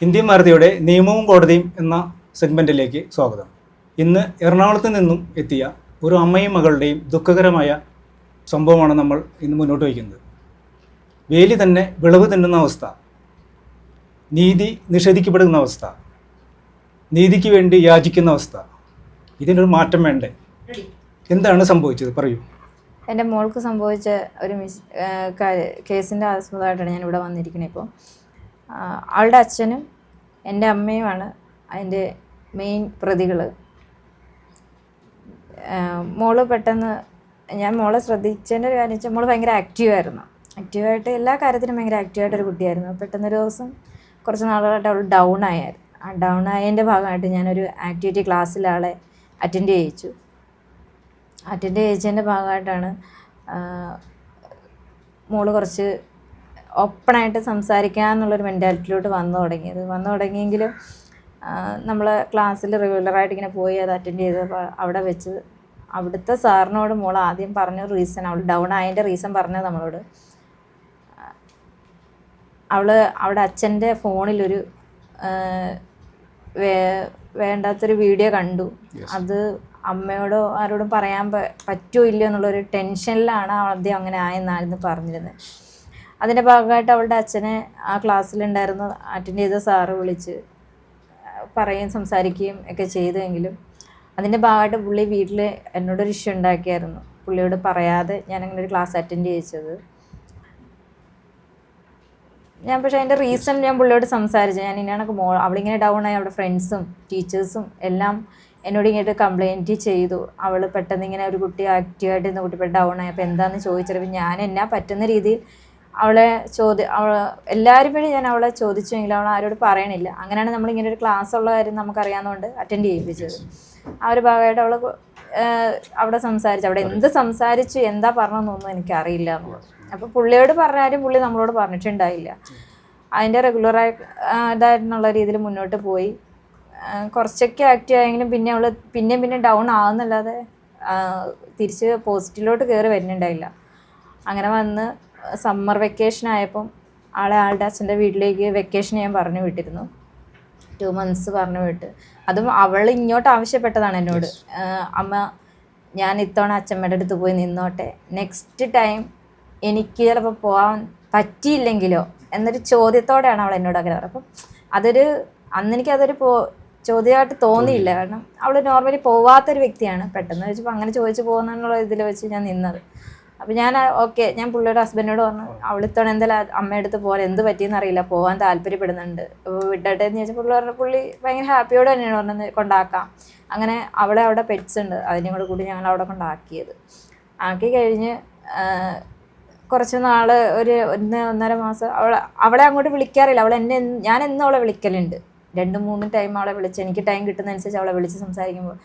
Indian ഭാരതിയുടെ നിയമവും കോടതിയും എന്ന സെഗ്മെൻറ്റിലേക്ക് സ്വാഗതം. ഇന്ന് എറണാകുളത്ത് നിന്നും എത്തിയ ഒരു അമ്മയും മകളുടെയും ദുഃഖകരമായ സംഭവമാണ് നമ്മൾ ഇന്ന് മുന്നോട്ട് വയ്ക്കുന്നത്. വേലി തന്നെ വിളവ് തിന്നുന്ന അവസ്ഥ, നീതി നിഷേധിക്കപ്പെടുന്ന അവസ്ഥ, നീതിക്ക് വേണ്ടി യാചിക്കുന്ന അവസ്ഥ. ഇതിനൊരു മാറ്റം വേണ്ടേ? എന്താണ് സംഭവിച്ചത്? പറയൂ. എൻ്റെ മോൾക്ക് സംഭവിച്ച ഒരു കേസിൻ്റെ ആസ്പദമായിട്ടാണ് ഞാൻ ഇവിടെ വന്നിരിക്കുന്നത്. ഇപ്പോൾ അവളുടെ അച്ഛനും എൻ്റെ അമ്മയുമാണ് അതിൻ്റെ മെയിൻ പ്രതികൾ. മോള് പെട്ടെന്ന് ഞാൻ മോളെ ശ്രദ്ധിച്ചതിൻ്റെ ഒരു കാര്യം വെച്ചാൽ മോള് ഭയങ്കര ആക്റ്റീവായിട്ട് എല്ലാ കാര്യത്തിനും ഭയങ്കര ആക്റ്റീവായിട്ടൊരു കുട്ടിയായിരുന്നു. പെട്ടെന്നൊരു ദിവസം കുറച്ച് നാളുകളായിട്ട് അവൾ ഡൗൺ ആയായിരുന്നു. ആ ഡൗൺ ആയതിൻ്റെ ഭാഗമായിട്ട് ഞാനൊരു ആക്ടിവിറ്റി ക്ലാസ്സിൽ ആളെ അറ്റൻഡ് ചെയ്യിച്ചതിൻ്റെ ഭാഗമായിട്ടാണ് മോള് കുറച്ച് ഓപ്പണായിട്ട് സംസാരിക്കാമെന്നുള്ളൊരു മെൻറ്റാലിറ്റിയിലോട്ട് വന്നു തുടങ്ങിയെങ്കിലും നമ്മൾ ക്ലാസ്സിൽ റെഗുലറായിട്ട് ഇങ്ങനെ പോയി അത് അറ്റൻഡ് ചെയ്തപ്പോൾ അവിടെ വെച്ച് അവിടുത്തെ സാറിനോട് മോൾ ആദ്യം പറഞ്ഞ റീസൺ, അവൾ ഡൗൺ ആയതിൻ്റെ റീസൺ പറഞ്ഞത് നമ്മളോട്, അവിടെ അച്ഛൻ്റെ ഫോണിലൊരു വേണ്ടാത്തൊരു വീഡിയോ കണ്ടു. അത് അമ്മയോടോ ആരോടും പറയാൻ പറ്റുമോ ഇല്ലയോ എന്നുള്ളൊരു ടെൻഷനിലാണ് ആദ്യം അങ്ങനെ ആയെന്നായിരുന്നു പറഞ്ഞിരുന്നത്. അതിൻ്റെ ഭാഗമായിട്ട് അവളുടെ അച്ഛനെ ആ ക്ലാസ്സിലുണ്ടായിരുന്ന അറ്റൻഡ് ചെയ്ത സാറ് വിളിച്ച് സംസാരിക്കുകയും ഒക്കെ ചെയ്തെങ്കിലും അതിൻ്റെ ഭാഗമായിട്ട് പുള്ളി വീട്ടിൽ എന്നോടൊരു ഇഷ്യൂ ഉണ്ടാക്കിയായിരുന്നു. പുള്ളിയോട് പറയാതെ ഞാനങ്ങനെ ഒരു ക്ലാസ് അറ്റൻഡ് ചെയ്യിച്ചത്. പക്ഷേ അതിൻ്റെ റീസൺ ഞാൻ പുള്ളിയോട് സംസാരിച്ചു. ഞാൻ ഇങ്ങനെയൊക്കെ അവളിങ്ങനെ ഡൗൺ ആയി, അവിടെ ഫ്രണ്ട്സും ടീച്ചേഴ്സും എല്ലാം എന്നോട് ഇങ്ങോട്ട് കംപ്ലയിൻറ്റ് ചെയ്തു. അവൾ പെട്ടെന്ന് ഇങ്ങനെ ഒരു കുട്ടി ആക്റ്റീവായിട്ട് ഇന്ന് കുട്ടി ഡൗൺ ആയി, അപ്പോൾ എന്താണെന്ന് ചോദിച്ചപ്പോൾ ഞാൻ എന്നാ പറ്റുന്ന രീതിയിൽ എല്ലാവരും വഴി ഞാൻ അവളെ ചോദിച്ചെങ്കിലും അവൾ ആരോട് പറയണില്ല. അങ്ങനെയാണ് നമ്മളിങ്ങനെ ഒരു ക്ലാസ് ഉള്ള കാര്യം നമുക്കറിയാവുന്നതുകൊണ്ട് അറ്റൻഡ് ചെയ്യിപ്പിച്ചത്. ആ ഒരു ഭാഗമായിട്ട് അവൾ അവിടെ സംസാരിച്ചു. അവിടെ എന്ത് സംസാരിച്ചു എന്താ പറഞ്ഞതെന്നൊന്നും എനിക്കറിയില്ല എന്നുള്ളത്. അപ്പോൾ പുള്ളിയോട് പറഞ്ഞാലും പുള്ളി നമ്മളോട് പറഞ്ഞിട്ടുണ്ടായില്ല. അതിൻ്റെ റെഗുലറായി ഇതായിട്ടുള്ള രീതിയിൽ മുന്നോട്ട് പോയി. കുറച്ചൊക്കെ ആക്റ്റീവ് ആയെങ്കിലും പിന്നെ അവൾ പിന്നെ ഡൗൺ ആവുന്നല്ലാതെ തിരിച്ച് പോസിറ്റീവിലോട്ട് കയറി വരുന്നുണ്ടായില്ല. അങ്ങനെ വന്ന് സമ്മർ വെക്കേഷൻ ആയപ്പം ആളുടെ അച്ഛൻ്റെ വീട്ടിലേക്ക് വെക്കേഷൻ ഞാൻ പറഞ്ഞു വിട്ടിരുന്നു. 2 months പറഞ്ഞു വിട്ട്. അതും അവൾ ഇങ്ങോട്ട് ആവശ്യപ്പെട്ടതാണ് എന്നോട്, അമ്മ ഞാൻ ഇത്തവണ അച്ഛമ്മയുടെ അടുത്ത് പോയി നിന്നോട്ടെ, നെക്സ്റ്റ് ടൈം എനിക്ക് ചിലപ്പോൾ പോകാൻ പറ്റിയില്ലെങ്കിലോ എന്നൊരു ചോദ്യത്തോടെയാണ് അവൾ എന്നോട് അങ്ങനെ പറഞ്ഞത്. അപ്പം അന്നെനിക്കതൊരു ചോദ്യമായിട്ട് തോന്നിയില്ല. കാരണം അവൾ നോർമലി പോവാത്തൊരു വ്യക്തിയാണ്. പെട്ടെന്ന് വെച്ചപ്പോൾ അങ്ങനെ ചോദിച്ചു പോകുന്നുള്ള ഇതിൽ വെച്ച് ഞാൻ നിന്നത്. അപ്പോൾ ഞാൻ ഞാൻ പുള്ളിയുടെ ഹസ്ബൻഡിനോട് പറഞ്ഞു, അവളിത്തവണ എന്തായാലും അമ്മയുടെ അടുത്ത് പോകാൻ എന്ത് പറ്റിയെന്ന് അറിയില്ല, പോകാൻ താല്പര്യപ്പെടുന്നുണ്ട്, വിടട്ടെ എന്ന് ചോദിച്ചാൽ പുള്ളി ഭയങ്കര ഹാപ്പിയോടെ തന്നെയാണ് പറഞ്ഞത് കൊണ്ടാക്കാം. അങ്ങനെ അവിടെ പെറ്റ്സ് ഉണ്ട്, അതിനും കൂടി ഞങ്ങൾ അവിടെ കൊണ്ടാക്കിയത്. ആക്കി കഴിഞ്ഞ് കുറച്ച് നാൾ ഒരു 1.5 മാസം അവളെ അങ്ങോട്ട് വിളിക്കാറില്ല. ഞാൻ എന്നും അവളെ വിളിക്കലുണ്ട്. 2-3 ടൈം അവളെ വിളിച്ച്, എനിക്ക് ടൈം കിട്ടുന്നതനുസരിച്ച് അവളെ വിളിച്ച് സംസാരിക്കുമ്പോൾ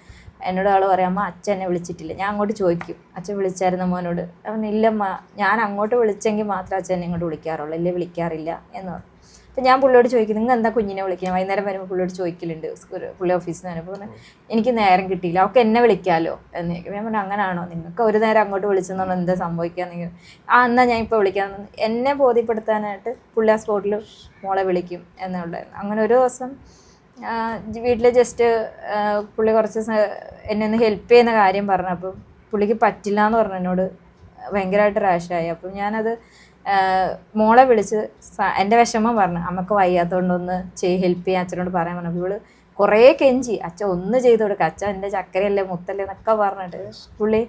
എന്നോട് അവൾ പറയാം, അമ്മ അച്ഛൻ എന്നെ വിളിച്ചിട്ടില്ല. ഞാൻ അങ്ങോട്ട് ചോദിക്കും, അച്ഛൻ വിളിച്ചായിരുന്നു മോനോട്? അവൻ ഇല്ലമ്മ, ഞാൻ അങ്ങോട്ട് വിളിച്ചെങ്കിൽ മാത്രമേ അച്ഛൻ എന്നെ ഇങ്ങോട്ട് വിളിക്കാറുള്ളൂ, ഇല്ലേ വിളിക്കാറില്ല എന്ന് പറഞ്ഞു. അപ്പം ഞാൻ പുള്ളിയോട് ചോദിക്കും, നിങ്ങൾ എന്താ കുഞ്ഞിനെ വിളിക്കുക? വൈകുന്നേരം വരുമ്പോൾ പുള്ളിയോട് ചോദിക്കലുണ്ട്, പുള്ളി ഓഫീസിൽ നിന്ന് വരുമ്പോൾ എനിക്ക് നേരം കിട്ടിയില്ല, അവൾക്ക് എന്നെ വിളിക്കാമല്ലോ എന്ന് ചോദിക്കും. ഞാൻ പറഞ്ഞു, അങ്ങനെയാണോ? നിങ്ങൾക്ക് ഒരു നേരം അങ്ങോട്ട് വിളിച്ചെന്ന് പറഞ്ഞാൽ എന്താ സംഭവിക്കാമെന്നെങ്കിൽ, എന്നാൽ ഞാൻ ഇപ്പോൾ വിളിക്കാമെന്ന് എന്നെ ബോധ്യപ്പെടുത്താനായിട്ട് പുള്ളി ആ സ്പോട്ടിൽ മോളെ വിളിക്കും എന്നുള്ളതായിരുന്നു. അങ്ങനെ ഒരു ദിവസം വീട്ടിൽ ജസ്റ്റ് പുള്ളി കുറച്ച് എന്നെ ഒന്ന് ഹെൽപ്പ് ചെയ്യുന്ന കാര്യം പറഞ്ഞു. അപ്പം പുള്ളിക്ക് പറ്റില്ല എന്ന് പറഞ്ഞു, എന്നോട് ഭയങ്കരമായിട്ട് റാഷായി. അപ്പം ഞാനത് മോളെ വിളിച്ച് എൻ്റെ വിഷമം പറഞ്ഞു, അമ്മക്ക് വയ്യാത്തതുകൊണ്ടൊന്ന് ഹെൽപ്പ് ചെയ്യാൻ അച്ഛനോട് പറയാൻ പറഞ്ഞു. ഇവള് കുറേ കെഞ്ചി, അച്ഛൻ ഒന്ന് ചെയ്ത് കൊടുക്കുക, അച്ഛൻ എൻ്റെ ചക്കരയല്ലേ മുത്തല്ലേ എന്നൊക്കെ പറഞ്ഞിട്ട് പുള്ളി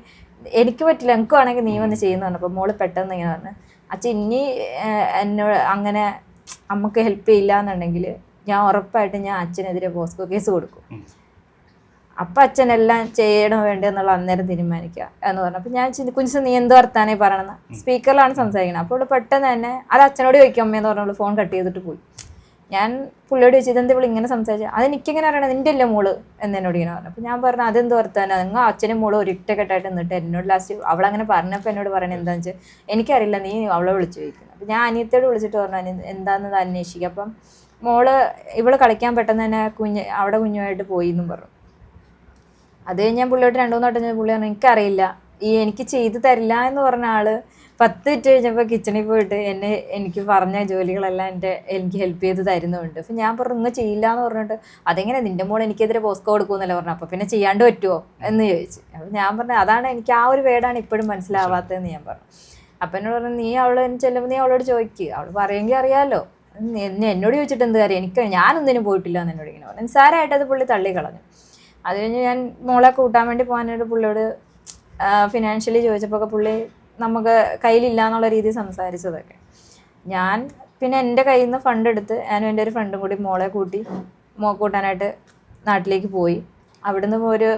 എനിക്ക് പറ്റില്ല, എനിക്ക് വേണമെങ്കിൽ നീ വന്ന് ചെയ്യുന്നു പറഞ്ഞു. അപ്പോൾ മോള് പെട്ടെന്ന് ഇങ്ങനെ പറഞ്ഞു, അച്ഛൻ ഇനി എന്നോട് അങ്ങനെ അമ്മക്ക് ഹെൽപ്പ് ചെയ്യില്ല എന്നുണ്ടെങ്കിൽ ഞാൻ ഉറപ്പായിട്ടും ഞാൻ അച്ഛനെതിരെ പോസ്കോ കേസ് കൊടുക്കും. അപ്പം അച്ഛനെല്ലാം ചെയ്യണോ വേണ്ടെന്നുള്ള അന്നേരം തീരുമാനിക്കുക എന്ന് പറഞ്ഞു. അപ്പം ഞാൻ കുഞ്ഞു നീ എന്ത് വർത്താനേ പറയണമെന്ന് സ്പീക്കറിലാണ് സംസാരിക്കുന്നത്. അപ്പോൾ ഇവിടെ പെട്ടെന്ന് തന്നെ അത് അച്ഛനോട് ചോദിക്കും അമ്മയെന്ന് പറഞ്ഞോളൂ, ഫോൺ കട്ട് ചെയ്തിട്ട് പോയി. ഞാൻ പുള്ളിയോട് ചോദിച്ചു, ഇതെന്ത് ഇവിടെ ഇങ്ങനെ സംസാരിച്ചു? അതെനിക്കിങ്ങനെ അറിയണം, നിൻ്റെ അല്ലേ മോള് എന്നോട് ഇങ്ങനെ പറഞ്ഞു. അപ്പോൾ ഞാൻ പറഞ്ഞു, അതെന്ത് വർത്താനാണ്, നിങ്ങൾ അച്ഛനും മോളും ഒരിട്ടക്കെട്ടായിട്ട് നിന്നിട്ട് എന്നോട് ലാസ്റ്റ് അവളങ്ങനെ പറഞ്ഞപ്പോൾ എന്നോട് പറയണത് എന്താണെന്ന് വെച്ചാൽ എനിക്കറിയില്ല, നീ അവളെ വിളിച്ചു ചോദിക്കുന്നത്. അപ്പം ഞാൻ അനിയത്തോട് വിളിച്ചിട്ട് പറഞ്ഞു എന്താണെന്നത് അന്വേഷിക്കുക. അപ്പം ഇവള് കളിക്കാൻ പെട്ടെന്ന് തന്നെ അവിടെ കുഞ്ഞുമായിട്ട് പോയി എന്നും പറഞ്ഞു. അത് കഴിഞ്ഞ് ഞാൻ പുള്ളിയോട്ട് 2-3 വട്ടം പുള്ളി പറഞ്ഞു, എനിക്കറിയില്ല, എനിക്ക് ചെയ്തു തരില്ല എന്ന് പറഞ്ഞ ആള് 10 മിനിറ്റ് കഴിഞ്ഞപ്പോൾ കിച്ചണിൽ പോയിട്ട് എനിക്ക് പറഞ്ഞ ജോലികളെല്ലാം എനിക്ക് ഹെൽപ്പ് ചെയ്ത് തരുന്നുണ്ട്. അപ്പം ഞാൻ പറഞ്ഞു ഇങ്ങ് ചെയ്യില്ല എന്ന് പറഞ്ഞിട്ട് അതെങ്ങനെ നിൻ്റെ മോൾ എനിക്കെതിരെ പോസ്കോ കൊടുക്കുമെന്നല്ല പറഞ്ഞു. അപ്പോൾ പിന്നെ ചെയ്യാണ്ട് പറ്റുമോ എന്ന് ചോദിച്ചു. അപ്പം ഞാൻ പറഞ്ഞു അതാണ് എനിക്ക് ആ ഒരു വേർഡാണ് ഇപ്പോഴും മനസ്സിലാവാത്തതെന്ന് ഞാൻ പറഞ്ഞു. അപ്പം എന്നോട് പറഞ്ഞു നീ ചെല്ലുമ്പോൾ നീ അവളോട് ചോദിക്കുക, അവൾ പറയുമെങ്കിൽ അറിയാമല്ലോ, എന്നോട് ചോദിച്ചിട്ട് എന്ത് കാര്യം, ഞാനൊന്നിനും പോയിട്ടില്ല എന്ന് എന്നോട് ഇങ്ങനെ പറഞ്ഞു. നിസ്സാരമായിട്ട് അത് പുള്ളി തള്ളിക്കളഞ്ഞു. അത് കഴിഞ്ഞ് ഞാൻ മോളെ കൂട്ടാൻ വേണ്ടി പോകാനായിട്ട് പുള്ളിയോട് ഫിനാൻഷ്യലി ചോദിച്ചപ്പോൾ ഒക്കെ പുള്ളി നമുക്ക് കയ്യിലില്ല എന്നുള്ള രീതിയിൽ സംസാരിച്ചതൊക്കെ. ഞാൻ പിന്നെ എൻ്റെ കയ്യിൽ നിന്ന് ഫണ്ട് എടുത്ത് ഞാനും എൻ്റെ ഒരു ഫ്രണ്ടും കൂടി മോളെ കൂട്ടാനായിട്ട് നാട്ടിലേക്ക് പോയി. അവിടുന്ന് ഒരു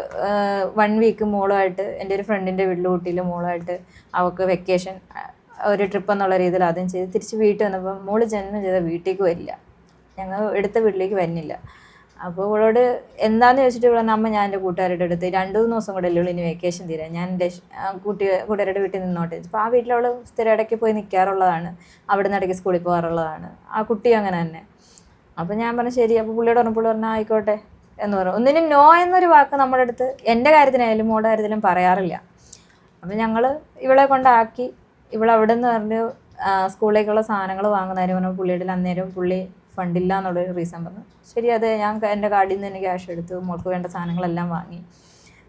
1 വീക്ക് മോളുമായിട്ട് എൻ്റെ ഒരു ഫ്രണ്ടിൻ്റെ വീട്ടിൽ ഊട്ടിയിൽ മോളുമായിട്ട് അവൾക്ക് വെക്കേഷൻ ഒരു ട്രിപ്പ് എന്നുള്ള രീതിയിൽ ആദ്യം ചെയ്ത് തിരിച്ച് വീട്ടിൽ വന്നപ്പോൾ മോള് ജന്മം ചെയ്ത വീട്ടിലേക്ക് വരില്ല, ഞങ്ങൾ എടുത്ത വീട്ടിലേക്ക് വരുന്നില്ല. അപ്പോൾ ഇവളോട് എന്താണെന്ന് ചോദിച്ചിട്ട് ഇവിടെ അമ്മ ഞാൻ എൻ്റെ കൂട്ടുകാരുടെ അടുത്ത് 2-3 ദിവസം കൂടെ അല്ലേ ഉള്ളൂ ഇനി വെക്കേഷൻ തീരാൻ, ഞാൻ എൻ്റെ കൂട്ടുകാരുടെ വീട്ടിൽ നിന്നോട്ടെ. അപ്പോൾ ആ വീട്ടിൽ അവൾ സ്ഥിരം ഇടയ്ക്ക് പോയി നിൽക്കാറുള്ളതാണ്, അവിടെ നിന്ന് ഇടയ്ക്ക് സ്കൂളിൽ പോകാറുള്ളതാണ്, ആ കുട്ടി അങ്ങനെ തന്നെ. അപ്പോൾ ഞാൻ പറഞ്ഞു ശരി. അപ്പോൾ പുള്ളി പറഞ്ഞാൽ ആയിക്കോട്ടെ എന്ന് പറഞ്ഞു. ഒന്നിനും നോ എന്നൊരു വാക്ക് നമ്മുടെ അടുത്ത് എൻ്റെ കാര്യത്തിനായാലും മോളുടെ കാര്യത്തിലും പറയാറില്ല. അപ്പോൾ ഞങ്ങൾ ഇവളെ കൊണ്ടാക്കി ഇവളവിടെ നിന്ന് പറഞ്ഞു സ്കൂളിലേക്കുള്ള സാധനങ്ങൾ വാങ്ങുന്നതിന് പറഞ്ഞു. പുള്ളിയുടെ അന്നേരം പുള്ളി ഫണ്ടില്ല എന്നുള്ളൊരു റീസൺ പറഞ്ഞു. ശരി, അത് ഞാൻ എൻ്റെ കാർഡിൽ നിന്ന് തന്നെ ക്യാഷ് എടുത്തു, മോൾക്ക് വേണ്ട സാധനങ്ങളെല്ലാം വാങ്ങി.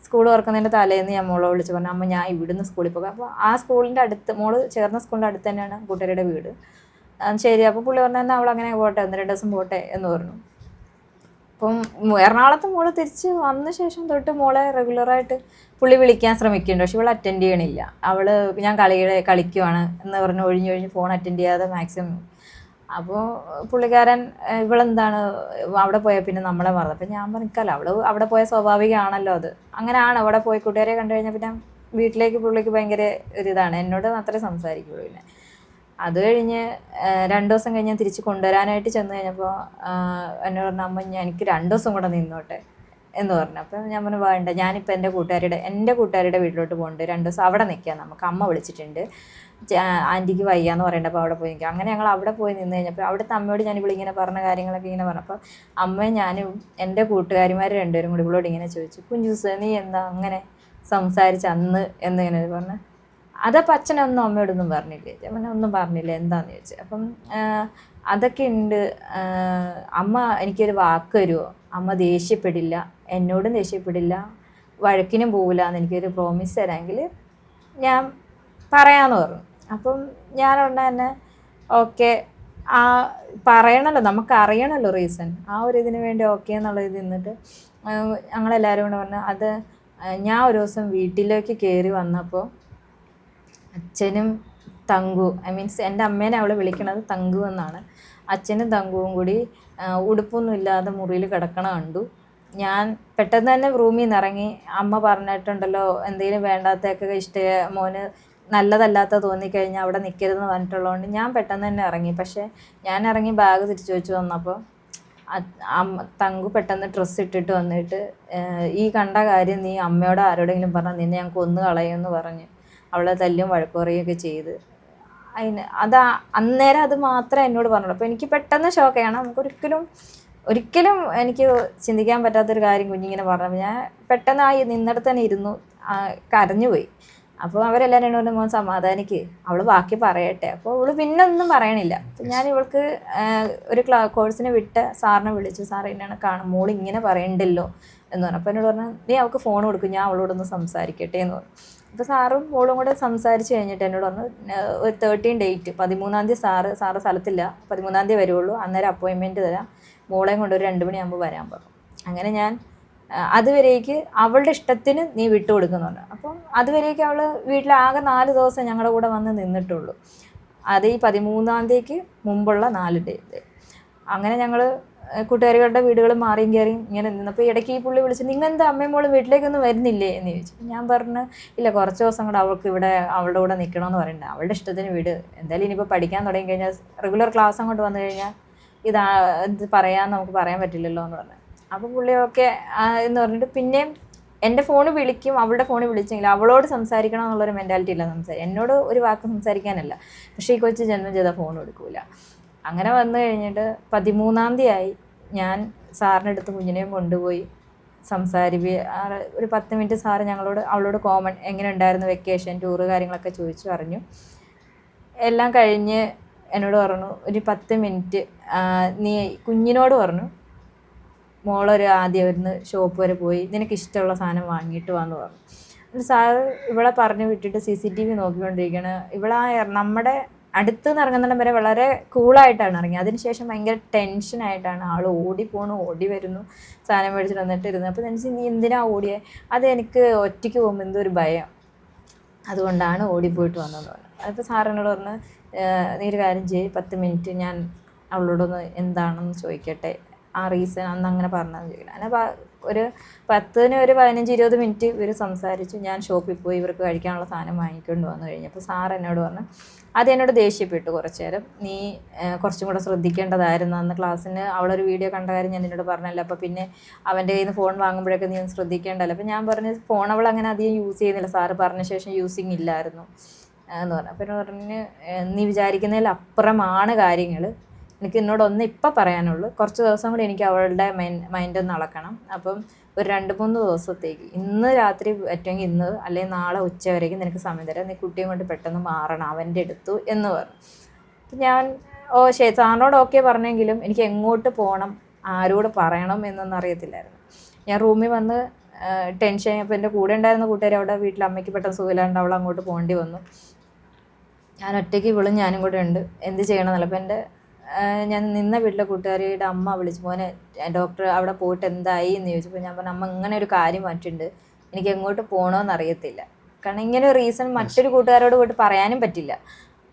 സ്കൂൾ തുറക്കുന്നതിൻ്റെ തലേന്ന് ഞാൻ മോളെ വിളിച്ച് പറഞ്ഞു അമ്മ ഞാൻ ഇവിടുന്ന് സ്കൂളിൽ പോകാം. അപ്പോൾ ആ സ്കൂളിൻ്റെ അടുത്ത് മോള് ചേർന്ന സ്കൂളിൻ്റെ അടുത്ത് തന്നെയാണ് കൂട്ടുകാരുടെ വീട്. ശരി. അപ്പോൾ പുള്ളി പറഞ്ഞു എന്നാൽ അവൾ അങ്ങനെ പോട്ടെ, 1-2 ദിവസം പോട്ടെ എന്ന് പറഞ്ഞു. അപ്പം എറണാകുളത്ത് മോള് തിരിച്ച് വന്ന ശേഷം തൊട്ട് മോളെ റെഗുലറായിട്ട് പുള്ളി വിളിക്കാൻ ശ്രമിക്കുന്നുണ്ട്. പക്ഷെ ഇവൾ അറ്റൻഡ് ചെയ്യണില്ല. ഞാൻ കളിക്കുവാണ് എന്ന് പറഞ്ഞ് ഒഴിഞ്ഞൊഴിഞ്ഞ് ഫോൺ അറ്റൻഡ് ചെയ്യാതെ മാക്സിമം. അപ്പോൾ പുള്ളിക്കാരൻ ഇവളെന്താണ് അവിടെ പോയാൽ പിന്നെ നമ്മളെ മറന്നു. അപ്പം ഞാൻ പറഞ്ഞിക്കല്ല, അവിടെ പോയ സ്വാഭാവികമാണല്ലോ അത്. അങ്ങനെയാണ് അവിടെ പോയി കൂട്ടുകാരെ കണ്ടു കഴിഞ്ഞാൽ പിന്നെ വീട്ടിലേക്ക് പുള്ളിക്ക് ഭയങ്കര ഒരിതാണ്, എന്നോട് മാത്രമേ സംസാരിക്കുള്ളൂ. പിന്നെ അത് കഴിഞ്ഞ് 2 ദിവസം കഴിഞ്ഞ് ഞാൻ തിരിച്ച് കൊണ്ടുവരാനായിട്ട് ചെന്ന് കഴിഞ്ഞപ്പോൾ എന്നോട് പറഞ്ഞ അമ്മ എനിക്ക് 2 ദിവസം കൂടെ നിന്നോട്ടെ എന്ന് പറഞ്ഞു. അപ്പം ഞാൻ പറഞ്ഞു വേണ്ട, ഞാനിപ്പോൾ എൻ്റെ കൂട്ടുകാരുടെ വീട്ടിലോട്ട് പോകുന്നുണ്ട്, 2 ദിവസം അവിടെ നിൽക്കാം, നമുക്ക് അമ്മ വിളിച്ചിട്ടുണ്ട്, ആൻറ്റിക്ക് വയ്യാന്ന് പറയേണ്ടപ്പോൾ അവിടെ പോയി നിൽക്കാം. അങ്ങനെ ഞങ്ങൾ അവിടെ പോയി നിന്ന് കഴിഞ്ഞപ്പോൾ അവിടുത്തെ അമ്മയോട് ഞാൻ ഇങ്ങനെ പറഞ്ഞ കാര്യങ്ങളൊക്കെ ഇങ്ങനെ പറഞ്ഞപ്പോൾ അമ്മയും ഞാനും എൻ്റെ കൂട്ടുകാരിമാർ 2 പേരും കൂടി ഇവളോട് ഇങ്ങനെ ചോദിച്ചു കുഞ്ചൂസ് നീ എന്താ അങ്ങനെ സംസാരിച്ച് അന്ന് എന്നിങ്ങനെ പറഞ്ഞു. അതപ്പോൾ അച്ഛനൊന്നും അമ്മയോടൊന്നും പറഞ്ഞില്ലേ? അമ്മ ഒന്നും പറഞ്ഞില്ല, എന്താണെന്ന് ചോദിച്ചു. അപ്പം അതൊക്കെ ഉണ്ട്, അമ്മ എനിക്കൊരു വാക്ക് തരുമോ, അമ്മ ദേഷ്യപ്പെടില്ല, എന്നോടും ദേഷ്യപ്പെടില്ല, വഴക്കിനും പോവില്ല എന്ന് എനിക്കൊരു പ്രോമിസ് തരാമെങ്കിൽ ഞാൻ പറയാമെന്ന് പറഞ്ഞു. അപ്പം ഞാനുടനെ തന്നെ ഓക്കെ, പറയണമല്ലോ, നമുക്കറിയണമല്ലോ റീസൺ, ആ ഒരു ഇതിന് വേണ്ടി ഓക്കെ എന്നുള്ള ഇത് നിന്നിട്ട് ഞങ്ങളെല്ലാവരും കൂടെ പറഞ്ഞു. അത് ഞാൻ ഒരു ദിവസം വീട്ടിലേക്ക് കയറി വന്നപ്പോൾ അച്ഛനും തങ്കു, മീൻസ് എൻ്റെ അമ്മേനെ അവൾ വിളിക്കണത് തങ്കു എന്നാണ്, അച്ഛനും തങ്കുവും കൂടി ഉടുപ്പൊന്നും ഇല്ലാതെ മുറിയിൽ കിടക്കണ കണ്ടു. ഞാൻ പെട്ടെന്ന് തന്നെ റൂമിൽ നിന്ന് ഇറങ്ങി. അമ്മ പറഞ്ഞിട്ടുണ്ടല്ലോ എന്തെങ്കിലും വേണ്ടാത്തൊക്കെ മോന് നല്ലതല്ലാത്ത തോന്നിക്കഴിഞ്ഞാൽ അവിടെ നിൽക്കരുതെന്ന് പറഞ്ഞിട്ടുള്ളതുകൊണ്ട് ഞാൻ പെട്ടെന്ന് തന്നെ ഇറങ്ങി. പക്ഷേ ഞാൻ ഇറങ്ങി ബാഗ് തിരിച്ചു വെച്ച് വന്നപ്പോൾ തങ്കു പെട്ടെന്ന് ഡ്രസ്സ് ഇട്ടിട്ട് വന്നിട്ട് ഈ കണ്ട കാര്യം നീ അമ്മയോട് ആരോടെങ്കിലും പറഞ്ഞാൽ നിന്നെ ഞാൻ കൊന്നു കളയുമെന്ന് പറഞ്ഞ് അവളെ തല്ലും വഴക്കുറയൊക്കെ ചെയ്ത്. അന്നേരം അത് മാത്രമേ എന്നോട് പറഞ്ഞുള്ളൂ. അപ്പോൾ എനിക്ക് പെട്ടെന്ന് ഷോക്കാണ്. ഒരിക്കലും എനിക്ക് ചിന്തിക്കാൻ പറ്റാത്തൊരു കാര്യം കുഞ്ഞിങ്ങനെ പറഞ്ഞപ്പോൾ ഞാൻ പെട്ടെന്ന് നിന്നിടത്ത് തന്നെ ഇരുന്നു കരഞ്ഞുപോയി. അപ്പോൾ അവരെല്ലാവരും എന്നോട് മോൻ സമാധാനിക്ക്, അവൾ ബാക്കി പറയട്ടെ. അപ്പോൾ അവൾ പിന്നെ ഒന്നും പറയണില്ല. അപ്പം ഞാൻ ഇവൾക്ക് ഒരു കോഴ്സിന് വിട്ട് സാറിനെ വിളിച്ചു, സാർ എന്നെയാണ് മോൾ ഇങ്ങനെ പറയണ്ടല്ലോ എന്ന് പറഞ്ഞു. അപ്പോൾ എന്നോട് പറഞ്ഞു നീ അവൾക്ക് ഫോൺ കൊടുക്കും, ഞാൻ അവളോടൊന്ന് സംസാരിക്കട്ടെ എന്ന് പറഞ്ഞു. അപ്പോൾ സാറും മോളും കൂടെ സംസാരിച്ച് കഴിഞ്ഞിട്ട് എന്നോട് പറഞ്ഞു ഒരു 13 ഡേറ്റ് 13-ാം തീയതി സാറ് സ്ഥലത്തില്ല, 13-ാം തീയതി വരുള്ളൂ, അന്നേരം അപ്പോയിൻമെൻറ്റ് തരാം, മോളെയും കൊണ്ട് ഒരു 2 മണിയാകുമ്പോൾ വരാൻ പറഞ്ഞു. അങ്ങനെ ഞാൻ അതുവരേക്ക് അവളുടെ ഇഷ്ടത്തിന് നീ വിട്ടു കൊടുക്കുന്നുണ്ട്. അപ്പം അതുവരേക്ക് അവൾ വീട്ടിലാകെ 4 ദിവസം ഞങ്ങളുടെ കൂടെ വന്ന് നിന്നിട്ടുള്ളൂ. അത് ഈ 13-ാം തീയതിക്ക് മുമ്പുള്ള 4 ഡേറ്റ്. അങ്ങനെ ഞങ്ങൾ കൂട്ടുകാരികളുടെ വീടുകൾ മാറിയും കയറിയും ഇങ്ങനെ നിന്നപ്പോൾ ഇടയ്ക്ക് ഈ പുള്ളി വിളിച്ച് നിങ്ങളെന്താ അമ്മയും മോളും വീട്ടിലേക്കൊന്നും വരുന്നില്ലേ എന്ന് ചോദിച്ചു. ഞാൻ പറഞ്ഞു ഇല്ല, കുറച്ച് ദിവസം കൂടെ അവൾക്ക് ഇവിടെ അവളുടെ കൂടെ നിൽക്കണമെന്ന് പറയുന്നുണ്ട്, അവളുടെ ഇഷ്ടത്തിന് വീട്, എന്തായാലും ഇനിയിപ്പോൾ പഠിക്കാൻ തുടങ്ങി കഴിഞ്ഞാൽ റെഗുലർ ക്ലാസ് അങ്ങോട്ട് വന്നു കഴിഞ്ഞാൽ ഇത് നമുക്ക് പറയാൻ പറ്റില്ലല്ലോ എന്ന് പറഞ്ഞു. അപ്പോൾ പുള്ളിയൊക്കെ എന്ന് പറഞ്ഞിട്ട് പിന്നെയും എൻ്റെ ഫോണ് വിളിക്കും, അവളുടെ ഫോണ് വിളിച്ചെങ്കിൽ അവളോട് സംസാരിക്കണം എന്നുള്ളൊരു മെൻറ്റാലിറ്റി ഇല്ല. എന്നോട് ഒരു വാക്ക് സംസാരിക്കാനല്ല, പക്ഷേ ഈ കൊച്ചു ജന്മം ചെയ്താൽ ഫോൺ എടുക്കൂല. അങ്ങനെ വന്നു കഴിഞ്ഞിട്ട് 13-ാം തീയതി ആയി. ഞാൻ സാറിൻ്റെ അടുത്ത് കുഞ്ഞിനെയും കൊണ്ടുപോയി ഒരു 10 മിനിറ്റ് സാറ് അവളോട് കോമൺ എങ്ങനെ ഉണ്ടായിരുന്നു വെക്കേഷൻ ടൂറ് കാര്യങ്ങളൊക്കെ ചോദിച്ചു അറിഞ്ഞു. എല്ലാം കഴിഞ്ഞ് എന്നോട് പറഞ്ഞു ഒരു 10 മിനിറ്റ് നീ കുഞ്ഞിനോട് പറഞ്ഞു മോളൊരു ആദ്യം ഒരു ഷോപ്പ് വരെ പോയി നിനക്ക് ഇഷ്ടമുള്ള സാധനം വാങ്ങിയിട്ട് വന്ന് പറഞ്ഞു. സാറ് ഇവളെ പറഞ്ഞു വിട്ടിട്ട് CCTV നോക്കിക്കൊണ്ടിരിക്കുകയാണ്. നമ്മുടെ അടുത്ത് നിന്ന് ഇറങ്ങുന്നിടം വരെ വളരെ കൂളായിട്ടാണ് ഇറങ്ങിയത്. അതിനുശേഷം ഭയങ്കര ടെൻഷനായിട്ടാണ് ആൾ ഓടിപ്പോണു, ഓടി വരുന്നു, സാധനം മേടിച്ചിട്ട് വന്നിട്ട് ഇരുന്നു. അപ്പോൾ എനിക്ക് നീ എന്തിനാ ഓടിയേ? അത് എനിക്ക് ഒറ്റയ്ക്ക് പോകുമ്പോൾ എന്തോ ഒരു ഭയം, അതുകൊണ്ടാണ് ഓടിപ്പോയിട്ട് വന്നതെന്ന് പറഞ്ഞു. അപ്പോൾ സാറിനോട് പറഞ്ഞു നീ ഒരു കാര്യം ചെയ്യ്, 10 മിനിറ്റ് ഞാൻ അവളോടൊന്ന് എന്താണെന്ന് ചോദിക്കട്ടെ, ആ റീസൺ അന്ന് അങ്ങനെ പറഞ്ഞതെന്ന് ചോദിക്കണം. അങ്ങനെ ഒരു 10 ഒരു 15-20 മിനിറ്റ് ഇവർ സംസാരിച്ചു. ഞാൻ ഷോപ്പിൽ പോയി ഇവർക്ക് കഴിക്കാനുള്ള സാധനം വാങ്ങിക്കൊണ്ട് വന്നു കഴിഞ്ഞപ്പോൾ സാർ എന്നോട് പറഞ്ഞു, അത് എന്നോട് ദേഷ്യപ്പെട്ടു കുറച്ച് നേരം, നീ കുറച്ചും കൂടെ ശ്രദ്ധിക്കേണ്ടതായിരുന്നു അന്ന് ക്ലാസ്സിന്. അവളൊരു വീഡിയോ കണ്ട കാര്യം ഞാൻ നിന്നോട് പറഞ്ഞല്ലോ, അപ്പോൾ പിന്നെ അവൻ്റെ കയ്യിൽ നിന്ന് ഫോൺ വാങ്ങുമ്പോഴൊക്കെ നീ ഒന്ന് ശ്രദ്ധിക്കേണ്ടല്ലോ. അപ്പോൾ ഞാൻ പറഞ്ഞു ഫോൺ അവൾ അങ്ങനെ അധികം യൂസ് ചെയ്യുന്നില്ല, സാറ് പറഞ്ഞ ശേഷം യൂസിങ് ഇല്ലായിരുന്നു എന്ന് പറഞ്ഞു. അപ്പോൾ എന്നോട് പറഞ്ഞ് നീ വിചാരിക്കുന്നതിലപ്പുറമാണ് കാര്യങ്ങൾ, എനിക്ക് എന്നോടൊന്ന് ഇപ്പം പറയാനുള്ളൂ, കുറച്ച് ദിവസം കൂടി എനിക്ക് അവളുടെ മൈൻഡൊന്ന് അളക്കണം. അപ്പം ഒരു 2-3 ദിവസത്തേക്ക്, ഇന്ന് രാത്രി പറ്റുമെങ്കിൽ ഇന്ന് അല്ലെങ്കിൽ നാളെ ഉച്ച വരേക്കും നിനക്ക് സമയം തരാം, നീ കുട്ടിയെ കൊണ്ട് പെട്ടെന്ന് മാറണം അവൻ്റെ അടുത്തു എന്ന് പറഞ്ഞു. അപ്പം ഞാൻ ശരി സാറിനോട് ഓക്കെ പറഞ്ഞെങ്കിലും എനിക്ക് എങ്ങോട്ട് പോകണം, ആരോട് പറയണം എന്നൊന്നും അറിയത്തില്ലായിരുന്നു. ഞാൻ റൂമിൽ വന്ന് ടെൻഷൻ. അപ്പോൾ എൻ്റെ കൂടെ ഉണ്ടായിരുന്ന കൂട്ടുകാർ അവിടെ വീട്ടിൽ അമ്മയ്ക്ക് പെട്ടെന്ന് സുഖമില്ലാണ്ട് അവൾ അങ്ങോട്ട് പോകേണ്ടി വന്നു. ഞാൻ ഒറ്റയ്ക്ക് ഇവളും ഞാനും കൂടെ ഉണ്ട്, എന്ത് ചെയ്യണമെന്നല്ല. അപ്പോൾ എൻ്റെ ഞാൻ നിന്ന വീട്ടിലെ കൂട്ടുകാരിയുടെ അമ്മ വിളിച്ചു, മോനെ ഡോക്ടർ അവിടെ പോയിട്ട് എന്തായി എന്ന് ചോദിച്ചപ്പോൾ ഞാൻ പറഞ്ഞു, അമ്മ ഇങ്ങനെ ഒരു കാര്യം പറ്റുന്നുണ്ട്, എനിക്ക് എങ്ങോട്ട് പോകണമെന്ന് അറിയത്തില്ല. കാരണം ഇങ്ങനെ ഒരു റീസൺ മറ്റൊരു കൂട്ടുകാരോട് പോയിട്ട് പറയാനും പറ്റില്ല.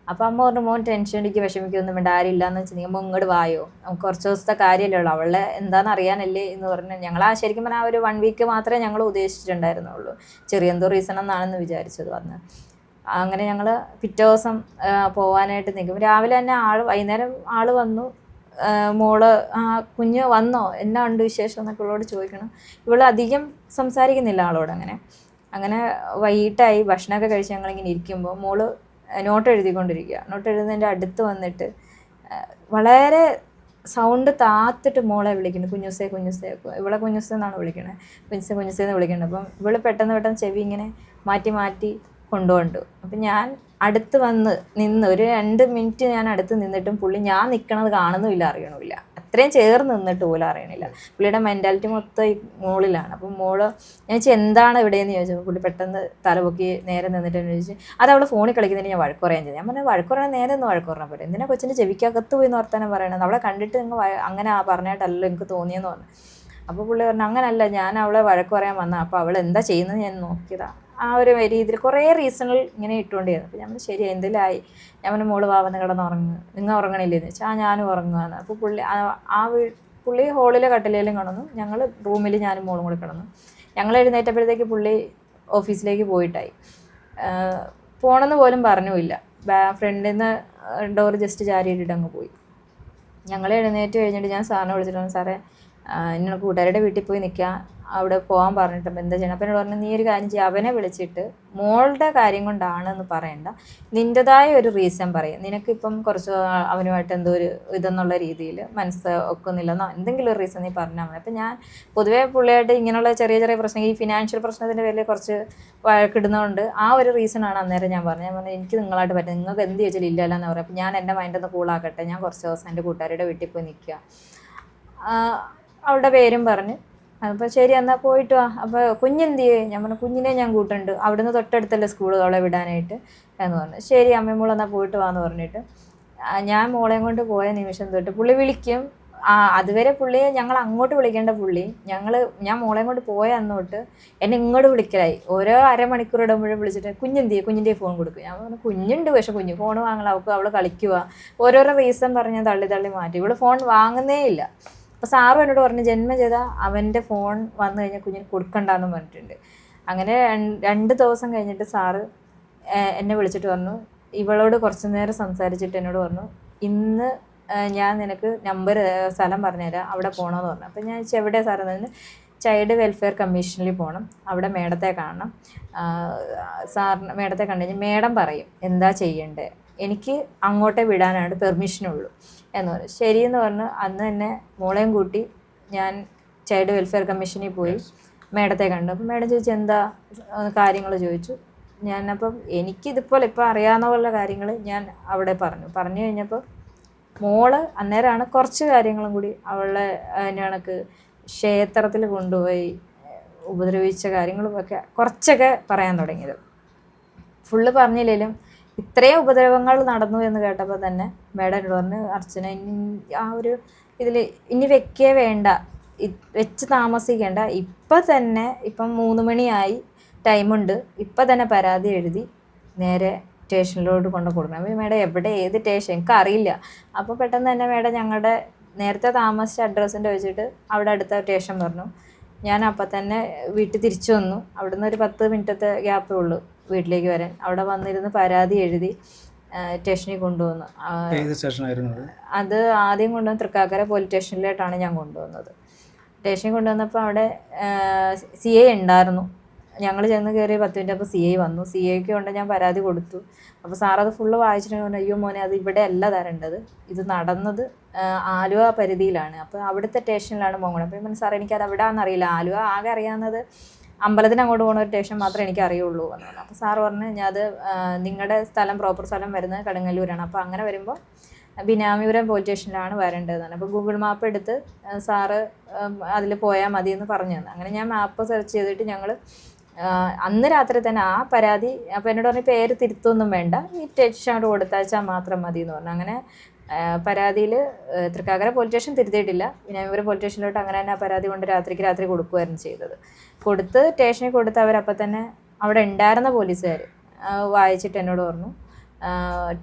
അപ്പോൾ അമ്മ പറഞ്ഞു, മോൻ ടെൻഷൻ അടിക്കുക വിഷമിക്കൊന്നും വേണ്ട, ആരും ഇല്ലയെന്ന് വെച്ചിട്ടുണ്ടെങ്കിൽ അമ്മ ഇങ്ങോട്ട് വായോ, നമുക്ക് കുറച്ച് ദിവസത്തെ കാര്യമല്ലേ ഉള്ളൂ, അവളെ എന്താണെന്ന് അറിയാനല്ലേ എന്ന് പറഞ്ഞ് ഞങ്ങൾ ശരിക്കും പറഞ്ഞാൽ ഒരു 1 വീക്ക് മാത്രമേ ഞങ്ങൾ ഉദ്ദേശിച്ചിട്ടുണ്ടായിരുന്നുള്ളൂ. ചെറിയ എന്തോ റീസൺ എന്നാണെന്ന് വിചാരിച്ചത് വന്ന്. അങ്ങനെ ഞങ്ങൾ പിറ്റേ ദിവസം പോകാനായിട്ട് നിൽക്കും. രാവിലെ തന്നെ വൈകുന്നേരം ആൾ വന്നു, മോള് കുഞ്ഞ് വന്നോ, എന്നാ ഉണ്ട് വിശേഷം എന്നൊക്കെ ഇവളോട് ചോദിക്കണം. ഇവൾ അധികം സംസാരിക്കുന്നില്ല ആളോട്. അങ്ങനെ വൈകിട്ടായി, ഭക്ഷണമൊക്കെ കഴിച്ച് ഞങ്ങളിങ്ങനെ ഇരിക്കുമ്പോൾ മോള് നോട്ട് എഴുതിക്കൊണ്ടിരിക്കുക. നോട്ട് എഴുതുന്നതിൻ്റെ അടുത്ത് വന്നിട്ട് വളരെ സൗണ്ട് താത്തിട്ട് മോളെ വിളിക്കുന്നു, കുഞ്ഞുസേ കുഞ്ഞുസേ. ഇവളെ കുഞ്ഞുസേ എന്നാണ് വിളിക്കണത്, കുഞ്ഞുസേ എന്ന് വിളിക്കുന്നത്. അപ്പം ഇവള് പെട്ടെന്ന് ചെവി ഇങ്ങനെ മാറ്റി കൊണ്ടുപോണ്ടു. അപ്പം ഞാൻ അടുത്ത് വന്ന് നിന്ന് ഒരു 2 മിനിറ്റ് ഞാൻ അടുത്ത് നിന്നിട്ടും പുള്ളി ഞാൻ നിൽക്കണത് കാണുന്നുമില്ല, അറിയണമില്ല. അത്രയും ചേർന്ന് നിന്നിട്ട് പോലും അറിയണില്ല. പുള്ളിയുടെ മെൻറ്റാലിറ്റി മൊത്തം ഈ മോളിലാണ്. അപ്പം മോള് ഞാൻ ചോദിച്ചാൽ എന്താണ് ഇവിടെയെന്ന് ചോദിച്ചപ്പോൾ പുള്ളി പെട്ടെന്ന് തലപൊക്കി നേരെ നിന്നിട്ട് ചോദിച്ചു, അത് അവൾ ഫോണിൽ കളിക്കുന്നതിന് ഞാൻ വഴക്കുറയാൻ ചെയ്തു. ഞാൻ പറഞ്ഞു, വഴക്കുറയാൻ നേരെ ഒന്ന് വഴക്കുറയാൻ പറ്റും, എന്തിനാ കൊച്ചിൻ്റെ ചെവിക്കകത്ത് പോയി വർത്താനം പറയണത്, അവളെ കണ്ടിട്ട് നിങ്ങൾ അങ്ങനെ പറഞ്ഞിട്ടല്ലോ എനിക്ക് തോന്നിയെന്ന് പറഞ്ഞു. അപ്പോൾ പുള്ളി പറഞ്ഞു, അങ്ങനല്ല, ഞാൻ അവളെ വഴക്ക് പറയാൻ വന്ന, അപ്പോൾ അവൾ എന്താ ചെയ്യുന്നത് ഞാൻ നോക്കിയതാണ്. ആ ഒരു രീതിയിൽ കുറേ റീസണുകൾ ഇങ്ങനെ ഇട്ടുകൊണ്ടിരുന്നു. അപ്പോൾ ഞാൻ ശരി എന്തെങ്കിലും ആയി. ഞാൻ പറഞ്ഞു, മോള് വാവന്ന് കിടന്നുറങ്ങുക, നിങ്ങൾ ഉറങ്ങണില്ലേന്ന് വെച്ചാൽ ഞാനും ഉറങ്ങുകയാണ്. അപ്പോൾ പുള്ളി ഹോളിലെ കട്ടിലേലും കിടന്നു, ഞങ്ങൾ റൂമിൽ ഞാനും മോളും കൂടി കിടന്നു. ഞങ്ങൾ എഴുന്നേറ്റപ്പോഴത്തേക്ക് പുള്ളി ഓഫീസിലേക്ക് പോയിട്ടായി. പോകണമെന്ന് പോലും പറഞ്ഞുമില്ല. ഫ്രണ്ടിൽ നിന്ന് ഡോർ ജസ്റ്റ് ചാരിയിട്ടിട്ട് അങ്ങ് പോയി. ഞങ്ങൾ എഴുന്നേറ്റ് കഴിഞ്ഞിട്ട് ഞാൻ സാറിനെ വിളിച്ചിട്ടുണ്ട്, സാറേ ഇങ്ങനെ കൂട്ടുകാരുടെ വീട്ടിൽ പോയി നിൽക്കുക, അവിടെ പോകാൻ പറഞ്ഞിട്ടും എന്താ ചെയ്യണം. അപ്പം എന്നോട് പറഞ്ഞു, നീ ഒരു കാര്യം ചെയ്യുക, അവനെ വിളിച്ചിട്ട് മോളുടെ കാര്യം കൊണ്ടാണെന്ന് പറയണ്ട, നിൻ്റെതായ ഒരു റീസൺ പറയും, നിനക്കിപ്പം കുറച്ച് അവനുമായിട്ട് എന്തോ ഒരു ഇതെന്നുള്ള രീതിയിൽ മനസ്സ് ഒക്കുന്നില്ലെന്നോ എന്തെങ്കിലും ഒരു റീസൺ നീ പറഞ്ഞാൽ മതി. അപ്പം ഞാൻ പൊതുവേ പുള്ളിയായിട്ട് ഇങ്ങനെയുള്ള ചെറിയ പ്രശ്നം, ഈ ഫിനാൻഷ്യൽ പ്രശ്നത്തിൻ്റെ പേരിൽ കുറച്ച് വഴക്കിടുന്നതുകൊണ്ട് ആ ഒരു റീസണാണ് അന്നേരം ഞാൻ പറഞ്ഞു, എനിക്ക് നിങ്ങളായിട്ട് പറ്റും, നിങ്ങൾക്ക് എന്ത് ചോദിച്ചാലും ഇല്ലല്ലോ എന്ന് പറയും. അപ്പം ഞാൻ എൻ്റെ മൈൻഡൊന്ന് കൂളാക്കട്ടെ, ഞാൻ കുറച്ച് ദിവസം എൻ്റെ കൂട്ടുകാരുടെ വീട്ടിൽ പോയി നിൽക്കുക, അവളുടെ പേരും പറഞ്ഞ്. അപ്പോൾ ശരി എന്നാൽ പോയിട്ട് വാ. അപ്പോൾ കുഞ്ഞെന്ത് ചെയ്യേ? ഞാൻ പറഞ്ഞു, കുഞ്ഞിനെ ഞാൻ കൂട്ടുണ്ട്, അവിടുന്ന് തൊട്ടടുത്തല്ലേ സ്കൂൾ അവളെ വിടാനായിട്ട് എന്ന് പറഞ്ഞു. ശരി അമ്മ എന്നാൽ പോയിട്ട് വാന്ന് പറഞ്ഞിട്ട് ഞാൻ മോളെയും കൊണ്ട് പോയ നിമിഷം തൊട്ട് പുള്ളി വിളിക്കും. അതുവരെ പുള്ളിയെ ഞങ്ങൾ അങ്ങോട്ട് വിളിക്കേണ്ട പുള്ളി ഞാൻ മോളെയും കൊണ്ട് പോയ അന്നോട്ട് എന്നെ ഇങ്ങോട്ട് വിളിക്കലായി. ഓരോ അരമണിക്കൂർ ഇടുമ്പോഴും വിളിച്ചിട്ട് കുഞ്ഞിൻ്റെ ഫോൺ കൊടുക്കും. ഞാൻ പറഞ്ഞു, കുഞ്ഞുണ്ട്, പക്ഷെ കുഞ്ഞ് ഫോൺ വാങ്ങല, അവൾ കളിക്കുക, ഓരോരോ റീസൺ പറഞ്ഞ് തള്ളി മാറ്റി. ഇവള് ഫോൺ വാങ്ങുന്നേ ഇല്ല. അപ്പോൾ സാറും എന്നോട് പറഞ്ഞു, ജന്മം ചെയ്താൽ അവൻ്റെ ഫോൺ വന്നു കഴിഞ്ഞാൽ കുഞ്ഞിന് കൊടുക്കണ്ടെന്ന് പറഞ്ഞിട്ടുണ്ട്. അങ്ങനെ 2 ദിവസം കഴിഞ്ഞിട്ട് സാറ് എന്നെ വിളിച്ചിട്ട് പറഞ്ഞു, ഇവളോട് കുറച്ച് നേരം സംസാരിച്ചിട്ട് എന്നോട് പറഞ്ഞു, ഇന്ന് ഞാൻ നിനക്ക് സ്ഥലം പറഞ്ഞുതരാം, അവിടെ പോകണമെന്ന് പറഞ്ഞു. അപ്പോൾ ഞാൻ എവിടെ സാറെന്ന് പറഞ്ഞു, ചൈൽഡ് വെൽഫെയർ കമ്മീഷനിൽ പോകണം, അവിടെ മേഡത്തെ കാണണം. സാറിന് മേഡത്തെ കണ്ടു കഴിഞ്ഞാൽ മേഡം പറയും എന്താ ചെയ്യേണ്ടത്, എനിക്ക് അങ്ങോട്ടേ വിടാനാണ് പെർമിഷനുള്ളൂ എന്ന് പറഞ്ഞു. ശരിയെന്ന് പറഞ്ഞു. അന്ന് തന്നെ മോളെയും കൂട്ടി ഞാൻ ചൈൽഡ് വെൽഫെയർ കമ്മീഷനിൽ പോയി മേഡത്തെ കണ്ടു. അപ്പോൾ മേഡം ചോദിച്ചു എന്താ കാര്യങ്ങൾ ചോദിച്ചു. ഞാനപ്പം എനിക്കിതിപ്പോൾ ഇപ്പോൾ അറിയാവുന്ന പോലെ കാര്യങ്ങൾ ഞാൻ അവിടെ പറഞ്ഞു കഴിഞ്ഞപ്പോൾ മോള് അന്നേരമാണ് കുറച്ച് കാര്യങ്ങളും കൂടി അവളെ അതിൻ്റെ കണക്ക് ക്ഷേത്രത്തിൽ കൊണ്ടുപോയി ഉപദ്രവിച്ച കാര്യങ്ങളുമൊക്കെ കുറച്ചൊക്കെ പറയാൻ തുടങ്ങിയത്. ഫുള്ള് പറഞ്ഞില്ലെങ്കിലും ഇത്രയും ഉപദ്രവങ്ങൾ നടന്നു എന്ന് കേട്ടപ്പോൾ തന്നെ മേഡം എന്നോട് പറഞ്ഞു, അർച്ചന ആ ഒരു ഇതിൽ ഇനി വെക്കേ വേണ്ട, വെച്ച് താമസിക്കേണ്ട, ഇപ്പം തന്നെ ഇപ്പം 3 മണിയായി, ടൈമുണ്ട്, ഇപ്പം തന്നെ പരാതി എഴുതി നേരെ സ്റ്റേഷനിലോട്ട് കൊണ്ട് കൊടുക്കണം. അപ്പോൾ മേഡം എവിടെ, ഏത് സ്റ്റേഷൻ എനിക്ക് അറിയില്ല. അപ്പോൾ പെട്ടെന്ന് തന്നെ മേഡം ഞങ്ങളുടെ നേരത്തെ താമസിച്ച അഡ്രസ്സിൻ്റെ വെച്ചിട്ട് അവിടെ അടുത്ത സ്റ്റേഷൻ പറഞ്ഞു. ഞാൻ അപ്പം തന്നെ വീട്ടിൽ തിരിച്ചു വന്നു. അവിടുന്ന് ഒരു 10 മിനിറ്റത്തെ ഗ്യാപ്പേ ഉള്ളൂ വീട്ടിലേക്ക് വരാൻ. അവിടെ വന്നിരുന്ന് പരാതി എഴുതി സ്റ്റേഷനിൽ കൊണ്ടുവന്നു. ഏത് സ്റ്റേഷനായിരുന്നു അത് ആദ്യം കൊണ്ടുവന്ന് തൃക്കാക്കര പോലീസ് സ്റ്റേഷനിലോട്ടാണ് ഞാൻ കൊണ്ടുവന്നത്. സ്റ്റേഷനിൽ കൊണ്ടുവന്നപ്പോൾ അവിടെ CI ഉണ്ടായിരുന്നു. ഞങ്ങൾ ചെന്ന് കയറി 10 മിനിറ്റ് അപ്പോൾ CI വന്നു. CIക്ക് കൊണ്ട് ഞാൻ പരാതി കൊടുത്തു. അപ്പോൾ സാറത് ഫുള്ള് വായിച്ചിട്ട് പറഞ്ഞു, അയ്യോ മോനെ അത് ഇവിടെ അല്ല തരേണ്ടത്, ഇത് നടന്നത് ആലുവ പരിധിയിലാണ്, അപ്പോൾ അവിടുത്തെ സ്റ്റേഷനിലാണ് പോകണം. അപ്പോൾ ഞാൻ സാർ എനിക്കത് എവിടെയാണെന്ന് അറിയില്ല, ആലുവ ആകെ അറിയാവുന്നത് അമ്പലത്തിന് അങ്ങോട്ട് പോകുന്ന ഒരു സ്റ്റേഷൻ മാത്രമേ എനിക്ക് അറിയുള്ളൂ എന്ന് പറഞ്ഞു. അപ്പോൾ സാറ് പറഞ്ഞു, ഞാൻ അത് നിങ്ങളുടെ സ്ഥലം പ്രോപ്പർ സ്ഥലം വരുന്നത് കടുങ്ങല്ലൂരാണ്, അപ്പോൾ അങ്ങനെ വരുമ്പോൾ ബിനാമിപുരം പോലീസ് സ്റ്റേഷനിലാണ് വരേണ്ടതെന്നാണ്. അപ്പോൾ ഗൂഗിൾ മാപ്പ് എടുത്ത് സാറ് അതിൽ പോയാൽ മതി എന്ന് പറഞ്ഞു തന്നെ. അങ്ങനെ ഞാൻ മാപ്പ് സെർച്ച് ചെയ്തിട്ട് ഞങ്ങൾ അന്ന് രാത്രി തന്നെ ആ പരാതി, അപ്പോൾ എന്നോട് പറഞ്ഞ് പേര് തിരുത്തൊന്നും വേണ്ട, ഈ സ്റ്റേഷനോട് കൊടുത്തയച്ചാൽ മാത്രം മതി എന്ന് പറഞ്ഞു. അങ്ങനെ പരാതിയിൽ തൃക്കാക്കര പോലീസ് സ്റ്റേഷൻ തിരുത്തിയിട്ടില്ല, ബിനാമിപുരം പോലീസ് സ്റ്റേഷനിലോട്ട് അങ്ങനെ തന്നെ ആ പരാതി കൊണ്ട് രാത്രി കൊടുക്കുകയായിരുന്നു ചെയ്തത്. കൊടുത്ത് സ്റ്റേഷനിൽ കൊടുത്ത് അവരപ്പം തന്നെ അവിടെ ഉണ്ടായിരുന്ന പോലീസുകാർ വായിച്ചിട്ട് എന്നോട് പറഞ്ഞു,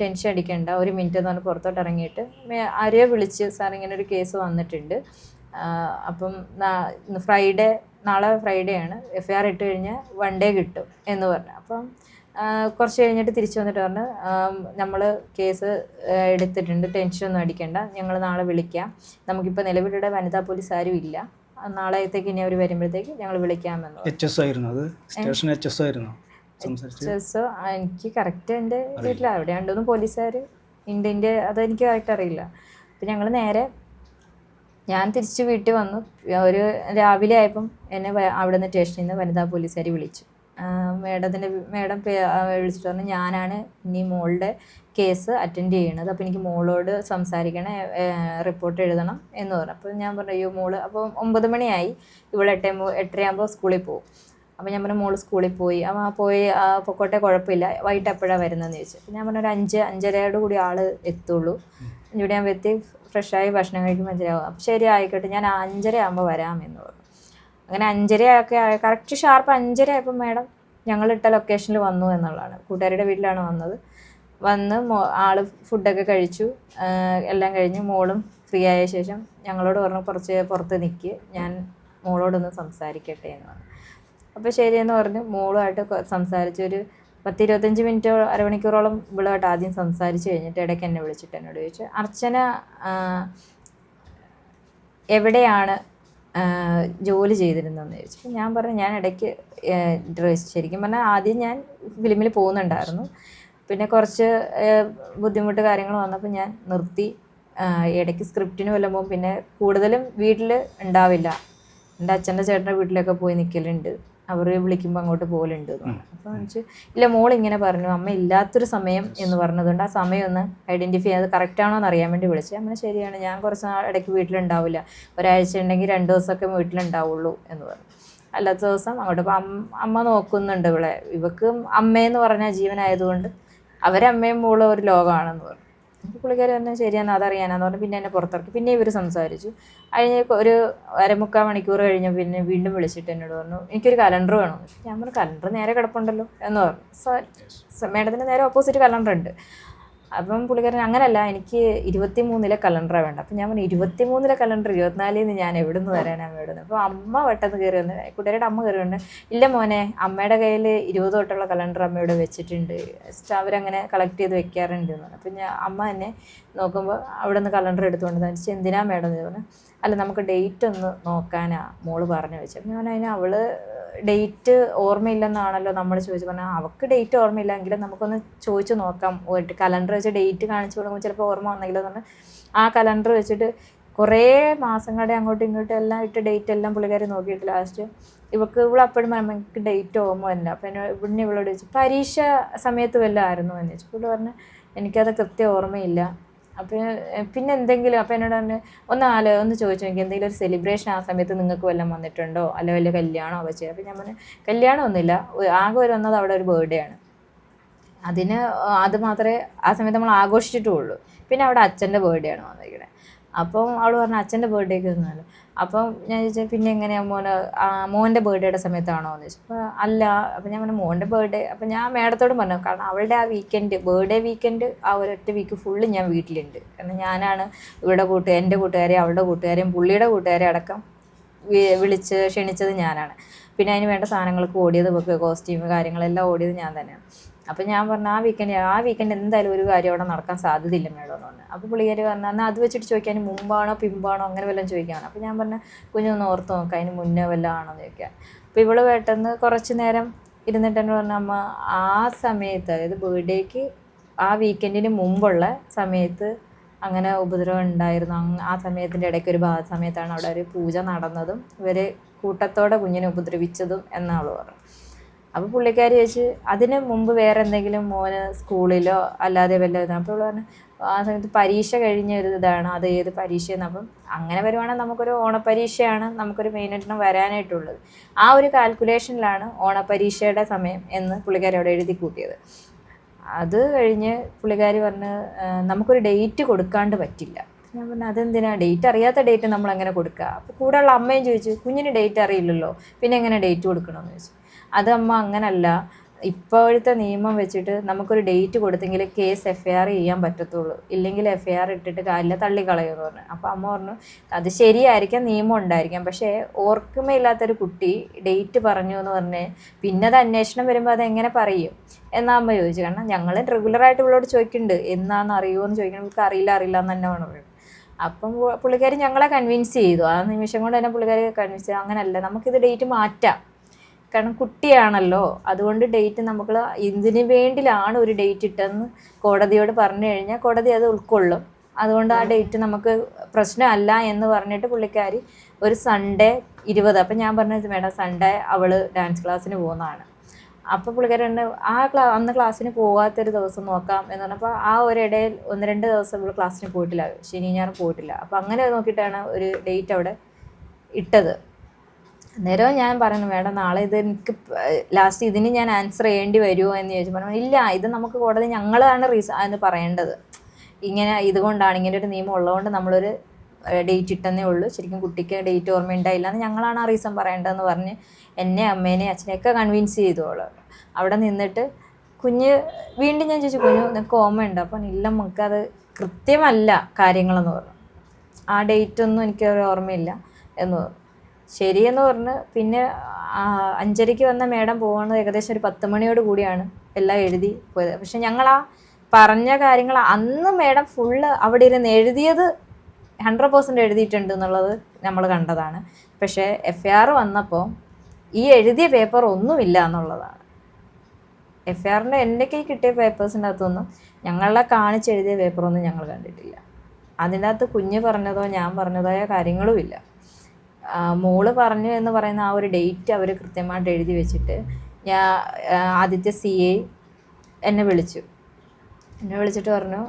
ടെൻഷൻ അടിക്കേണ്ട, 1 മിനിറ്റ് എന്ന് പറഞ്ഞ് പുറത്തോട്ട് ഇറങ്ങിയിട്ട് ആരെയോ വിളിച്ച്, സാർ ഇങ്ങനെ ഒരു കേസ് വന്നിട്ടുണ്ട്, അപ്പം നാളെ ഫ്രൈഡേ ആണ്, FIR ഇട്ട് കഴിഞ്ഞാൽ 1 ഡേ കിട്ടും എന്ന് പറഞ്ഞു. അപ്പം കുറച്ച് കഴിഞ്ഞിട്ട് തിരിച്ചു വന്നിട്ട് പറഞ്ഞു, നമ്മൾ കേസ് എടുത്തിട്ടുണ്ട്, ടെൻഷനൊന്നും അടിക്കേണ്ട, ഞങ്ങൾ നാളെ വിളിക്കാം, നമുക്കിപ്പോൾ നിലവിലുള്ള വനിതാ പോലീസ് ആരും ഇല്ല, നാളത്തേക്ക് ഇനി അവർ വരുമ്പോഴത്തേക്ക് ഞങ്ങൾ വിളിക്കാമെന്ന്. HS ആയിരുന്നു അത്, സ്റ്റേഷൻ HS ആയിരുന്നു. എനിക്ക് കറക്റ്റ് എൻ്റെ വീട്ടിൽ അവിടെ ഉണ്ടോന്നും പോലീസുകാർ ഇന്ത്യൻ്റെ അതെനിക്ക് കറക്റ്റ് അറിയില്ല. അപ്പം ഞങ്ങൾ നേരെ ഞാൻ തിരിച്ച് വീട്ടിൽ വന്നു. ഒരു രാവിലെ ആയപ്പം എന്നെ അവിടെ നിന്ന് സ്റ്റേഷനിൽ നിന്ന് വനിതാ പോലീസുകാർ വിളിച്ചു. മേഡം വിളിച്ചിട്ട് പറഞ്ഞു, ഞാനാണ് ഇനി മോളുടെ കേസ് അറ്റൻഡ് ചെയ്യണത്, അപ്പോൾ എനിക്ക് മോളോട് സംസാരിക്കണം, റിപ്പോർട്ട് എഴുതണം എന്ന് പറഞ്ഞു. അപ്പോൾ ഞാൻ പറഞ്ഞു, അയ്യോ മോള്, അപ്പോൾ 9 മണിയായി, ഇവിടെ 8:30 ആകുമ്പോൾ സ്കൂളിൽ പോകും. അപ്പോൾ ഞാൻ പറഞ്ഞു, മോള് സ്കൂളിൽ പോയി പൊക്കോട്ടെ, കുഴപ്പമില്ല, വൈകിട്ട് എപ്പോഴാണ് വരുന്നതെന്ന് ചോദിച്ചു. അപ്പോൾ ഞാൻ പറഞ്ഞു, ഒരു 5-5:30 കൂടി ആൾ എത്തുള്ളൂ, ഇവിടെ ഞാൻ എത്തി ഫ്രഷായി ഭക്ഷണം കഴിക്കുമ്പോൾ 5:30 ആവും. അപ്പോൾ ശരി ആയിക്കോട്ടെ, ഞാൻ 5:30 ആകുമ്പോൾ വരാമെന്ന് പറഞ്ഞു. അങ്ങനെ 5:30 ഒക്കെ കറക്റ്റ് ഷാർപ്പ് 5:30 ആയപ്പോൾ മേഡം ഞങ്ങളിട്ട ലൊക്കേഷനിൽ വന്നു എന്നുള്ളതാണ്. കൂട്ടുകാരുടെ വീട്ടിലാണ് വന്നത്. വന്ന് ആൾ ഫുഡൊക്കെ കഴിച്ചു, എല്ലാം കഴിഞ്ഞ് മോളും ഫ്രീ ആയ ശേഷം ഞങ്ങളോട് പറഞ്ഞു, കുറച്ച് പുറത്ത് നിൽക്ക്, ഞാൻ മോളോടൊന്ന് സംസാരിക്കട്ടെ എന്ന് പറഞ്ഞു. അപ്പോൾ ശരിയെന്ന് പറഞ്ഞ് മോളുമായിട്ട് സംസാരിച്ച് ഒരു 10-25 മിനിറ്റ്, അരമണിക്കൂറോളം ഇവളുമായിട്ട് ആദ്യം സംസാരിച്ച് കഴിഞ്ഞിട്ട് ഇടയ്ക്ക് എന്നെ വിളിച്ചിട്ട് എന്നോട് ചോദിച്ചു, അർച്ചന എവിടെയാണ് ജോലി ചെയ്തിരുന്നതെന്ന് ചോദിച്ചു. ഞാൻ പറഞ്ഞു, ഞാൻ ഇടയ്ക്ക് ശരിക്കും പറഞ്ഞാൽ ആദ്യം ഞാൻ ഫിലിമിൽ പോകുന്നുണ്ടായിരുന്നു, പിന്നെ കുറച്ച് ബുദ്ധിമുട്ട് കാര്യങ്ങൾ വന്നപ്പോൾ ഞാൻ നിർത്തി. ഇടയ്ക്ക് സ്ക്രിപ്റ്റിന് വല്ലതും പോകും, പിന്നെ കൂടുതലും വീട്ടിൽ ഉണ്ടാവില്ല, എൻ്റെ അച്ഛൻ്റെ ചേട്ടൻ്റെ വീട്ടിലൊക്കെ പോയി നിൽക്കലുണ്ട്, അവർ വിളിക്കുമ്പോൾ അങ്ങോട്ട് പോകലുണ്ട് എന്ന് പറഞ്ഞു. അപ്പോൾ വെച്ച് ഇല്ല, മോളിങ്ങനെ പറഞ്ഞു, അമ്മ ഇല്ലാത്തൊരു സമയം എന്ന് പറഞ്ഞതുകൊണ്ട് ആ സമയം ഒന്ന് ഐഡൻറ്റിഫൈ ചെയ്ത് കറക്റ്റാണോ എന്ന് അറിയാൻ വേണ്ടി വിളിച്ചു. അമ്മ ശരിയാണ്, ഞാൻ കുറച്ച് നാൾ ഇടയ്ക്ക് വീട്ടിലുണ്ടാവില്ല, ഒരാഴ്ച ഉണ്ടെങ്കിൽ 2 ദിവസമൊക്കെ വീട്ടിലുണ്ടാവുള്ളൂ എന്ന് പറഞ്ഞു. അല്ലാത്ത ദിവസം അങ്ങോട്ട്. അപ്പോൾ അമ്മ നോക്കുന്നുണ്ട് ഇവക്ക് അമ്മയെന്ന് പറഞ്ഞാൽ ജീവനായതുകൊണ്ട് അവരമ്മയും മോളും ഒരു ലോകമാണെന്ന് പറഞ്ഞു. അപ്പോൾ പുള്ളിക്കാരി പറഞ്ഞാൽ ശരിയാന്ന്, അതറിയാനാന്ന് പറഞ്ഞു. പിന്നെ എന്നെ പുറത്തിറക്കി. പിന്നെ ഇവർ സംസാരിച്ചു. കഴിഞ്ഞ് ഒരു 1/4 മണിക്കൂർ കഴിഞ്ഞ് പിന്നെ വീണ്ടും വിളിച്ചിട്ട് എന്നോട് പറഞ്ഞു, എനിക്കൊരു കലണ്ടർ വേണമെന്ന്. ഞാൻ പറഞ്ഞു, കലണ്ടർ നേരെ കിടപ്പുണ്ടല്ലോ എന്ന് പറഞ്ഞു. മേഡത്തിന് നേരെ ഓപ്പോസിറ്റ് കലണ്ടർ ഉണ്ട്. അപ്പം പുള്ളിക്കാരൻ അങ്ങനല്ല, എനിക്ക് 23-ലെ കലണ്ടറാണ് വേണ്ട. അപ്പം ഞാൻ പറഞ്ഞു, 23-ലെ കലണ്ടർ 24-ന് ഞാൻ എവിടെ നിന്ന് തരാനാണ് വേണ്ടത്. അപ്പോൾ അമ്മ പെട്ടെന്ന് കയറി വന്ന്, കുട്ടിയുടെ അമ്മ കയറി വന്ന്, ഇല്ല മോനെ, അമ്മയുടെ കയ്യിൽ 20 തൊട്ടുള്ള കലണ്ടർ അമ്മയുടെ വെച്ചിട്ടുണ്ട്, അവരങ്ങനെ കളക്ട് ചെയ്ത് വെക്കാറുണ്ട് എന്ന് പറഞ്ഞു. അപ്പം അമ്മ എന്നെ നോക്കുമ്പോൾ അവിടെ നിന്ന് കലണ്ടർ എടുത്തുകൊണ്ട് വെച്ചാൽ, എന്തിനാ മേഡം എന്ന് പറഞ്ഞു. അല്ല, നമുക്ക് ഡേറ്റ് ഒന്ന് നോക്കാനാണ് മോള് പറഞ്ഞു വെച്ചത്. ഞാൻ അതിന് അവൾ ഡേറ്റ് ഓർമ്മയില്ലെന്നാണല്ലോ നമ്മൾ ചോദിച്ചു. പറഞ്ഞാൽ അവൾക്ക് ഡേറ്റ് ഓർമ്മയില്ലെങ്കിലും നമുക്കൊന്ന് ചോദിച്ചു നോക്കാം, കലണ്ടർ വെച്ച് ഡേറ്റ് കാണിച്ചു കൊടുക്കുമ്പോൾ ചിലപ്പോൾ ഓർമ്മ വന്നെങ്കിലെന്ന് പറഞ്ഞാൽ ആ കലണ്ടർ വെച്ചിട്ട് കുറേ മാസങ്ങളുടെ അങ്ങോട്ടും ഇങ്ങോട്ടും എല്ലാം ഇട്ട് ഡേറ്റ് എല്ലാം പുള്ളിക്കാരി നോക്കിയിട്ട് ലാസ്റ്റ് ഇവളപ്പോഴും നമുക്ക് ഡേറ്റ് ഓർമ്മ വരില്ല. അപ്പം ഇവിടുന്ന് ഇവളോട് ചോദിച്ചു പരീക്ഷ സമയത്ത് വല്ലതും ആയിരുന്നു എന്ന് ചോദിച്ചു. പുള്ളി പറഞ്ഞു എനിക്കത് കൃത്യം ഓർമ്മയില്ല. അപ്പം പിന്നെ എന്തെങ്കിലും അപ്പം എന്നോട് തന്നെ ഒന്ന് ചോദിച്ചു നോക്കി എന്തെങ്കിലും ഒരു സെലിബ്രേഷൻ ആ സമയത്ത് നിങ്ങൾക്ക് വല്ലതും വന്നിട്ടുണ്ടോ, അല്ല വല്ല കല്യാണമോ ഒക്കെ ചെയ്യും. അപ്പം ഞാൻ പറഞ്ഞു കല്യാണമൊന്നുമില്ല, ആകെ വന്നത് അവിടെ ഒരു ബർത്ത്ഡേ ആണ്, അത് മാത്രമേ ആ സമയത്ത് നമ്മൾ ആഘോഷിച്ചിട്ടുള്ളൂ. പിന്നെ അവിടെ അച്ഛൻ്റെ ബർത്ത്ഡേ ആണ് വന്നിരിക്കുന്നത്. അപ്പം അവൾ പറഞ്ഞു അച്ഛൻ്റെ ബർത്ത്ഡേക്ക് ഒന്നുമല്ല. അപ്പം ഞാൻ ചോദിച്ചാൽ പിന്നെ എങ്ങനെയാണ് മോൻ്റെ ബർത്ത്ഡേയുടെ സമയത്താണോ എന്ന് ചോദിച്ചു. അപ്പോൾ അല്ല. അപ്പം ഞാൻ പറഞ്ഞു മോൻ്റെ ബർത്ത്ഡേ. അപ്പം ഞാൻ മേഡത്തോടും പറഞ്ഞു കാരണം അവളുടെ ആ ബർത്ത്ഡേ വീക്കെൻഡ് ആ ഒരൊറ്റ വീക്ക് ഫുള്ള് ഞാൻ വീട്ടിലുണ്ട്. കാരണം ഞാനാണ് ഇവിടെ എൻ്റെ കൂട്ടുകാരെയും അവളുടെ കൂട്ടുകാരെയും പുള്ളിയുടെ കൂട്ടുകാരെ അടക്കം വിളിച്ച് ക്ഷണിച്ചത് ഞാനാണ്. പിന്നെ അതിന് വേണ്ട സാധനങ്ങൾക്ക് ഓടിയത് കോസ്റ്റ്യൂം കാര്യങ്ങളെല്ലാം ഓടിയത് ഞാൻ തന്നെയാണ്. അപ്പം ഞാൻ പറഞ്ഞു ആ വീക്കെൻഡ് എന്തായാലും ഒരു കാര്യം അവിടെ നടക്കാൻ സാധ്യതയില്ല മേഡം എന്ന് പറഞ്ഞു. അപ്പോൾ പുള്ളിക്കാരി പറഞ്ഞു എന്നാൽ അത് വെച്ചിട്ട് ചോദിക്കാൻ മുമ്പാണോ പിമ്പാണോ അങ്ങനെ വല്ലതും ചോദിക്കാണ്. അപ്പോൾ ഞാൻ പറഞ്ഞു കുഞ്ഞൊന്ന് ഓർത്ത് നോക്കാം അതിന് മുന്നേ വല്ലതും ആണോ എന്ന് ചോദിക്കാം. അപ്പോൾ ഇവള് പെട്ടെന്ന് കുറച്ച് നേരം ഇരുന്നിട്ട് തന്നെ പറഞ്ഞു അമ്മ ആ സമയത്ത് അതായത് ബർത്ത്ഡേക്ക് ആ വീക്കെൻഡിന് മുമ്പുള്ള സമയത്ത് അങ്ങനെ ഉപദ്രവം ഉണ്ടായിരുന്നു. ആ സമയത്തിൻ്റെ ഇടയ്ക്ക് ഒരു സമയത്താണ് അവിടെ ഒരു പൂജ നടന്നതും ഇവർ കൂട്ടത്തോടെ കുഞ്ഞിനെ ഉപദ്രവിച്ചതും എന്നവൾ പറഞ്ഞു. അപ്പോൾ പുള്ളിക്കാരി ചോദിച്ച് അതിന് മുമ്പ് വേറെ എന്തെങ്കിലും മോന് സ്കൂളിലോ അല്ലാതെ വല്ല ഇതാണ്. അപ്പോൾ പറഞ്ഞു ആ സമയത്ത് പരീക്ഷ കഴിഞ്ഞ ഒരു ഇതാണ്, അത് ഏത് പരീക്ഷയെന്ന്. അപ്പം അങ്ങനെ വരുവാണെങ്കിൽ നമുക്കൊരു ഓണപ്പരീക്ഷയാണ് നമുക്കൊരു മെയിനായിട്ട് വരാനായിട്ടുള്ളത്. ആ ഒരു കാൽക്കുലേഷനിലാണ് ഓണപ്പരീക്ഷയുടെ സമയം എന്ന് പുള്ളിക്കാരി അവിടെ എഴുതി കൂട്ടിയത്. അത് കഴിഞ്ഞ് പുള്ളിക്കാരി പറഞ്ഞ് നമുക്കൊരു ഡേറ്റ് കൊടുക്കാണ്ട് പറ്റില്ല. ഞാൻ പറഞ്ഞു അതെന്തിനാണ് ഡേറ്റ് അറിയാത്ത ഡേറ്റ് നമ്മളെങ്ങനെ കൊടുക്കുക. അപ്പോൾ കൂടെയുള്ള അമ്മയും ചോദിച്ചു കുഞ്ഞിന് ഡേറ്റ് അറിയില്ലല്ലോ പിന്നെ എങ്ങനെ ഡേറ്റ് കൊടുക്കണമെന്ന് ചോദിച്ചു. അത് അമ്മ അങ്ങനല്ല, ഇപ്പോഴത്തെ നിയമം വെച്ചിട്ട് നമുക്കൊരു ഡേറ്റ് കൊടുത്തെങ്കിൽ കേസ് FIR ചെയ്യാൻ പറ്റത്തുള്ളൂ, ഇല്ലെങ്കിൽ FIR ഇട്ടിട്ട് കാര്യമില്ല തള്ളിക്കളയുമെന്ന് പറഞ്ഞു. അപ്പോൾ അമ്മ പറഞ്ഞു അത് ശരിയായിരിക്കാം നിയമം ഉണ്ടായിരിക്കാം, പക്ഷേ ഓർമ്മയില്ലാത്തൊരു കുട്ടി ഡേറ്റ് പറഞ്ഞു എന്ന് പറഞ്ഞ് പിന്നെ അത് അന്വേഷണം വരുമ്പോൾ അതെങ്ങനെ പറയും എന്നാ അമ്മ ചോദിച്ചു. കാരണം ഞങ്ങൾ റെഗുലറായിട്ട് ഇവളോട് ചോദിക്കുന്നുണ്ട് എന്നാന്ന് അറിയുമോ എന്ന് ചോദിക്കണം, നമുക്ക് അറിയില്ല എന്ന് തന്നെ പറയുന്നത്. അപ്പം പുള്ളിക്കാരി ഞങ്ങളെ കൺവിൻസ് ചെയ്തു. ആ നിമിഷം കൊണ്ട് തന്നെ പുള്ളിക്കാരി കൺവിൻസ് ചെയ്തു അങ്ങനല്ല നമുക്കിത് ഡേറ്റ് മാറ്റാം, കാരണം കുട്ടിയാണല്ലോ, അതുകൊണ്ട് ഡേറ്റ് നമുക്ക് ഇതിന് വേണ്ടിയിലാണ് ഒരു ഡേറ്റ് ഇട്ടെന്ന് കോടതിയോട് പറഞ്ഞു കഴിഞ്ഞാൽ കോടതി അത് ഉൾക്കൊള്ളും, അതുകൊണ്ട് ആ ഡേറ്റ് നമുക്ക് പ്രശ്നമല്ല എന്ന് പറഞ്ഞിട്ട് പുള്ളിക്കാരി ഒരു സൺഡേ 20. അപ്പം ഞാൻ പറഞ്ഞത് മേഡം സൺഡേ അവൾ ഡാൻസ് ക്ലാസ്സിന് പോകുന്നതാണ്. അപ്പോൾ പുള്ളിക്കാരി അന്ന് ക്ലാസ്സിന് പോകാത്തൊരു ദിവസം നോക്കാം എന്ന് പറഞ്ഞപ്പോൾ ആ ഒരിടയിൽ 1-2 ദിവസം ഇവൾ ക്ലാസ്സിന് പോയിട്ടില്ല, ശനി ഞായറും പോയിട്ടില്ല. അപ്പോൾ അങ്ങനെ നോക്കിയിട്ടാണ് ഒരു ഡേറ്റ് അവിടെ ഇട്ടത്. അന്നേരം ഞാൻ പറഞ്ഞു മേഡം നാളെ ഇത് എനിക്ക് ലാസ്റ്റ് ഇതിന് ഞാൻ ആൻസർ ചെയ്യേണ്ടി വരുമോ എന്ന് ചോദിച്ചു. പറഞ്ഞു ഇല്ല, ഇത് നമുക്ക് കോടതി ഞങ്ങളാണ് അതിന് പറയേണ്ടത്, ഇങ്ങനെ ഇതുകൊണ്ടാണ് ഇങ്ങനെ ഒരു നിയമം ഉള്ളതുകൊണ്ട് നമ്മളൊരു ഡേറ്റ് ഇട്ടെന്നേ ഉള്ളൂ, ശരിക്കും കുട്ടിക്ക് ഡേറ്റ് ഓർമ്മയുണ്ടായില്ല എന്ന് ഞങ്ങളാണ് ആ റീസൺ പറയേണ്ടതെന്ന് പറഞ്ഞ് എന്നെ അമ്മേനെ അച്ഛനെയൊക്കെ കൺവിൻസ് ചെയ്തോളൂ. അവിടെ നിന്നിട്ട് കുഞ്ഞ് വീണ്ടും ഞാൻ ചോദിച്ചു കുഞ്ഞു നിനക്ക് ഓർമ്മയുണ്ട്? അപ്പം ഇല്ല നമുക്കത് കൃത്യമല്ല കാര്യങ്ങളെന്ന് പറഞ്ഞു, ആ ഡേറ്റൊന്നും എനിക്കൊരു ഓർമ്മയില്ല എന്ന് പറഞ്ഞു. ശരിയെന്ന് പറഞ്ഞ് പിന്നെ 5:30 വന്ന മേഡം പോകുന്നത് ഏകദേശം ഒരു 10 മണിയോട് കൂടിയാണ് എല്ലാം എഴുതി പോയത്. പക്ഷെ ഞങ്ങൾ ആ പറഞ്ഞ കാര്യങ്ങൾ അന്ന് മേഡം ഫുള്ള് അവിടെ ഇരുന്ന് എഴുതിയത് 100% എഴുതിയിട്ടുണ്ട് എന്നുള്ളത് നമ്മൾ കണ്ടതാണ്. പക്ഷേ FIR വന്നപ്പോൾ ഈ എഴുതിയ പേപ്പർ ഒന്നുമില്ല എന്നുള്ളതാണ്. FIRൻ്റെ എൻ്റെ കയ്യിൽ കിട്ടിയ പേപ്പേഴ്സിൻ്റെ അകത്തൊന്നും ഞങ്ങളെ കാണിച്ചെഴുതിയ പേപ്പറൊന്നും ഞങ്ങൾ കണ്ടിട്ടില്ല. അതിൻ്റെ അകത്ത് കുഞ്ഞ് പറഞ്ഞതോ ഞാൻ പറഞ്ഞതോയ കാര്യങ്ങളുമില്ല. മോള് പറഞ്ഞു എന്ന് പറയുന്ന ആ ഒരു ഡേറ്റ് അവർ കൃത്യമായിട്ട് എഴുതി വെച്ചിട്ട് ആദ്യത്തെ CA എന്നെ വിളിച്ചിട്ട് പറഞ്ഞു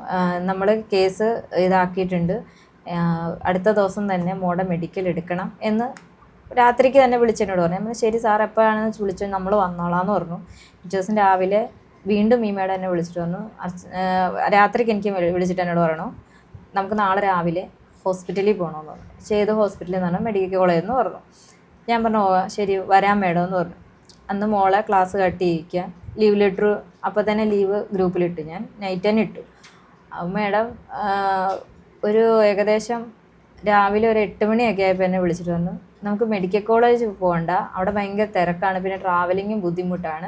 നമ്മൾ കേസ് ഇതാക്കിയിട്ടുണ്ട്, അടുത്ത ദിവസം തന്നെ മോടെ മെഡിക്കൽ എടുക്കണം എന്ന് രാത്രിക്ക് തന്നെ വിളിച്ചെന്നോട് പറഞ്ഞു. നമ്മൾ ശരി സാർ എപ്പോഴാണെന്ന് വിളിച്ചു നമ്മൾ വന്നോളാന്ന് പറഞ്ഞു. പിറ്റേ ദിവസം രാവിലെ വീണ്ടും ഈ മേഡം എന്നെ വിളിച്ചിട്ട് പറഞ്ഞു രാത്രിക്ക് എനിക്ക് വിളിച്ചിട്ട് എന്നോട് പറഞ്ഞു നമുക്ക് നാളെ രാവിലെ ഹോസ്പിറ്റലിൽ പോകണമെന്ന് പറഞ്ഞു. ചെയ്ത് ഹോസ്പിറ്റലിൽ നിന്ന് മെഡിക്കൽ കോളേജിൽ നിന്ന് പറഞ്ഞു. ഞാൻ പറഞ്ഞു ശരി വരാൻ മേഡം എന്ന് പറഞ്ഞു. അന്ന് മോളെ ക്ലാസ് കട്ട് ചെയ്യിക്കുക, ലീവ് ലെറ്റർ അപ്പോൾ തന്നെ ലീവ് ഗ്രൂപ്പിലിട്ടു, ഞാൻ നൈറ്റ് തന്നെ ഇട്ടു. മേഡം ഒരു ഏകദേശം രാവിലെ ഒരു 8 മണിയൊക്കെ ആയപ്പോൾ എന്നെ വിളിച്ചിട്ട് വന്നു നമുക്ക് മെഡിക്കൽ കോളേജ് പോകണ്ട, അവിടെ ഭയങ്കര തിരക്കാണ്, പിന്നെ ട്രാവലിങ്ങും ബുദ്ധിമുട്ടാണ്,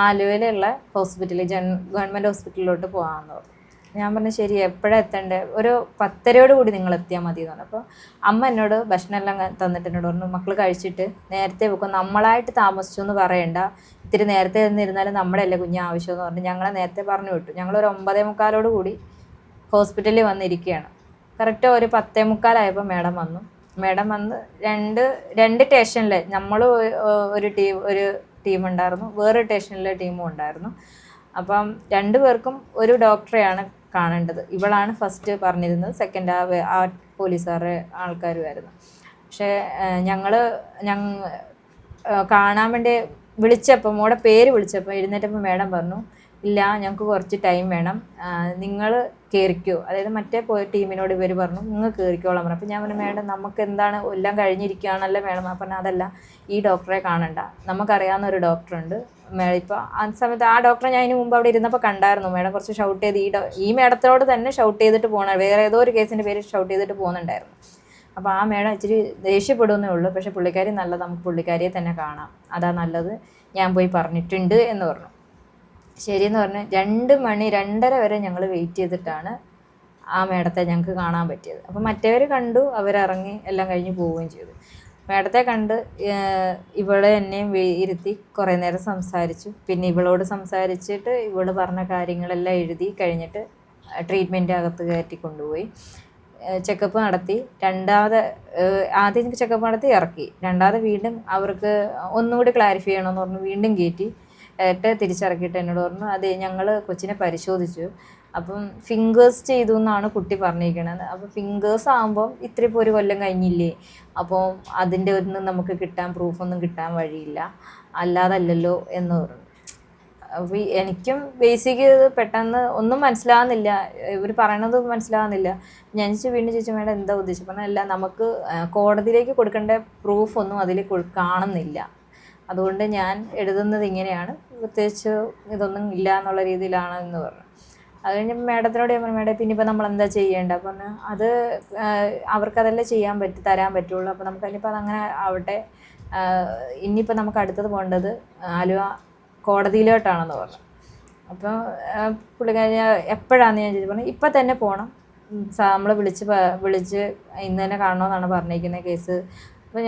ആലുവയിലുള്ള ഹോസ്പിറ്റലിൽ ഗവൺമെൻറ് ഹോസ്പിറ്റലിലോട്ട് പോകാമെന്ന് പറഞ്ഞു. ഞാൻ പറഞ്ഞു ശരി എപ്പോഴാണ് എത്തേണ്ടത്, ഒരു 10:30 കൂടി നിങ്ങൾ എത്തിയാൽ മതി എന്ന് പറഞ്ഞു. അപ്പോൾ അമ്മ എന്നോട് ഭക്ഷണം എല്ലാം തന്നിട്ട് എന്നോട് പറഞ്ഞു മക്കൾ കഴിച്ചിട്ട് നേരത്തെ വെക്കും, നമ്മളായിട്ട് താമസിച്ചു എന്ന് പറയണ്ട, ഇത്തിരി നേരത്തെ നിന്നിരുന്നാലും നമ്മുടെ അല്ലേ കുഞ്ഞ് ആവശ്യം എന്ന് പറഞ്ഞു ഞങ്ങളെ നേരത്തെ പറഞ്ഞു വിട്ടു. ഞങ്ങളൊരു 9:45 കൂടി ഹോസ്പിറ്റലിൽ വന്നിരിക്കുകയാണ്. കറക്റ്റ് ഒരു 10:45 മേഡം വന്നു. മേഡം വന്ന് രണ്ട് സ്റ്റേഷനിൽ നമ്മൾ ഒരു ടീം ഉണ്ടായിരുന്നു, വേറൊരു സ്റ്റേഷനിലെ ടീമും ഉണ്ടായിരുന്നു. അപ്പം രണ്ടുപേർക്കും ഒരു ഡോക്ടറെയാണ് കാണേണ്ടത്. ഇവളാണ് ഫസ്റ്റ് പറഞ്ഞിരുന്നത്, സെക്കൻഡ് ആ പോലീസുകാരുടെ ആൾക്കാരുമായിരുന്നു. പക്ഷേ ഞങ്ങൾ കാണാൻ വേണ്ടി വിളിച്ചപ്പോൾ, മോടെ പേര് വിളിച്ചപ്പോൾ എഴുന്നേറ്റപ്പോൾ മേഡം പറഞ്ഞു, ഇല്ല ഞങ്ങൾക്ക് കുറച്ച് ടൈം വേണം, നിങ്ങൾ കയറിക്കോ. അതായത് മറ്റേ ടീമിനോട് ഇവർ പറഞ്ഞു നിങ്ങൾ കയറിക്കോളാൻ പറഞ്ഞു. അപ്പോൾ ഞാൻ പറഞ്ഞു മേഡം നമുക്ക് എന്താണ് എല്ലാം കഴിഞ്ഞിരിക്കുകയാണല്ലോ മേഡം. അപ്പോൾ പറഞ്ഞാൽ അതല്ല, ഈ ഡോക്ടറെ കാണണ്ട, നമുക്കറിയാവുന്ന ഒരു ഡോക്ടറുണ്ട്. ഇപ്പോൾ ആ സമയത്ത് ആ ഡോക്ടറെ ഞാൻ ഇതിന് മുമ്പ് അവിടെ ഇരുന്നപ്പോൾ കണ്ടായിരുന്നു. മേഡം കുറച്ച് ഷൗട്ട് ചെയ്ത് ഈ മേഡത്തോട് തന്നെ ഷൗട്ട് ചെയ്തിട്ട് പോകണം, വേറെ ഏതോ ഒരു കേസിൻ്റെ പേര് ഷൗട്ട് ചെയ്തിട്ട് പോകുന്നുണ്ടായിരുന്നു. അപ്പോൾ ആ മേഡം ഇച്ചിരി ദേഷ്യപ്പെടുന്നേ ഉള്ളൂ, പക്ഷേ പുള്ളിക്കാരി നല്ലത്, നമുക്ക് പുള്ളിക്കാരിയെ തന്നെ കാണാം, അതാ നല്ലത്, ഞാൻ പോയി പറഞ്ഞിട്ടുണ്ട് എന്ന് പറഞ്ഞു. ശരിയെന്ന് പറഞ്ഞ് 2 മണി 2:30 വരെ ഞങ്ങൾ വെയിറ്റ് ചെയ്തിട്ടാണ് ആ മേഡത്തെ ഞങ്ങൾക്ക് കാണാൻ പറ്റിയത്. അപ്പോൾ മറ്റവർ കണ്ടു, അവരിറങ്ങി എല്ലാം കഴിഞ്ഞ് പോവുകയും ചെയ്തു. മേഡത്തെ കണ്ട് ഇവളെ എന്നെയും ഇരുത്തി കുറേ നേരം സംസാരിച്ചു. പിന്നെ ഇവളോട് സംസാരിച്ചിട്ട് ഇവൾ പറഞ്ഞ കാര്യങ്ങളെല്ലാം എഴുതി കഴിഞ്ഞിട്ട് ട്രീറ്റ്മെൻറ്റ് അകത്ത് കയറ്റി കൊണ്ടുപോയി. ചെക്കപ്പ് നടത്തി. ആദ്യം ചെക്കപ്പ് നടത്തി ഇറക്കി. രണ്ടാമത് വീണ്ടും അവർക്ക് ഒന്നുകൂടി ക്ലാരിഫൈ ചെയ്യണമെന്ന് പറഞ്ഞു, വീണ്ടും കയറ്റി തിരിച്ചിറക്കിയിട്ട് എന്നോട് പറഞ്ഞു, അതെ ഞങ്ങൾ കൊച്ചിനെ പരിശോധിച്ചു, അപ്പം ഫിംഗേഴ്സ് ചെയ്തു എന്നാണ് കുട്ടി പറഞ്ഞിരിക്കണത്. അപ്പോൾ ഫിംഗേഴ്സ് ആകുമ്പം ഇപ്പോൾ 1 കൊല്ലം കഴിഞ്ഞില്ലേ, അപ്പോൾ അതിൻ്റെ ഒന്നും നമുക്ക് പ്രൂഫൊന്നും കിട്ടാൻ വഴിയില്ല, അല്ലാതല്ലല്ലോ എന്ന് പറഞ്ഞു. അപ്പോൾ എനിക്കും ബേസിക് പെട്ടെന്ന് ഒന്നും മനസ്സിലാകുന്നില്ല, ഇവർ പറയണത് മനസ്സിലാകുന്നില്ല. ഞാൻ വീണ്ടും ചോദിച്ചു മേഡം എന്താ ഉദ്ദേശിച്ചത്? പറഞ്ഞാൽ അല്ല, നമുക്ക് കോടതിയിലേക്ക് കൊടുക്കേണ്ട പ്രൂഫൊന്നും അതിൽ കാണുന്നില്ല, അതുകൊണ്ട് ഞാൻ എഴുതുന്നത് ഇങ്ങനെയാണ്, പ്രത്യേകിച്ച് ഇതൊന്നും ഇല്ല എന്നുള്ള രീതിയിലാണ് എന്ന് പറഞ്ഞു. അത് കഴിഞ്ഞ് മേഡത്തിനോട് ഞാൻ പറഞ്ഞു, മേഡം പിന്നെ ഇപ്പോൾ നമ്മൾ എന്താ ചെയ്യേണ്ടത്? അപ്പോൾ പറഞ്ഞു അത് അവർക്കതല്ലേ തരാൻ പറ്റുള്ളൂ, അപ്പോൾ നമുക്ക് അതിനിപ്പോൾ അതങ്ങനെ ആവട്ടെ, ഇനിയിപ്പോൾ നമുക്ക് അടുത്തത് പോകേണ്ടത് ആലുവ കോടതിയിലോട്ടാണെന്ന് പറഞ്ഞു. അപ്പോൾ പുള്ളിക്കാരി എപ്പോഴാണെന്ന് ഞാൻ ചോദിച്ചു. പറഞ്ഞു ഇപ്പം തന്നെ പോകണം, നമ്മൾ വിളിച്ച് ഇന്ന് തന്നെ കാണണമെന്നാണ് പറഞ്ഞിരിക്കുന്നത് കേസ്. അപ്പോൾ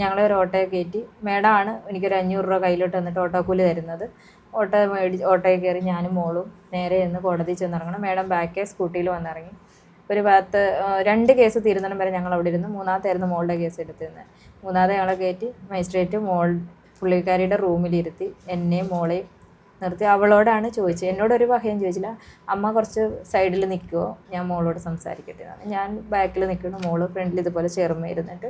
ഞങ്ങളെ ഒരു ഓട്ടോയെ കയറ്റി. മേഡമാണ് എനിക്കൊരു 500 രൂപ കയ്യിലോട്ട് വന്നിട്ട് ഓട്ടോക്കൂലി തരുന്നത്. ഓട്ടോയിൽ കയറി ഞാനും മോളും നേരെ ചെന്ന് കോടതിയിൽ ചെന്നിറങ്ങണം. മേഡം ബാക്കേ സ്കൂട്ടിയിൽ വന്നിറങ്ങി. ഒരു ഭാഗത്ത് 2 കേസ് തീരുന്നിടം വരെ ഞങ്ങൾ അവിടെ ഇരുന്നു. 3-മത്തായിരുന്നു മോളുടെ കേസ് എടുത്തിരുന്നത്. 3-മത്തെ ഞങ്ങളെ കയറ്റി മജിസ്ട്രേറ്റ് പുള്ളിക്കാരിയുടെ റൂമിലിരുത്തി എന്നെയും മോളെയും നിർത്തി. അവളോടാണ് ചോദിച്ചത്, എന്നോടൊരു വകയും ചോദിച്ചില്ല. അമ്മ കുറച്ച് സൈഡിൽ നിൽക്കുമോ, ഞാൻ മോളോട് സംസാരിക്കട്ടെ എന്നാണ്. ഞാൻ ബാക്കിൽ നിൽക്കുന്നു, മോള് ഫ്രണ്ടിൽ ഇതുപോലെ ചെറുമ ഇരുന്നിട്ട്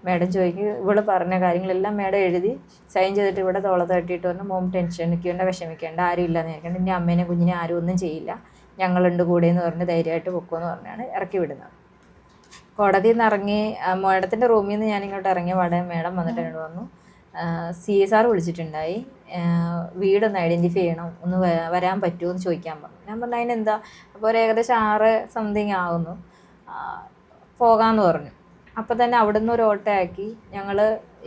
മേഡം ചോദിക്കും. ഇവള് പറഞ്ഞ കാര്യങ്ങളെല്ലാം മേഡം എഴുതി സൈൻ ചെയ്തിട്ട് ഇവിടെ തോളത്ത് തട്ടിയിട്ട് പറഞ്ഞു, മോം ടെൻഷൻ നിൽക്കേണ്ട, വിഷമിക്കേണ്ട, ആരും ഇല്ലാന്ന് വിചാരിക്കേണ്ട, ഇനി അമ്മേനെ കുഞ്ഞിനെ ആരും ഒന്നും ചെയ്യില്ല, ഞങ്ങളുണ്ട് കൂടെ എന്ന് പറഞ്ഞ് ധൈര്യമായിട്ട് പൊക്കുമെന്ന് പറഞ്ഞാണ് ഇറക്കി വിടുന്നത്. കോടതിയിൽ നിന്ന് ഇറങ്ങി മേഡത്തിൻ്റെ റൂമിൽ നിന്ന് ഞാനിങ്ങോട്ട് ഇറങ്ങിയ പാടെ മേഡം വന്നിട്ട് എന്നോട് വന്നു, CSR വിളിച്ചിട്ടുണ്ടായി, വീടൊന്ന് ഐഡൻറ്റിഫൈ ചെയ്യണം, ഒന്ന് വരാൻ പറ്റുമോ എന്ന് ചോദിക്കാൻ പറഞ്ഞു. ഞാൻ പറഞ്ഞു അതിനെന്താ, അപ്പോൾ ഒരു ഏകദേശം 6 സംതിങ് ആവുന്നു, പോകാമെന്ന് പറഞ്ഞു. അപ്പോൾ തന്നെ അവിടുന്ന് ഒരു ഓട്ടോ ആക്കി ഞങ്ങൾ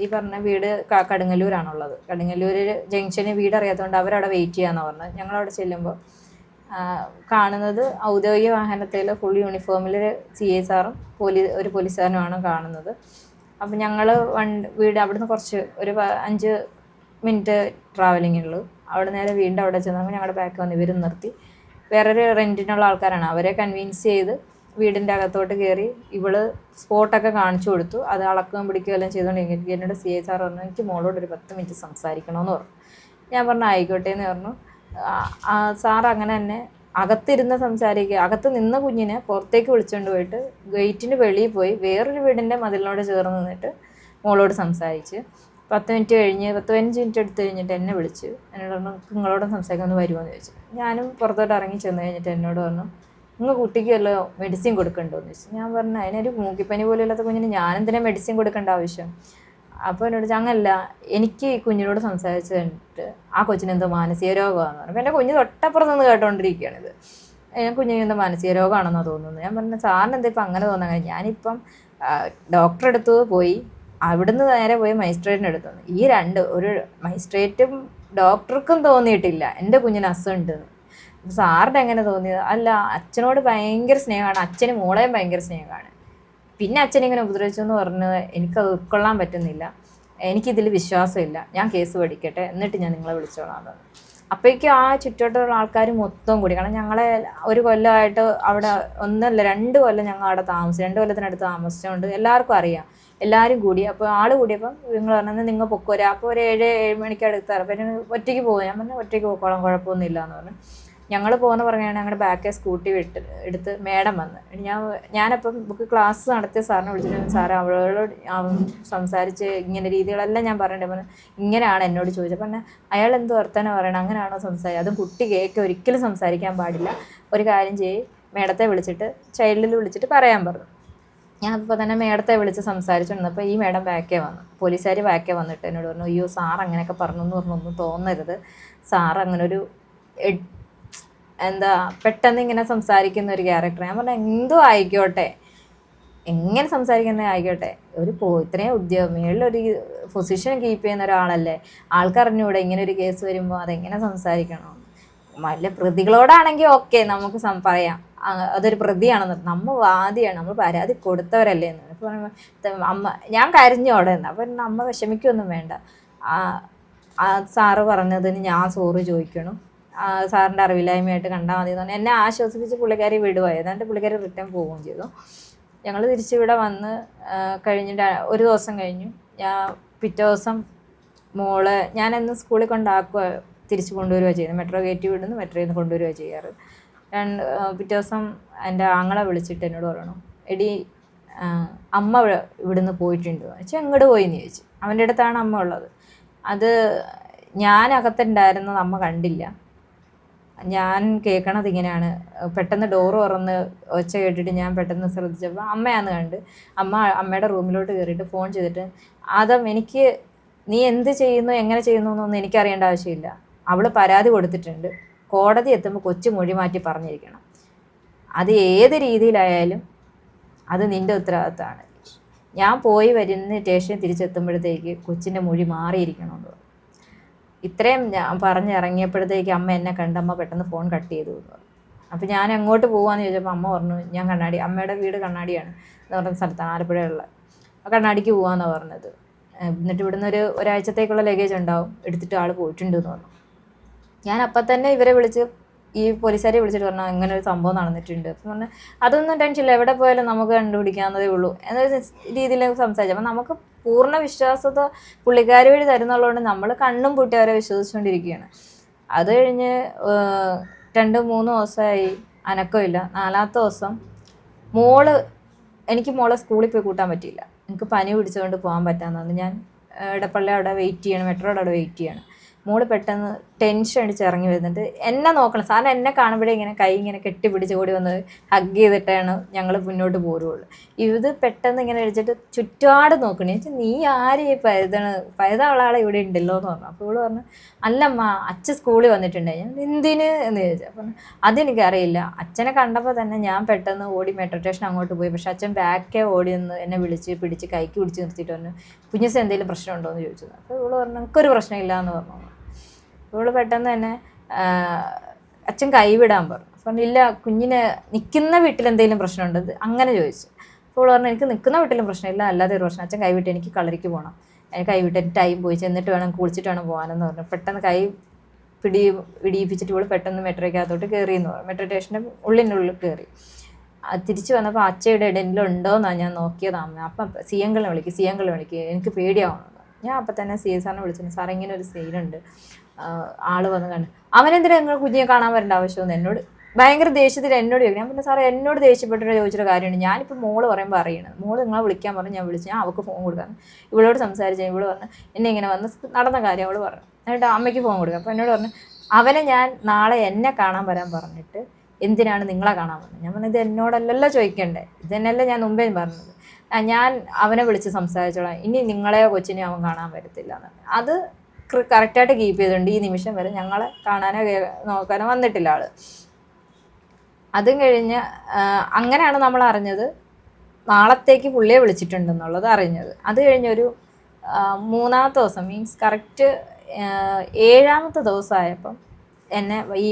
ഈ പറഞ്ഞ വീട് കടുങ്ങല്ലൂരാണുള്ളത്. കടുങ്ങല്ലൂർ ജംഗ്ഷന് വീട് അറിയാത്തതുകൊണ്ട് അവരവിടെ വെയിറ്റ് ചെയ്യാമെന്നാണ് പറഞ്ഞത്. ഞങ്ങളവിടെ ചെല്ലുമ്പോൾ കാണുന്നത് ഔദ്യോഗിക വാഹനത്തിൽ ഫുൾ യൂണിഫോമിൽ CSRും ഒരു പോലീസുകാരനുമാണ് കാണുന്നത്. അപ്പം ഞങ്ങൾ വീട് അവിടുന്ന് കുറച്ച് ഒരു 5 മിനിറ്റ് ട്രാവലിംഗ് ഉള്ളൂ. അവിടെ നേരെ വീണ്ടും അവിടെ ചെന്നപ്പോൾ ഞങ്ങളുടെ ബാക്ക് വന്ന് ഇവർ നിർത്തി. വേറൊരു റെൻറ്റിനുള്ള ആൾക്കാരാണ്, അവരെ കൺവിൻസ് ചെയ്ത് വീടിൻ്റെ അകത്തോട്ട് കയറി ഇവള് സ്പോട്ടൊക്കെ കാണിച്ചു കൊടുത്തു. അത് അളക്കുകയും പിടിക്കുകയും എല്ലാം ചെയ്തുകൊണ്ട് എന്നോട് CSR പറഞ്ഞു, എനിക്ക് മോളോട് ഒരു 10 മിനിറ്റ് സംസാരിക്കണമെന്ന് പറഞ്ഞു. ഞാൻ പറഞ്ഞു ആയിക്കോട്ടെ എന്ന് പറഞ്ഞു. സാർ അങ്ങനെ തന്നെ അകത്തിരുന്ന് സംസാരിക്കുക, അകത്ത് നിന്ന കുഞ്ഞിനെ പുറത്തേക്ക് വിളിച്ചുകൊണ്ട് പോയിട്ട് ഗേറ്റിന് വെളിയിൽ പോയി വേറൊരു വീടിൻ്റെ മതിലിനോട് ചേർന്ന് നിന്നിട്ട് മോളോട് സംസാരിച്ച് 10 മിനിറ്റ് കഴിഞ്ഞ് 15 മിനിറ്റ് എടുത്ത് കഴിഞ്ഞിട്ട് എന്നെ വിളിച്ചു. എന്നോട് പറഞ്ഞു നിങ്ങളോട് സംസാരിക്കാൻ ഒന്ന് വരുമോ എന്ന് ചോദിച്ചു. ഞാനും പുറത്തോട്ട് ഇറങ്ങി ചെന്ന് കഴിഞ്ഞിട്ട് എന്നോട് പറഞ്ഞു നിങ്ങൾ കുട്ടിക്ക് വല്ലോ മെഡിസിൻ കൊടുക്കണ്ടോ എന്ന് ചോദിച്ചു. ഞാൻ പറഞ്ഞു അതിനൊരു മൂക്കിപ്പനി പോലും ഇല്ലാത്ത കുഞ്ഞിന് ഞാനെന്തിനാ മെഡിസിൻ കൊടുക്കേണ്ട ആവശ്യം? അപ്പോൾ എന്നോട് അങ്ങനല്ല, എനിക്ക് ഈ കുഞ്ഞിനോട് സംസാരിച്ച് കഴിഞ്ഞിട്ട് ആ കൊച്ചിനെന്തോ മാനസിക രോഗമാണെന്ന് പറഞ്ഞു. അപ്പോൾ എൻ്റെ കുഞ്ഞ് തൊട്ടപ്പുറത്ത് നിന്ന് കേട്ടോണ്ടിരിക്കുകയാണിത്. കുഞ്ഞിന് എന്തോ മാനസിക രോഗമാണെന്നോ തോന്നുന്നു. ഞാൻ പറഞ്ഞു സാറിന് എന്താ ഇപ്പം അങ്ങനെ തോന്നാൻ കാര്യം, ഞാനിപ്പം ഡോക്ടറെ അടുത്ത് പോയി, അവിടുന്ന് നേരെ പോയി മജിസ്ട്രേറ്റിൻ്റെ അടുത്ത് വന്നു. ഈ ഒരു മജിസ്ട്രേറ്റും ഡോക്ടർക്കും തോന്നിയിട്ടില്ല എൻ്റെ കുഞ്ഞിന് അസുഖമുണ്ടെന്ന്. സാറിന് എങ്ങനെ തോന്നിയത്? അല്ല, അച്ഛനോട് ഭയങ്കര സ്നേഹമാണ്, അച്ഛന് മോളെയും ഭയങ്കര സ്നേഹമാണ്, പിന്നെ അച്ഛനിങ്ങനെ ഉപദ്രവിച്ചു എന്ന് പറഞ്ഞ് എനിക്കത് ഉൾക്കൊള്ളാൻ പറ്റുന്നില്ല, എനിക്കിതിൽ വിശ്വാസമില്ല, ഞാൻ കേസ് പഠിക്കട്ടെ എന്നിട്ട് ഞാൻ നിങ്ങളെ വിളിച്ചോളാം എന്ന്. അപ്പോഴേക്കും ആ ചുറ്റോട്ടുള്ള ആൾക്കാർ മൊത്തം കൂടി. കാരണം ഞങ്ങളെ ഒരു കൊല്ലമായിട്ട് അവിടെ 2 കൊല്ലം ഞങ്ങൾ അവിടെ 2 കൊല്ലത്തിനടുത്ത് താമസിച്ചുകൊണ്ട് എല്ലാവർക്കും അറിയാം. എല്ലാവരും കൂടി. അപ്പോൾ ആൾ കൂടിയപ്പം നിങ്ങൾ പറഞ്ഞത് നിങ്ങൾ പൊക്കോരാ. അപ്പോൾ ഒരു 7 മണിക്ക് അടുത്താറ്. പിന്നെ ഒറ്റയ്ക്ക് പോകും. ഞാൻ പറഞ്ഞു ഒറ്റയ്ക്ക് പോക്കോളാം, കുഴപ്പമൊന്നും ഇല്ല എന്ന് പറഞ്ഞു. ഞങ്ങൾ പോകുന്ന പറഞ്ഞാൽ ഞങ്ങളുടെ ബാക്കെ സ്കൂട്ടി എടുത്ത് മേഡം വന്ന് ഞാനപ്പം ബുക്ക് ക്ലാസ് നടത്തിയ സാറിനെ വിളിച്ചിട്ട് സാറ് അവളോട് സംസാരിച്ച് ഇങ്ങനെ രീതികളെല്ലാം ഞാൻ പറഞ്ഞിട്ട് ഇങ്ങനെയാണ് എന്നോട് ചോദിച്ചത്. അപ്പം അയാൾ എന്ത് വർത്തമാനം പറയണം, അങ്ങനെയാണോ സംസാരിക്കുക, അതും കുട്ടി ഒരിക്കലും സംസാരിക്കാൻ പാടില്ല, ഒരു കാര്യം ചെയ്യ് മേഡത്തെ വിളിച്ചിട്ട് ചൈൽഡിൽ വിളിച്ചിട്ട് പറയാൻ പറഞ്ഞു. ഞാൻ അപ്പോൾ തന്നെ മേഡത്തെ വിളിച്ച് സംസാരിച്ചുകൊണ്ടിരുന്നപ്പോൾ ഈ മേഡം ബാക്കേ വന്നു. പോലീസുകാർ ബാക്കേ വന്നിട്ട് എന്നോട് പറഞ്ഞു, അയ്യോ സാർ അങ്ങനെയൊക്കെ പറഞ്ഞു എന്ന് പറഞ്ഞു, ഒന്നും തോന്നരുത്, സാർ അങ്ങനെ ഒരു പെട്ടെന്ന് ഇങ്ങനെ സംസാരിക്കുന്ന ഒരു ക്യാരക്ടർ. ഞാൻ പറഞ്ഞു എന്തോ ആയിക്കോട്ടെ, എങ്ങനെ സംസാരിക്കുന്നത് ആയിക്കോട്ടെ, ഇത്രയും മേളിലൊരു പൊസിഷൻ കീപ്പ് ചെയ്യുന്ന ഒരാളല്ലേ, ആൾക്കറിഞ്ഞൂടെ ഇങ്ങനെ ഒരു കേസ് വരുമ്പോൾ അതെങ്ങനെ സംസാരിക്കണം. വല്ല പ്രതികളോടാണെങ്കിൽ ഓക്കെ നമുക്ക് പറയാം, അതൊരു പ്രതിയാണെന്ന്. നമ്മൾ വാദിയാണ്, നമ്മൾ പരാതി കൊടുത്തവരല്ലേ എന്ന്. അപ്പോൾ അമ്മ ഞാൻ കരഞ്ഞോടെ എന്ന്. അപ്പം അമ്മ വിഷമിക്കൊന്നും വേണ്ട, സാറ് പറഞ്ഞതിന് ഞാൻ സോറി ചോദിക്കണം, സാറിൻ്റെ അറിവില്ലായ്മയായിട്ട് കണ്ടാൽ മതി എന്ന് പറഞ്ഞാൽ എന്നെ ആശ്വസിപ്പിച്ച് പുള്ളിക്കാരി വിടുവായി. എന്നിട്ട് പുള്ളിക്കാരി റിട്ടേൺ പോവുകയും ചെയ്തു. ഞങ്ങൾ തിരിച്ചിവിടെ വന്ന് കഴിഞ്ഞിട്ട് ഒരു ദിവസം കഴിഞ്ഞു. പിറ്റേ ദിവസം മോള് ഞാനെന്ന് സ്കൂളിൽ കൊണ്ടാക്കുക തിരിച്ച് കൊണ്ടുവരിക ചെയ്യുന്നത്. മെട്രോ കയറ്റി വിടുന്നു, മെട്രോയിൽ നിന്ന് കൊണ്ടുവരിക ചെയ്യാറ്. പിറ്റേ ദിവസം എൻ്റെ ആങ്ങളെ വിളിച്ചിട്ട് എന്നോട് പറയണു, എടി അമ്മ ഇവിടുന്ന് പോയിട്ടുണ്ട് വെച്ചാൽ എങ്ങോട്ട് പോയിന്ന് ചോദിച്ചു. അവൻ്റെ അടുത്താണ് അമ്മ ഉള്ളത്. അത് ഞാൻ അകത്തുണ്ടായിരുന്നത് അമ്മ കണ്ടില്ല. ഞാൻ കേൾക്കണത് ഇങ്ങനെയാണ്, പെട്ടെന്ന് ഡോറ് തുറന്ന് ഒച്ച കേട്ടിട്ട് ഞാൻ പെട്ടെന്ന് ശ്രദ്ധിച്ചപ്പോൾ അമ്മയാന്ന് കണ്ട്. അമ്മയുടെ റൂമിലോട്ട് കയറിയിട്ട് ഫോൺ ചെയ്തിട്ട്, എനിക്ക് നീ എന്ത് ചെയ്യുന്നു എങ്ങനെ ചെയ്യുന്നു എന്നൊന്നും എനിക്കറിയേണ്ട ആവശ്യമില്ല, അവൾ പരാതി കൊടുത്തിട്ടുണ്ട്, കോടതി എത്തുമ്പോൾ കൊച്ചു മൊഴി മാറ്റി പറഞ്ഞിരിക്കണം, അത് ഏത് രീതിയിലായാലും അത് നിൻ്റെ ഉത്തരവാദിത്തമാണ്. ഞാൻ പോയി വരുന്ന സ്റ്റേഷനിൽ തിരിച്ചെത്തുമ്പോഴത്തേക്ക് കൊച്ചിൻ്റെ മൊഴി മാറിയിരിക്കണമെന്ന് പറഞ്ഞു. ഇത്രയും ഞാൻ പറഞ്ഞിറങ്ങിയപ്പോഴത്തേക്ക് അമ്മ എന്നെ കണ്ട് അമ്മ പെട്ടെന്ന് ഫോൺ കട്ട് ചെയ്തു എന്ന് പറഞ്ഞു. അപ്പോൾ ഞാൻ എങ്ങോട്ട് പോകാമെന്ന് ചോദിച്ചപ്പോൾ അമ്മ പറഞ്ഞു, ഞാൻ അമ്മയുടെ വീട് കണ്ണാടിയാണ് എന്ന് പറഞ്ഞ സ്ഥലത്താണ്, ആലപ്പുഴയുള്ള. കണ്ണാടിക്ക് പോകാമെന്നാണ് പറഞ്ഞത്. എന്നിട്ട് ഇവിടുന്ന് ഒരാഴ്ചത്തേക്കുള്ള ലഗേജ് ഉണ്ടാവും, എടുത്തിട്ട് ആൾ പോയിട്ടുണ്ട് എന്ന് പറഞ്ഞു. ഞാൻ അപ്പം തന്നെ ഇവരെ വിളിച്ച് ഈ പോലീസുകാരെ വിളിച്ചിട്ട് പറഞ്ഞു ഇങ്ങനെ ഒരു സംഭവം നടന്നിട്ടുണ്ട്. അപ്പം പറഞ്ഞാൽ അതൊന്നും ടെൻഷനില്ല, എവിടെ പോയാലും നമുക്ക് കണ്ടുപിടിക്കാവുന്നതേ ഉള്ളൂ എന്നൊരു രീതിയിൽ സംസാരിച്ചു. അപ്പം നമുക്ക് പൂർണ്ണ വിശ്വാസത പുള്ളിക്കാർ വഴി തരുന്നുള്ളതുകൊണ്ട് നമ്മൾ കണ്ണും പൂട്ടി അവരെ വിശ്വസിച്ചുകൊണ്ടിരിക്കുകയാണ്. അത് കഴിഞ്ഞ് 2-3 ദിവസമായി അനക്കമില്ല. 4ാമത്തെ ദിവസം എനിക്ക് മോളെ സ്കൂളിൽ പോയി കൂട്ടാൻ പറ്റിയില്ല, എനിക്ക് പനി പിടിച്ചുകൊണ്ട് പോകാൻ പറ്റാമെന്ന്. ഞാൻ ഇടപ്പള്ളി അവിടെ വെയിറ്റ് ചെയ്യണം, മെട്രോയുടെ അവിടെ വെയിറ്റ് ചെയ്യണം. മോള് പെട്ടെന്ന് ടെൻഷൻ അടിച്ച് ഇറങ്ങി വരുന്നുണ്ട്. എന്നെ നോക്കണം, സാറിന് എന്നെ കാണുമ്പോഴേ ഇങ്ങനെ കൈ ഇങ്ങനെ കെട്ടിപ്പിടിച്ച് കൂടി വന്ന് ഹഗ് ചെയ്തിട്ടാണ് ഞങ്ങൾ മുന്നോട്ട് പോരുള്ളൂ. ഇത് പെട്ടെന്ന് ഇങ്ങനെ അടിച്ചിട്ട് ചുറ്റാട് നോക്കണേ, നീ ആര് ഈ പഴുതുള്ള ആളെ ഇവിടെ ഉണ്ടല്ലോ എന്ന് പറഞ്ഞു. അപ്പോൾ ഇവള് പറഞ്ഞു, അല്ലമ്മ അച്ഛൻ സ്കൂളിൽ വന്നിട്ടുണ്ടായി. ഞാൻ എന്തിന് എന്ന് ചോദിച്ചു. അപ്പം അതെനിക്കറിയില്ല, അച്ഛനെ കണ്ടപ്പോൾ തന്നെ ഞാൻ പെട്ടെന്ന് ഓടി മെട്രോ സ്റ്റേഷൻ അങ്ങോട്ട് പോയി. പക്ഷെ അച്ഛൻ ബാക്കേ ഓടി നിന്ന് എന്നെ പിടിച്ച് കൈക്ക് പിടിച്ച് നിർത്തിയിട്ട് പറഞ്ഞു, കുഞ്ഞിസ് എന്തെങ്കിലും പ്രശ്നമുണ്ടോ എന്ന് ചോദിച്ചു. അപ്പോൾ ഇവള് പറഞ്ഞു എനിക്കൊരു പ്രശ്നമില്ല എന്ന് പറഞ്ഞു. ഇവള് പെട്ടെന്ന് തന്നെ അച്ഛൻ കൈവിടാൻ പറഞ്ഞു. അപ്പം ഇല്ല, കുഞ്ഞിന് നിൽക്കുന്ന വീട്ടിൽ എന്തെങ്കിലും പ്രശ്നമുണ്ട് അങ്ങനെ ചോദിച്ചു. അപ്പോൾ പറഞ്ഞു എനിക്ക് നിൽക്കുന്ന വീട്ടിലും പ്രശ്നമില്ല, അല്ലാതെ ഒരു പ്രശ്നം, അച്ഛൻ കൈവിട്ട് എനിക്ക് കളരിക്ക് പോകണം, എനിക്ക് കൈവിട്ട് ടൈം പോയി ചെന്നിട്ട് വേണം കുളിച്ചിട്ട് വേണം പോകാനെന്ന് പറഞ്ഞു. പെട്ടെന്ന് കൈ പിടിയിപ്പിച്ചിട്ട് ഇവള് പെട്ടെന്ന് മെട്രോയ്ക്കകത്തോട്ട് കയറിയെന്ന് പറഞ്ഞു. മെട്രോ സ്റ്റേഷൻ്റെ ഉള്ളിനുള്ളിൽ കയറി. തിരിച്ചു വന്നപ്പോൾ അച്ഛയുടെ ഇടയിലും ഉണ്ടോയെന്നാണ് ഞാൻ നോക്കിയതാണ്. അപ്പം സിയങ്കളെ വിളിക്കുക, എനിക്ക് പേടിയാവണം. ഞാൻ അപ്പം തന്നെ സി എസ് സാറിനെ വിളിച്ചിട്ടുണ്ട്, സാർ ഇങ്ങനെ ഒരു സീനുണ്ട്, ആൾ വന്ന് കണ്ട്. അവനെന്തിനാ നിങ്ങൾ കുഞ്ഞിനെ കാണാൻ വരേണ്ട ആവശ്യമൊന്നും എന്നോട് ഭയങ്കര ദേഷ്യത്തിൽ എന്നോട് ചോദിക്കും. ഞാൻ പിന്നെ സാറേ എന്നോട് ദേഷ്യപ്പെട്ടിട്ട് ചോദിച്ചൊരു കാര്യമുണ്ട്, ഞാനിപ്പോൾ മോള് പറയുമ്പോൾ അറിയണം, മോള് നിങ്ങളെ വിളിക്കാൻ പറഞ്ഞു, ഞാൻ വിളിച്ചു, ഞാൻ അവൾക്ക് ഫോൺ കൊടുക്കാൻ ഇവളോട് സംസാരിച്ചു. ഇവള് പറഞ്ഞു എന്നെ ഇങ്ങനെ വന്ന് നടന്ന കാര്യം അവൾ പറഞ്ഞു, എന്നിട്ട് അമ്മയ്ക്ക് ഫോൺ കൊടുക്കുക. അപ്പോൾ എന്നോട് പറഞ്ഞു അവനെ ഞാൻ നാളെ എന്നെ കാണാൻ വരാൻ പറഞ്ഞിട്ട് എന്തിനാണ് നിങ്ങളെ കാണാൻ പറഞ്ഞത്. ഞാൻ പറഞ്ഞു ഇത് എന്നോടല്ലല്ലോ ചോദിക്കണ്ടേ, ഇതെന്നല്ലേ ഞാൻ മുമ്പേ പറഞ്ഞത്, ഞാൻ അവനെ വിളിച്ച് സംസാരിച്ചോളാം, ഇനി നിങ്ങളെയോ കൊച്ചിനെയോ അവൻ കാണാൻ വരത്തില്ല എന്ന്. അത് കറക്റ്റായിട്ട് കീപ്പ് ചെയ്തിട്ടുണ്ട്. ഈ നിമിഷം വരെ ഞങ്ങളെ കാണാനോ നോക്കാനോ വന്നിട്ടില്ല ആൾ. അതും കഴിഞ്ഞ് അങ്ങനെയാണ് നമ്മൾ അറിഞ്ഞത് നാളത്തേക്ക് പുള്ളിയെ വിളിച്ചിട്ടുണ്ടെന്നുള്ളത് അറിഞ്ഞത്. അത് കഴിഞ്ഞൊരു 3ാമത്തെ ദിവസം മീൻസ് കറക്റ്റ് 7ാമത്തെ ദിവസമായപ്പം എന്നെ ഈ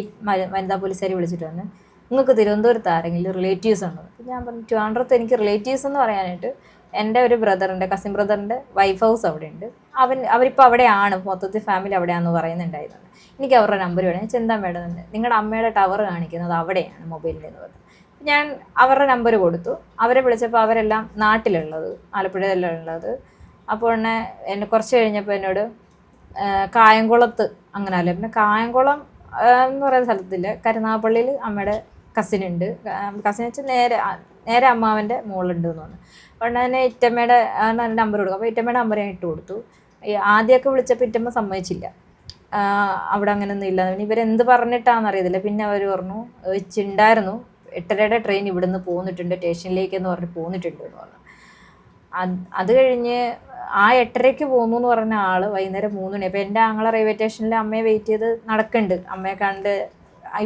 വനിതാ പോലീസുകാർ വിളിച്ചിട്ട് വന്ന് നിങ്ങൾക്ക് തിരുവനന്തപുരത്ത് ആരെങ്കിലും റിലേറ്റീവ്സ് ഉണ്ടോ. അപ്പോൾ ഞാൻ പറഞ്ഞു ട്രിവാൻഡ്രത്ത് എനിക്ക് റിലേറ്റീവ്സ് എന്ന് പറയാനായിട്ട് എൻ്റെ ഒരു ബ്രദറിൻ്റെ കസിൻ ബ്രദറിൻ്റെ വൈഫ് ഹൗസ് അവിടെ ഉണ്ട്. അവരിപ്പോൾ അവിടെയാണ്, മൊത്തത്തിൽ ഫാമിലി അവിടെയാണെന്ന് പറയുന്നുണ്ടായിരുന്നു. എനിക്ക് അവരുടെ നമ്പർ വേണം. ഞാൻ ചെന്താ മേഡം നിങ്ങളുടെ അമ്മയുടെ ടവർ കാണിക്കുന്നത് അവിടെയാണ് മൊബൈലിൽ എന്ന് പറഞ്ഞു. ഞാൻ അവരുടെ നമ്പർ കൊടുത്തു. അവരെ വിളിച്ചപ്പോൾ അവരെല്ലാം നാട്ടിലുള്ളത്, ആലപ്പുഴയിലുള്ളത്. അപ്പോൾ എന്നെ കുറച്ച് കഴിഞ്ഞപ്പോൾ എന്നോട് കായംകുളത്ത് അങ്ങനെ അല്ലേ, പിന്നെ കായംകുളം എന്ന് പറയുന്ന സ്ഥലത്തില്ല, കരുനാഗപ്പള്ളിയിൽ അമ്മയുടെ കസിനുണ്ട്. കസിൻ വെച്ചാൽ നേരെ അമ്മാവൻ്റെ മോളുണ്ട് എന്ന് പറഞ്ഞു. അതുകൊണ്ട് തന്നെ ഇറ്റമ്മയുടെ നമ്പർ കൊടുക്കും. അപ്പോൾ ഇറ്റമ്മയുടെ നമ്പർ ഞാൻ ഇട്ട് കൊടുത്തു. ആദ്യമൊക്കെ വിളിച്ചപ്പോൾ ഇറ്റമ്മ സമ്മതിച്ചില്ല, അവിടെ അങ്ങനെയൊന്നും ഇല്ല. ഇവരെന്ത് പറഞ്ഞിട്ടാണെന്ന് അറിയത്തില്ല. പിന്നെ അവർ പറഞ്ഞു വെച്ചിട്ടുണ്ടായിരുന്നു 8:30 ട്രെയിൻ ഇവിടുന്ന് പോന്നിട്ടുണ്ട് സ്റ്റേഷനിലേക്ക് എന്ന് പറഞ്ഞ് പോന്നിട്ടുണ്ട് എന്ന് പറഞ്ഞു. അത് കഴിഞ്ഞ് ആ 8:30 പോകുന്നു എന്ന് പറഞ്ഞ ആൾ വൈകുന്നേരം 3 മണി. അപ്പോൾ എൻ്റെ ആങ്ങളെ റെയിൽവേ സ്റ്റേഷനിൽ അമ്മയെ വെയിറ്റ് ചെയ്ത് നടക്കുന്നുണ്ട്. അമ്മയെ കണ്ട്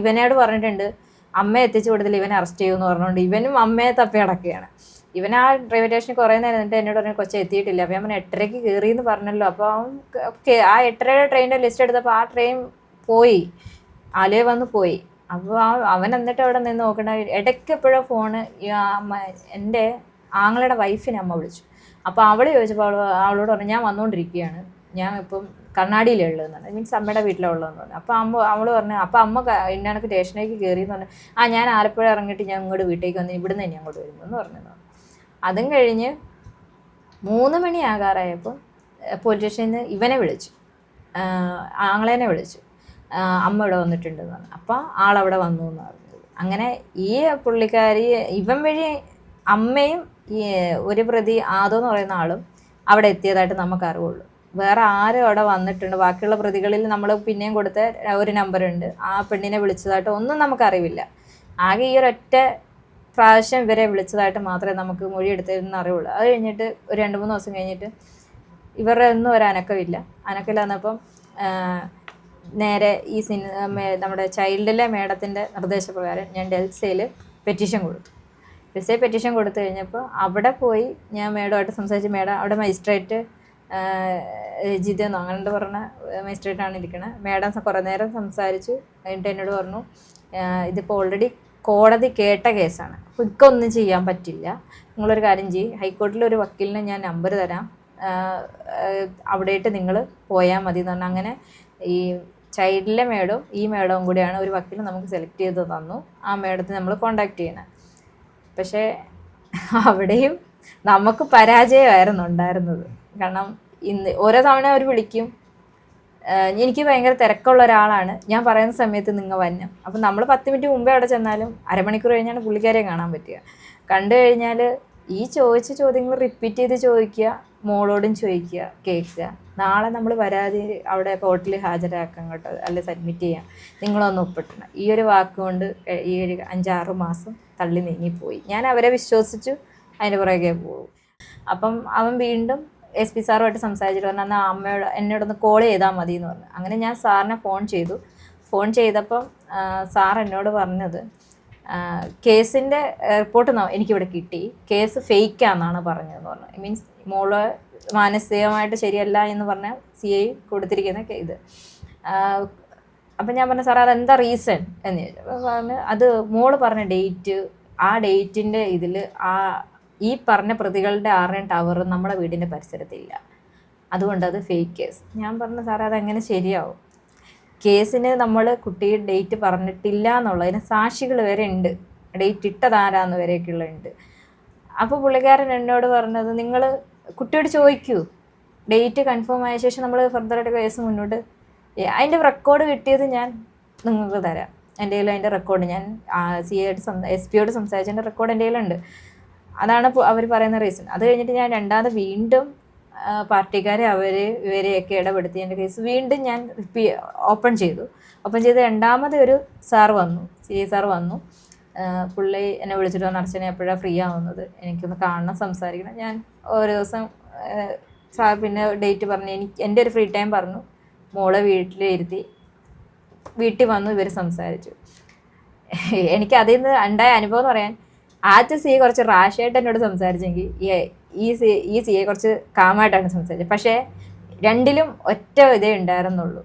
ഇവനോട് പറഞ്ഞിട്ടുണ്ട് അമ്മയെ എത്തിച്ചു കൊടുത്തില്ല, ഇവനെ അറസ്റ്റ് ചെയ്യുമെന്ന് പറഞ്ഞുകൊണ്ട് ഇവനും അമ്മയെ തപ്പി നടക്കുകയാണ്. ഇവൻ ആ റെയിൽവേ സ്റ്റേഷനിൽ കുറേ നേരം എന്നിട്ട് എന്നോട് പറഞ്ഞു കൊച്ചെ എത്തിയിട്ടില്ല. അപ്പോൾ ഞാൻ 8:30 കയറി എന്ന് പറഞ്ഞല്ലോ. അപ്പോൾ അവൻ ആ 8:30 ട്രെയിനിൻ്റെ ലിസ്റ്റ് എടുത്തപ്പോൾ ആ ട്രെയിൻ പോയി, ആലുവ വന്ന് പോയി. അപ്പോൾ അവൻ എന്നിട്ട് അവിടെ നിന്ന് നോക്കണ ഇടയ്ക്ക് എപ്പോഴോ ഫോണ് എൻ്റെ ആങ്ങളുടെ വൈഫിനെ അമ്മ വിളിച്ചു. അപ്പോൾ അവൾ ചോദിച്ചപ്പോൾ അവളോട് പറഞ്ഞു ഞാൻ വന്നുകൊണ്ടിരിക്കുകയാണ്, ഞാൻ ഇപ്പം കണ്ണാടിയിലുള്ളതെന്നാണ്, മീൻസ് അമ്മയുടെ വീട്ടിലുള്ളതെന്ന് പറഞ്ഞു. അപ്പോൾ അവൾ പറഞ്ഞു അപ്പോൾ അമ്മ ഇന്നണക്ക് സ്റ്റേഷനിലേക്ക് കയറിയെന്ന് പറഞ്ഞു. ഞാൻ ആലപ്പുഴ ഇറങ്ങിയിട്ട് ഞാൻ ഇങ്ങോട്ട് വീട്ടിലേക്ക് വന്ന് ഇവിടുന്ന് തന്നെ അങ്ങോട്ട് വരുമെന്ന് പറഞ്ഞു. അതും കഴിഞ്ഞ് 3 മണി ആകാറായപ്പോൾ പോലീസ് സ്റ്റേഷനിൽ നിന്ന് ഇവനെ വിളിച്ചു, ആങ്ങളേനെ വിളിച്ചു, അമ്മ ഇവിടെ വന്നിട്ടുണ്ടെന്ന് പറഞ്ഞു. അപ്പോൾ ആളവിടെ വന്നു എന്ന് പറഞ്ഞത്. അങ്ങനെ ഈ പുള്ളിക്കാരി ഇവൻ വഴി അമ്മയും ഈ ഒരു പ്രതി ആദോ എന്ന് പറയുന്ന ആളും അവിടെ എത്തിയതായിട്ട് നമുക്ക് അറിവുള്ളൂ. വേറെ ആരും അവിടെ വന്നിട്ടുണ്ട്, ബാക്കിയുള്ള പ്രതികളിൽ നമ്മൾ പിന്നെയും കൊടുത്ത ഒരു നമ്പറുണ്ട്, ആ പെണ്ണിനെ വിളിച്ചതായിട്ട് ഒന്നും നമുക്കറിവില്ല. ആകെ ഈ ഒരൊറ്റ പ്രാവശ്യം ഇവരെ വിളിച്ചതായിട്ട് മാത്രമേ നമുക്ക് മൊഴി എടുത്തതെന്ന് അറിവുള്ളൂ. അത് കഴിഞ്ഞിട്ട് ഒരു 2-3 ദിവസം കഴിഞ്ഞിട്ട് ഇവരുടെ ഒന്നും ഒരു അനക്കമില്ല വന്നപ്പം നേരെ ഈ നമ്മുടെ ചൈൽഡിലെ മേഡത്തിൻ്റെ നിർദ്ദേശപ്രകാരം ഞാൻ ഡെൽസയിൽ പെറ്റീഷൻ കൊടുത്തു. ഡെൽസയിൽ പെറ്റീഷൻ കൊടുത്തു കഴിഞ്ഞപ്പോൾ അവിടെ പോയി ഞാൻ മേഡമായിട്ട് സംസാരിച്ച്, മേഡം അവിടെ മജിസ്ട്രേറ്റ് ജിതെന്നോ അങ്ങനെ പറഞ്ഞ മജിസ്ട്രേറ്റാണ് ഇരിക്കുന്നത്. മേഡം കുറേ നേരം സംസാരിച്ചു എന്നിട്ട് എന്നോട് പറഞ്ഞു ഇതിപ്പോൾ ഓൾറെഡി കോടതി കേട്ട കേസാണ്, അപ്പോൾ ഇക്കൊന്നും ചെയ്യാൻ പറ്റില്ല, നിങ്ങളൊരു കാര്യം ചെയ്യും, ഹൈക്കോടതിയിലൊരു വക്കീലിനെ ഞാൻ നമ്പർ തരാം, അവിടേട്ട് നിങ്ങൾ പോയാൽ മതി എന്ന് പറഞ്ഞാൽ അങ്ങനെ ഈ ചൈൽഡിലെ മേഡവും ഈ മേഡവും കൂടിയാണ് ഒരു വക്കീൽ നമുക്ക് സെലക്ട് ചെയ്ത് തന്നു. ആ മേഡത്തെ നമ്മൾ കോണ്ടാക്ട് ചെയ്യണം. പക്ഷേ അവിടെയും നമുക്ക് പരാജയമായിരുന്നു ഉണ്ടായിരുന്നത്. കാരണം ഓരോ തവണ അവർ വിളിക്കും, എനിക്ക് ഭയങ്കര തിരക്കുള്ള ഒരാളാണ്, ഞാൻ പറയുന്ന സമയത്ത് നിങ്ങൾ വന്നം. അപ്പം നമ്മൾ 10 മിനിറ്റ് മുമ്പേ അവിടെ ചെന്നാലും അരമണിക്കൂർ കഴിഞ്ഞാണ് പുള്ളിക്കാരെ കാണാൻ പറ്റുക. കണ്ടു കഴിഞ്ഞാൽ ഈ ചോദിച്ച ചോദ്യങ്ങൾ റിപ്പീറ്റ് ചെയ്ത് ചോദിക്കുക, മോളോടും ചോദിക്കുക, കേൾക്കുക. നാളെ നമ്മൾ പരാതി അവിടെ കോർട്ടിൽ ഹാജരാക്കാൻ കേട്ടോ, അല്ലെ സബ്മിറ്റ് ചെയ്യാം, നിങ്ങളൊന്ന് ഒപ്പിട്ടണം. ഈ ഒരു വാക്കുകൊണ്ട് ഈ ഒരു 5-6 മാസം തള്ളി നീങ്ങിപ്പോയി. ഞാൻ അവരെ വിശ്വസിച്ചു അതിൻ്റെ പുറകെ പോകും. അപ്പം അവൻ വീണ്ടും SP സാറുമായിട്ട് സംസാരിച്ചിട്ട് പറഞ്ഞു എന്നാൽ അമ്മയോട് എന്നോടൊന്ന് കോൾ ചെയ്താൽ മതി എന്ന് പറഞ്ഞു. അങ്ങനെ ഞാൻ സാറിനെ ഫോൺ ചെയ്തപ്പം സാർ എന്നോട് പറഞ്ഞത് കേസിൻ്റെ റിപ്പോർട്ട് എനിക്കിവിടെ കിട്ടി, കേസ് ഫേക്കാണെന്നാണ് പറഞ്ഞതെന്ന് പറഞ്ഞു. മീൻസ് മോള് മാനസികമായിട്ട് ശരിയല്ല എന്ന് പറഞ്ഞാൽ CI കൊടുത്തിരിക്കുന്ന ഇത്. അപ്പം ഞാൻ പറഞ്ഞു സാർ അതെന്താ റീസൺ എന്ന് ചോദിച്ചു. അപ്പോൾ പറഞ്ഞു അത് മോള് പറഞ്ഞ ഡേറ്റ്, ആ ഡേറ്റിൻ്റെ ഇതിൽ ഈ പറഞ്ഞ പ്രതികളുടെ ആരുടെയും ടവർ നമ്മുടെ വീടിൻ്റെ പരിസരത്തില്ല, അതുകൊണ്ട് അത് ഫേക്ക് കേസ്. ഞാൻ പറഞ്ഞു സാറേ അതെങ്ങനെ ശരിയാവും, കേസിന് നമ്മൾ കുട്ടിയുടെ ഡേറ്റ് പറഞ്ഞിട്ടില്ല എന്നുള്ളതിന് സാക്ഷികൾ വരെ ഉണ്ട്, ഡേറ്റ് ഇട്ടതാരാന്ന് വരെയൊക്കെയുള്ള ഉണ്ട്. അപ്പോൾ പുള്ളിക്കാരൻ എന്നോട് പറഞ്ഞത് നിങ്ങൾ കുട്ടിയോട് ചോദിക്കൂ, ഡേറ്റ് കൺഫേം ആയ ശേഷം നമ്മൾ ഫർദറായിട്ട് കേസ് മുന്നോട്ട് അതിൻ്റെ റെക്കോർഡ് കിട്ടിയത് ഞാൻ നിങ്ങൾക്ക് തരാം. എൻ്റെ കയ്യിൽ അതിൻ്റെ റെക്കോർഡ് ഞാൻ SP യോട് സംസാരിച്ചതിൻ്റെ റെക്കോർഡ് എൻ്റെ കയ്യിലുണ്ട്. അതാണ് അവർ പറയുന്ന റീസൺ. അത് കഴിഞ്ഞിട്ട് ഞാൻ രണ്ടാമത് വീണ്ടും പാർട്ടിക്കാരെ ഇവരെയൊക്കെ ഇടപെടുത്തി എൻ്റെ കേസ് വീണ്ടും ഞാൻ ഓപ്പൺ ചെയ്ത് രണ്ടാമത് ഒരു സാർ വന്നു, CI സാർ വന്നു. പുള്ളി എന്നെ വിളിച്ചിട്ട് വന്ന് അർച്ചന എപ്പോഴാണ് ഫ്രീ ആവുന്നത്, എനിക്കൊന്ന് കാണണം, സംസാരിക്കണം. ഞാൻ ഓരോ ദിവസം സാർ പിന്നെ ഡേറ്റ് പറഞ്ഞു, എൻ്റെ ഒരു ഫ്രീ ടൈം പറഞ്ഞു, മോളെ വീട്ടിലിരുത്തി വീട്ടിൽ വന്നു, ഇവർ സംസാരിച്ചു. എനിക്ക് അതിൽ നിന്ന് ഉണ്ടായ അനുഭവം എന്ന് പറയാൻ, ആദ്യത്തെ CI കുറച്ച് റാഷായിട്ട് എന്നോട് സംസാരിച്ചെങ്കിൽ ഈ CI കുറച്ച് കാമായിട്ടാണ് സംസാരിച്ചത്. പക്ഷേ രണ്ടിലും ഒറ്റ ഇതേ ഉണ്ടായിരുന്നുള്ളൂ.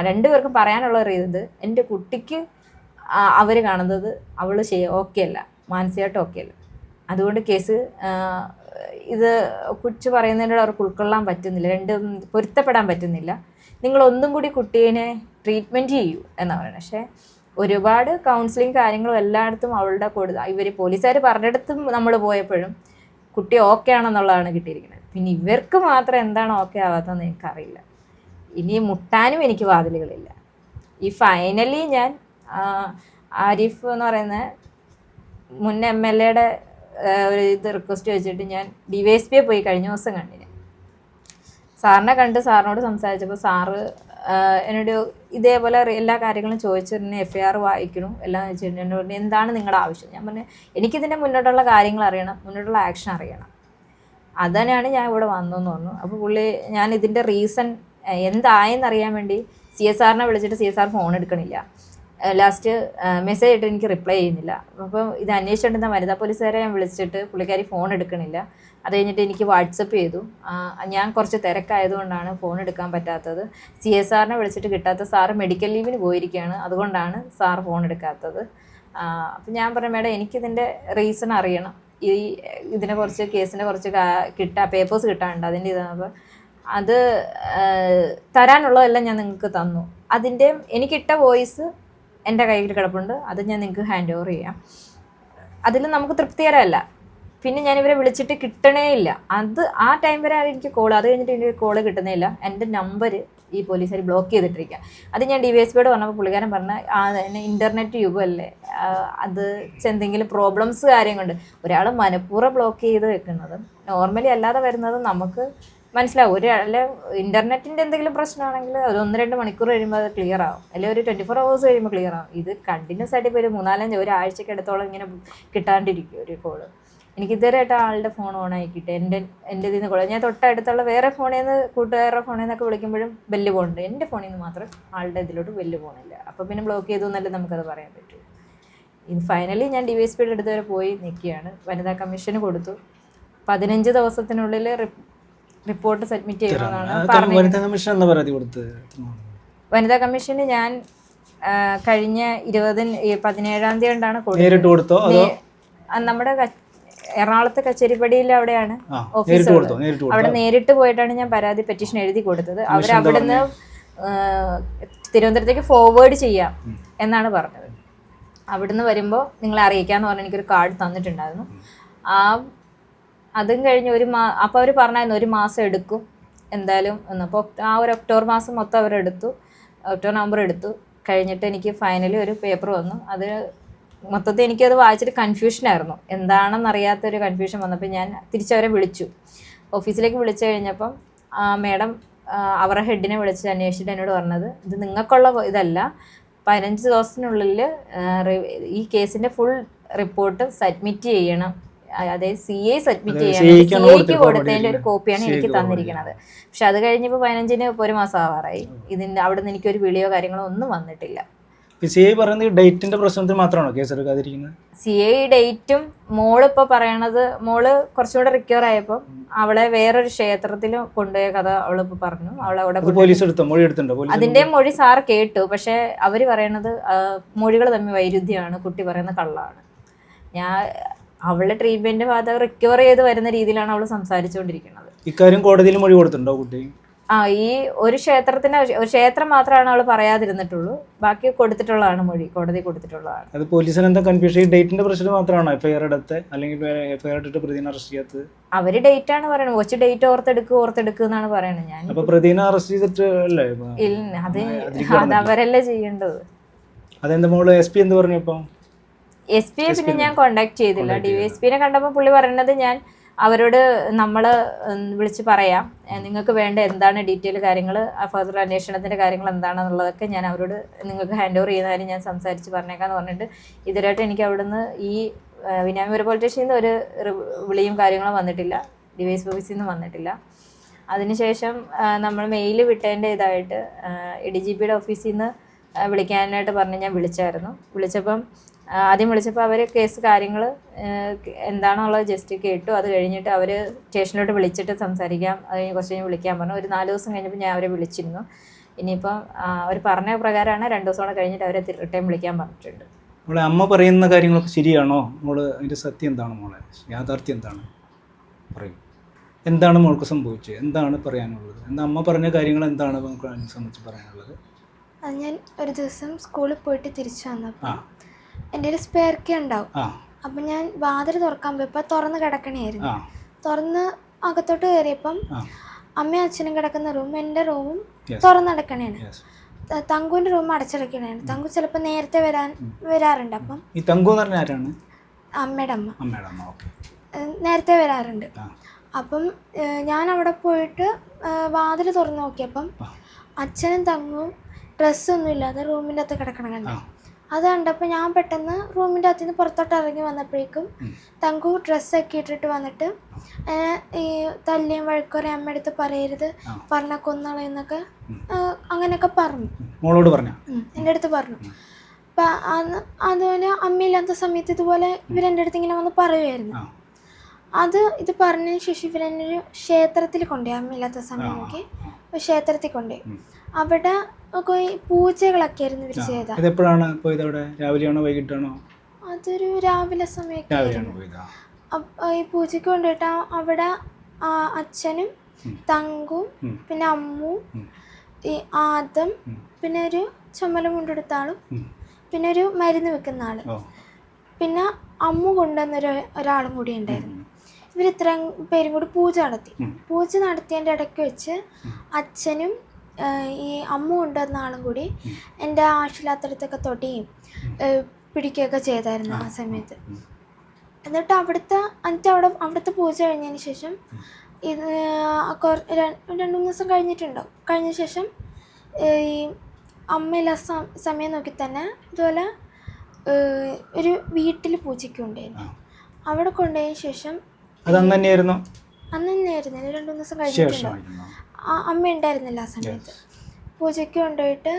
രണ്ടുപേർക്കും പറയാനുള്ള ഒരു ഇത്, എൻ്റെ കുട്ടിക്ക് അവർ കാണുന്നത് അവൾ ഓക്കെ അല്ല, മാനസികമായിട്ട് ഓക്കെ അല്ല, അതുകൊണ്ട് കേസ് ഇത് കുറിച്ച് പറയുന്നതിനോട് അവർക്ക് ഉൾക്കൊള്ളാൻ പറ്റുന്നില്ല, രണ്ടും പൊരുത്തപ്പെടാൻ പറ്റുന്നില്ല. നിങ്ങളൊന്നും കൂടി കുട്ടീനെ ട്രീറ്റ്മെൻറ്റ് ചെയ്യൂ എന്നാണ് പറയുന്നത്. പക്ഷേ ഒരുപാട് കൗൺസിലിംഗ് കാര്യങ്ങളും എല്ലായിടത്തും അവളുടെ ഇവർ പോലീസുകാർ പറഞ്ഞിടത്തും നമ്മൾ പോയപ്പോഴും കുട്ടി ഓക്കെ ആണെന്നുള്ളതാണ് കിട്ടിയിരിക്കുന്നത്. പിന്നെ ഇവർക്ക് മാത്രം എന്താണ് ഓക്കെ ആവാത്തതെന്ന് എനിക്കറിയില്ല. ഇനി മുട്ടാനും എനിക്ക് വാതിലുകളില്ല. ഈ ഫൈനലി ഞാൻ ആരിഫ് എന്ന് പറയുന്ന മുൻ MLA ഒരു ഇത് റിക്വസ്റ്റ് വെച്ചിട്ട് ഞാൻ DYSP പോയി കഴിഞ്ഞ ദിവസം കണ്ടിന്. സാറിനെ കണ്ട് സാറിനോട് സംസാരിച്ചപ്പോൾ സാറ് എന്നോട് ഇതേപോലെ എല്ലാ കാര്യങ്ങളും ചോദിച്ചിരുന്നു, FIR വായിക്കണം എല്ലാം വെച്ചിട്ടുണ്ട്. എന്നോട് എന്താണ് നിങ്ങളുടെ ആവശ്യം? ഞാൻ പറഞ്ഞു എനിക്കിതിൻ്റെ മുന്നോട്ടുള്ള കാര്യങ്ങൾ അറിയണം, മുന്നോട്ടുള്ള ആക്ഷൻ അറിയണം, അതന്നെയാണ് ഞാൻ ഇവിടെ വന്നതെന്ന് പറഞ്ഞു. അപ്പോൾ പുള്ളി ഞാൻ ഇതിൻ്റെ റീസൺ എന്തായെന്നറിയാൻ വേണ്ടി CSRനെ വിളിച്ചിട്ട് CSR ഫോൺ എടുക്കണില്ല. ലാസ്റ്റ് മെസ്സേജ് ഇട്ട് എനിക്ക് റിപ്ലൈ ചെയ്യുന്നില്ല. അപ്പോൾ ഇത് അന്വേഷിച്ചിട്ടുണ്ടെന്ന വനിതാ പോലീസുകാരെ ഞാൻ വിളിച്ചിട്ട് പുള്ളിക്കാരി ഫോൺ എടുക്കണില്ല. അത് കഴിഞ്ഞിട്ട് എനിക്ക് വാട്സപ്പ് ചെയ്തു. ഞാൻ കുറച്ച് തിരക്കായതുകൊണ്ടാണ് ഫോൺ എടുക്കാൻ പറ്റാത്തത്. CSRനെ വിളിച്ചിട്ട് കിട്ടാത്ത, സാറ് മെഡിക്കൽ ലീവിന് പോയിരിക്കുകയാണ്, അതുകൊണ്ടാണ് സാർ ഫോൺ എടുക്കാത്തത്. അപ്പം ഞാൻ പറഞ്ഞു മേഡം എനിക്കിതിൻ്റെ റീസൺ അറിയണം, ഇതിനെ കുറച്ച് കേസിനെ കുറച്ച് പേപ്പേഴ്സ് കിട്ടാനുണ്ട്, അതിൻ്റെ ഇതാണ്. അത് തരാനുള്ളതെല്ലാം ഞാൻ നിങ്ങൾക്ക് തന്നു. അതിൻ്റെ എനിക്കിട്ട വോയിസ് എൻ്റെ കയ്യിൽ കിടപ്പുണ്ട്, അത് ഞാൻ നിങ്ങൾക്ക് ഹാൻഡ് ഓവർ ചെയ്യാം. അതിൽ നമുക്ക് തൃപ്തികരമല്ല. പിന്നെ ഞാൻ ഇവരെ വിളിച്ചിട്ട് കിട്ടണേ ഇല്ല. ആ ടൈം വരെ എനിക്ക് കോൾ, അത് കഴിഞ്ഞിട്ട് എനിക്ക് കോള് കിട്ടുന്നില്ല. എൻ്റെ നമ്പർ ഈ പോലീസുകാർ ബ്ലോക്ക് ചെയ്തിട്ടിരിക്കുക. അത് ഞാൻ DYSPയോട് പറഞ്ഞപ്പോൾ പുള്ളിക്കാരൻ പറഞ്ഞ ഇൻ്റർനെറ്റ് യുഗമല്ലേ, അത് എന്തെങ്കിലും പ്രോബ്ലംസ് കാര്യം കൊണ്ട് ഒരാൾ മനഃപൂർവ്വം ബ്ലോക്ക് ചെയ്ത് വെക്കുന്നത്, നോർമലി അല്ലാതെ വരുന്നത് നമുക്ക് മനസ്സിലാവും. അല്ലെ ഇൻ്റർനെറ്റിൻ്റെ എന്തെങ്കിലും പ്രശ്നമാണെങ്കിൽ ഒരു 1-2 മണിക്കൂർ കഴിയുമ്പോൾ അത് ക്ലിയർ ആവും, അല്ലെങ്കിൽ ഒരു 24 hours കഴിയുമ്പോൾ ക്ലിയർ ആവും. ഇത് കണ്ടിന്യൂസ് ആയിട്ട് ഇപ്പോൾ ഒരു 3-4 ഒരാഴ്ചയ്ക്ക് അടുത്തോളം ഇങ്ങനെ കിട്ടാണ്ടിരിക്കും ഒരു കോള്. എനിക്ക് ഇതുവരെയായിട്ട് ആളുടെ ഫോൺ ഓൺ ആക്കിയിട്ട് എൻ്റെ ഇതിൽ നിന്ന് കോൾ, ഞാൻ തൊട്ടടുത്തുള്ള വേറെ ഫോണിൽ നിന്ന് കൂട്ടുകാരുടെ ഫോണിൽ നിന്നൊക്കെ വിളിക്കുമ്പോഴും ബെല്ല് പോകുന്നുണ്ട്, എൻ്റെ ഫോണിൽ നിന്ന് മാത്രം ആളുടെ ഇതിലോട്ട് ബെല്ല് പോകുന്നില്ല. അപ്പോൾ പിന്നെ ബ്ലോക്ക് ചെയ്തു എന്നല്ലേ നമുക്കത് പറയാൻ പറ്റൂ. ഇത് ഫൈനലി ഞാൻ DYSPയുടെ അടുത്ത് വരെ പോയി നിൽക്കുകയാണ്. വനിതാ കമ്മീഷന് കൊടുത്തു. 15 ദിവസത്തിനുള്ളിൽ റിപ്പോർട്ട് സബ്മിറ്റ് ചെയ്യണമെന്നാണ് പറഞ്ഞത്. വനിതാ കമ്മീഷന് ഞാൻ കഴിഞ്ഞ 17-ാം തീയതിയാണ് കൊടുത്തത്. നമ്മുടെ എറണാകുളത്തെ കച്ചേരിപ്പടിയിൽ അവിടെയാണ് ഓഫീസ്, അവിടെ നേരിട്ട് പോയിട്ടാണ് ഞാൻ പെറ്റീഷൻ എഴുതി കൊടുത്തത്. അവരവിടുന്ന് തിരുവനന്തപുരത്തേക്ക് ഫോർവേഡ് ചെയ്യാം എന്നാണ് പറഞ്ഞത്. അവിടുന്ന് വരുമ്പോൾ നിങ്ങളെ അറിയിക്കാമെന്ന് പറഞ്ഞ് എനിക്കൊരു കാർഡ് തന്നിട്ടുണ്ടായിരുന്നു. അതും കഴിഞ്ഞ് അപ്പോൾ അവർ പറഞ്ഞായിരുന്നു 1 മാസം എടുക്കും എന്തായാലും എന്ന്. അപ്പോൾ ആ ഒരു ഒക്ടോബർ മാസം മൊത്തം അവരെടുത്തു, ഒക്ടോബർ നവംബർ എടുത്തു. കഴിഞ്ഞിട്ട് എനിക്ക് ഫൈനലി ഒരു പേപ്പർ വന്നു. അത് മൊത്തത്തിൽ എനിക്കത് വായിച്ചിട്ട് കൺഫ്യൂഷനായിരുന്നു, എന്താണെന്നറിയാത്തൊരു കൺഫ്യൂഷൻ വന്നപ്പോൾ ഞാൻ തിരിച്ചവരെ വിളിച്ചു. ഓഫീസിലേക്ക് വിളിച്ചു കഴിഞ്ഞപ്പം മേഡം അവരുടെ ഹെഡിനെ വിളിച്ച് അന്വേഷിച്ചിട്ട് എന്നോട് പറഞ്ഞത്, ഇത് നിങ്ങൾക്കുള്ള ഇതല്ല, 15 ദിവസത്തിനുള്ളിൽ ഈ കേസിൻ്റെ ഫുൾ റിപ്പോർട്ട് സബ്മിറ്റ് ചെയ്യണം. അതായത് CA സബ്മിറ്റ് ചെയ്യണം. CAക്ക് കൊടുത്തതിൻ്റെ ഒരു കോപ്പിയാണ് എനിക്ക് തന്നിരിക്കുന്നത്. പക്ഷെ അത് കഴിഞ്ഞപ്പോൾ 15-ന് ഇപ്പോൾ 1 മാസം ആവാറായി. ഇതിൻ്റെ അവിടെ നിന്ന് എനിക്കൊരു വിളിയോ കാര്യങ്ങളോ ഒന്നും വന്നിട്ടില്ല. CA പറയുന്നത് ഡേറ്റിന്റെ പ്രശ്നത്തിൽ മാത്രമാണോ കേസ് എടുക്കാതിരിക്കുന്നത്? CA ഡേറ്റും മോളിപ്പോൾ പറയണത്, മോള് കുറച്ചുകൂടെ റിക്കവർ ആയപ്പോൾ അവളെ വേറൊരു ക്ഷേത്രത്തിൽ കൊണ്ടുപോയ കഥ അവളിപ്പോൾ പറഞ്ഞു. അവളവിടെ പോലീസ് എടുത്തോ? മൊഴി എടുത്തിട്ടുണ്ടോ? അതിന്റെ മൊഴി സാർ കേട്ടു. പക്ഷെ അവര് പറയണത് മൊഴികൾ തമ്മിൽ വൈരുദ്ധ്യമാണ്, കുട്ടി പറയുന്ന കള്ളാണ്. അവളുടെ ട്രീറ്റ്മെന്റ് ഭാഗത്ത് റിക്കവർ ചെയ്ത് വരുന്ന രീതിയിലാണ് അവൾ സംസാരിച്ചുകൊണ്ടിരിക്കുന്നത്. ഇക്കാര്യം കോടതിയിൽ മൊഴി കൊടുത്തിട്ടുണ്ടോ കുട്ടി? ഈ ഒരു ക്ഷേത്രം മാത്രമാണ് അവൾ പറയാതിരുന്നിട്ടുള്ളൂ, ബാക്കി കൊടുത്തിട്ടുള്ളതാണ് മൊഴി, കോടതി കൊടുത്തിട്ടുള്ളതാണ്. അത് പോലീസിന് എന്താ കൺഫ്യൂഷൻ? ഈ ഡേറ്റിന്റെ പ്രശ്നം മാത്രമാണോ FIR എടുത്ത്, അല്ലെങ്കിൽ FIR എടുത്തിട്ട് പ്രതിനെ അറസ്റ്റ് ചെയ്യാത്തത്? അവര് ഡേറ്റ് ആണ് പറയുന്നത്, കൊച്ചു ഡേറ്റ് ഓർത്തെടുക്കുക എന്നാണ് പറയുന്നത്. ഞാൻ അപ്പൊ പ്രതിനെ അറസ്റ്റ് ചെയ്തിട്ട് അല്ലേ? അത് അവരല്ലേ ചെയ്യേണ്ടത്. അതെന്താ മോള് SP എന്ത് പറഞ്ഞു? ഇപ്പം SP പിന്നെ ഞാൻ കോണ്ടാക്ട് ചെയ്തില്ല. DYSPനെ കണ്ടപ്പോൾ പുള്ളി പറയുന്നത്, ഞാൻ അവരോട് നമ്മൾ വിളിച്ച് പറയാം, നിങ്ങൾക്ക് വേണ്ട എന്താണ് ഡീറ്റെയിൽ കാര്യങ്ങൾ, ഫർദർ അന്വേഷണത്തിൻ്റെ കാര്യങ്ങൾ എന്താണെന്നുള്ളതൊക്കെ ഞാൻ അവരോട് നിങ്ങൾക്ക് ഹാൻഡ് ഓവർ ചെയ്യുന്ന കാര്യം ഞാൻ സംസാരിച്ച് പറഞ്ഞേക്കാന്ന് പറഞ്ഞിട്ട് ഇതുവരെയായിട്ട് എനിക്ക് അവിടുന്ന് ഈ വിനാമൂര് പോലീസ് സ്റ്റേഷനിൽ നിന്ന് ഒരു വിളിയും കാര്യങ്ങളും വന്നിട്ടില്ല, DYSP ഓഫീസിൽ നിന്ന് വന്നിട്ടില്ല. അതിനുശേഷം നമ്മൾ മെയിൽ വിട്ടതിൻ്റെ ഇതായിട്ട് DGPയുടെ ഓഫീസിൽ നിന്ന് വിളിക്കാനായിട്ട് പറഞ്ഞ് ഞാൻ വിളിച്ചപ്പം ആദ്യം വിളിച്ചപ്പോൾ അവർ കേസ് കാര്യങ്ങൾ എന്താണെന്നുള്ളത് ജസ്റ്റ് കേട്ടു. അത് കഴിഞ്ഞിട്ട് അവർ സ്റ്റേഷനിലോട്ട് വിളിച്ചിട്ട് സംസാരിക്കാം, അത് കഴിഞ്ഞ് കുറച്ച് കഴിഞ്ഞ് വിളിക്കാൻ പറഞ്ഞു. ഒരു 4 ദിവസം കഴിഞ്ഞപ്പോൾ ഞാൻ അവരെ വിളിച്ചിരുന്നു. ഇനിയിപ്പം അവർ പറഞ്ഞ പ്രകാരമാണ് 2 ദിവസം കൂടെ കഴിഞ്ഞിട്ട് അവരെ റിട്ടേൺ വിളിക്കാൻ പറഞ്ഞിട്ടുണ്ട്. മോളെ അമ്മ പറയുന്ന കാര്യങ്ങളൊക്കെ ശരിയാണോ? മോള് അതിൻ്റെ സത്യം എന്താണ്? മോളെ യാഥാർത്ഥ്യം എന്താണ്? പറയും. എന്താണ് മോൾക്ക് സംഭവിച്ചത്? എന്താണ് പറയാനുള്ളത്? എന്താ അമ്മ പറഞ്ഞ കാര്യങ്ങൾ എന്താണ് നമുക്ക് അതിനെ സംബന്ധിച്ച് പറയാനുള്ളത്? അത് ഞാൻ ഒരു ദിവസം സ്കൂളിൽ പോയിട്ട് തിരിച്ചു വന്നപ്പോൾ എൻ്റെ ഒരു സ്പെയർ കീ ഉണ്ടാവും. അപ്പം ഞാൻ വാതിൽ തുറക്കാൻ പോയപ്പോൾ തുറന്ന് കിടക്കണമായിരുന്നു. തുറന്ന് അകത്തോട്ട് കയറിയപ്പം അമ്മയും അച്ഛനും കിടക്കുന്ന റൂം എൻ്റെ റൂമും തുറന്ന് കിടക്കണേണ്. തങ്കുവിൻ്റെ റൂം അടച്ചിടക്കണേണ്. തങ്കു ചിലപ്പോൾ നേരത്തെ വരാറുണ്ട്. അപ്പം ഈ തങ്കു എന്ന് പറഞ്ഞാൽ ആരാണ്? അമ്മയുടെ അമ്മ നേരത്തെ വരാറുണ്ട്. അപ്പം ഞാൻ അവിടെ പോയിട്ട് വാതിൽ തുറന്ന് നോക്കിയപ്പം അച്ഛനും തങ്കുവും ഡ്രസ്സൊന്നും ഇല്ലാതെ റൂമിൻ്റെ അകത്ത് കിടക്കണം കണ്ടു. അത് കണ്ടപ്പോൾ ഞാൻ പെട്ടെന്ന് റൂമിൻ്റെ അകത്ത് നിന്ന് പുറത്തോട്ട് ഇറങ്ങി വന്നപ്പോഴേക്കും തങ്കു ഡ്രസ്സൊക്കെ ഇട്ടിട്ട് വന്നിട്ട് ഈ തല്ലിയും വഴക്കുറേ അമ്മ അടുത്ത് പറയരുത്, പറഞ്ഞ കൊന്നളയെന്നൊക്കെ അങ്ങനെയൊക്കെ പറഞ്ഞു. മോളോട് പറഞ്ഞു? എൻ്റെ അടുത്ത് പറഞ്ഞു. അപ്പം അതുപോലെ അമ്മയില്ലാത്ത സമയത്ത് ഇതുപോലെ ഇവരെൻ്റെ അടുത്ത് ഇങ്ങനെ വന്ന് പറയുമായിരുന്നു. ഇത് പറഞ്ഞതിന് ശേഷം ഇവരെന്നൊരു ക്ഷേത്രത്തിൽ കൊണ്ടുപോയി. അമ്മയില്ലാത്ത സമയം നോക്കി ക്ഷേത്രത്തിൽ കൊണ്ടുപോയി. അവിടെ പൂജകളൊക്കെ ആയിരുന്നു ഇവർ ചെയ്തത്. എപ്പോഴാണ് പോയത്? അവിടെ രാവിലെയാണോ വൈകിട്ടാണോ? അതൊരു രാവിലെ സമയമൊക്കെ. ഈ പൂജയ്ക്ക് കൊണ്ടുപോയിട്ട് അവിടെ അച്ഛനും തങ്കും പിന്നെ അമ്മും ഈ ആദം പിന്നെ ഒരു ചുമല കൊണ്ടെടുത്ത ആളും പിന്നെ ഒരു മരുന്ന് വെക്കുന്ന ആള് പിന്നെ അമ്മു കൊണ്ടുവന്നൊരു ഒരാളും കൂടി ഉണ്ടായിരുന്നു. ഇവരിത്രയും പേരും കൂടി പൂജ നടത്തി. പൂജ നടത്തിയതിൻ്റെ ഇടയ്ക്ക് വെച്ച് അച്ഛനും ഈ അമ്മ കൊണ്ടുവന്ന ആളും കൂടി എൻ്റെ ആവശ്യമില്ലാത്തടത്തൊക്കെ തൊട്ടിയും പിടിക്കുകയൊക്കെ ചെയ്തായിരുന്നു ആ സമയത്ത്. എന്നിട്ട് അവിടുത്തെ പൂജ കഴിഞ്ഞതിന് ശേഷം ഇത് 2-3 ദിവസം കഴിഞ്ഞിട്ടുണ്ടാവും. കഴിഞ്ഞ ശേഷം ഈ അമ്മയില്ല സമയം നോക്കി തന്നെ ഇതുപോലെ ഒരു വീട്ടിൽ പൂജയ്ക്കുണ്ടായിരുന്നു. അവിടെ കൊണ്ടുപോയതിന് ശേഷം അന്ന് തന്നെയായിരുന്നു. 2-3 ദിവസം കഴിഞ്ഞിട്ടുണ്ടാവും. അമ്മ ഉണ്ടായിരുന്നില്ല ആ സമയത്ത്. പൂജയ്ക്ക് കൊണ്ടുപോയിട്ട്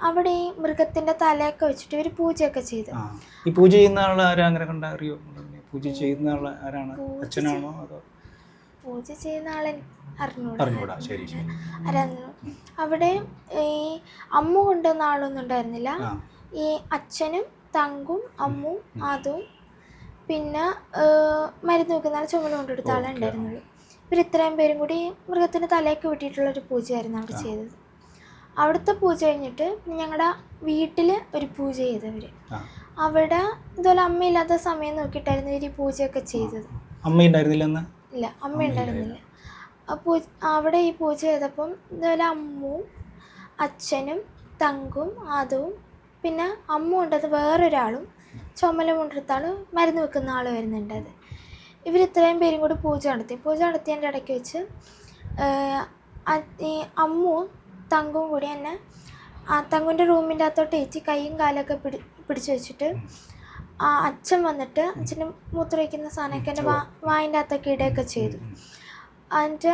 അവിടെ ഈ മൃഗത്തിന്റെ തലയൊക്കെ വെച്ചിട്ട് ഒരു പൂജയൊക്കെ ചെയ്തു. ഈ പൂജ ചെയ്യുന്ന ആൾ ആരാ? അങ്ങനെ കണ്ടാ അറിയോ? പൂജ ചെയ്യുന്ന ആൾ ആരാണ്? അച്ഛനാണോ അതോ? പൂജ ചെയ്യുന്ന ആളെ അറിഞ്ഞൂടാ. അവിടെ ഈ അമ്മ കൊണ്ടുവന്ന ആളൊന്നും ഉണ്ടായിരുന്നില്ല. ഈ അച്ഛനും തങ്കും അമ്മും അതും പിന്നെ മരുന്ന് വെക്കുന്ന ആൾ ചുമല കൊണ്ടെടുത്ത ആളെ ഉണ്ടായിരുന്നുള്ളൂ. ഇവർ ഇത്രയും പേരും കൂടി മൃഗത്തിൻ്റെ തലയൊക്കെ വെട്ടിയിട്ടുള്ളൊരു പൂജയായിരുന്നു അവിടെ ചെയ്തത്. അവിടുത്തെ പൂജ കഴിഞ്ഞിട്ട് ഞങ്ങളുടെ വീട്ടിൽ ഒരു പൂജ ചെയ്തവർ. അവിടെ ഇതുപോലെ അമ്മയില്ലാത്ത സമയം നോക്കിയിട്ടായിരുന്നു ഇവർ ഈ പൂജയൊക്കെ ചെയ്തത്. ഇല്ല, അമ്മ ഉണ്ടായിരുന്നില്ല. അവിടെ ഈ പൂജ ചെയ്തപ്പം ഇതുപോലെ അമ്മുവും അച്ഛനും തങ്കും ആദവും പിന്നെ അമ്മ കൊണ്ടത് വേറൊരാളും ചുമല കൊണ്ടെടുത്ത ആൾ മരുന്ന് വെക്കുന്ന ആൾ വരുന്നുണ്ടത്. ഇവർ ഇത്രയും പേരും കൂടി പൂജ നടത്തിയതിൻ്റെ ഇടയ്ക്ക് വെച്ച് ഈ അമ്മുവും തങ്കും കൂടി എന്നെ തങ്കുവിൻ്റെ റൂമിൻ്റെ അകത്തോട്ട് ഏറ്റി കൈയും കാലൊക്കെ പിടിച്ചു വെച്ചിട്ട് അച്ഛൻ വന്നിട്ട് അച്ഛന് മൂത്രം വയ്ക്കുന്ന സാധനമൊക്കെ എൻ്റെ വായിൻ്റെ അകത്തൊക്കെ ഇടുകയൊക്കെ ചെയ്തു. എന്നിട്ട്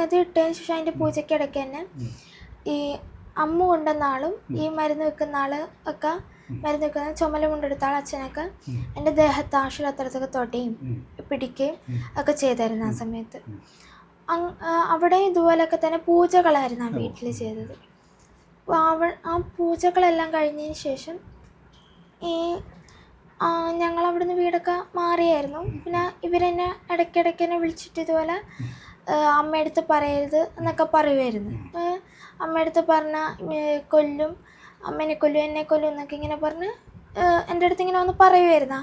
അത് ഇട്ടതിന് ശേഷം അതിൻ്റെ പൂജയ്ക്കിടയ്ക്ക് തന്നെ ഈ അമ്മ കൊണ്ടുവന്ന ആളും ഈ മരുന്ന് വെക്കുന്ന ആൾ ഒക്കെ മരുന്ന് വെക്കുന്ന ചുമല കൊണ്ടെടുത്ത ആൾ അച്ഛനൊക്കെ എൻ്റെ ദേഹത്ത് ആവശ്യമില്ലാത്തടത്തൊക്കെ തൊട്ടയും പിടിക്കുകയും ഒക്കെ ചെയ്തായിരുന്നു ആ സമയത്ത്. അവിടെ ഇതുപോലൊക്കെ തന്നെ പൂജകളായിരുന്നു ആ വീട്ടിൽ ചെയ്തത്. ആ പൂജകളെല്ലാം കഴിഞ്ഞതിന് ശേഷം ഈ ഞങ്ങളവിടുന്ന് വീടൊക്കെ മാറിയായിരുന്നു. പിന്നെ ഇവരെന്നെ ഇടയ്ക്കിടയ്ക്ക് എന്നെ വിളിച്ചിട്ട് ഇതുപോലെ അമ്മയടുത്ത് പറയരുത് എന്നൊക്കെ പറയുമായിരുന്നു. അമ്മയടുത്ത് പറഞ്ഞാൽ കൊല്ലും, അമ്മേനെ കൊല്ലും, എന്നെ കൊല്ലും എന്നൊക്കെ ഇങ്ങനെ പറഞ്ഞ് എൻ്റെ അടുത്ത് ഇങ്ങനെ വന്ന് പറയുമായിരുന്നു.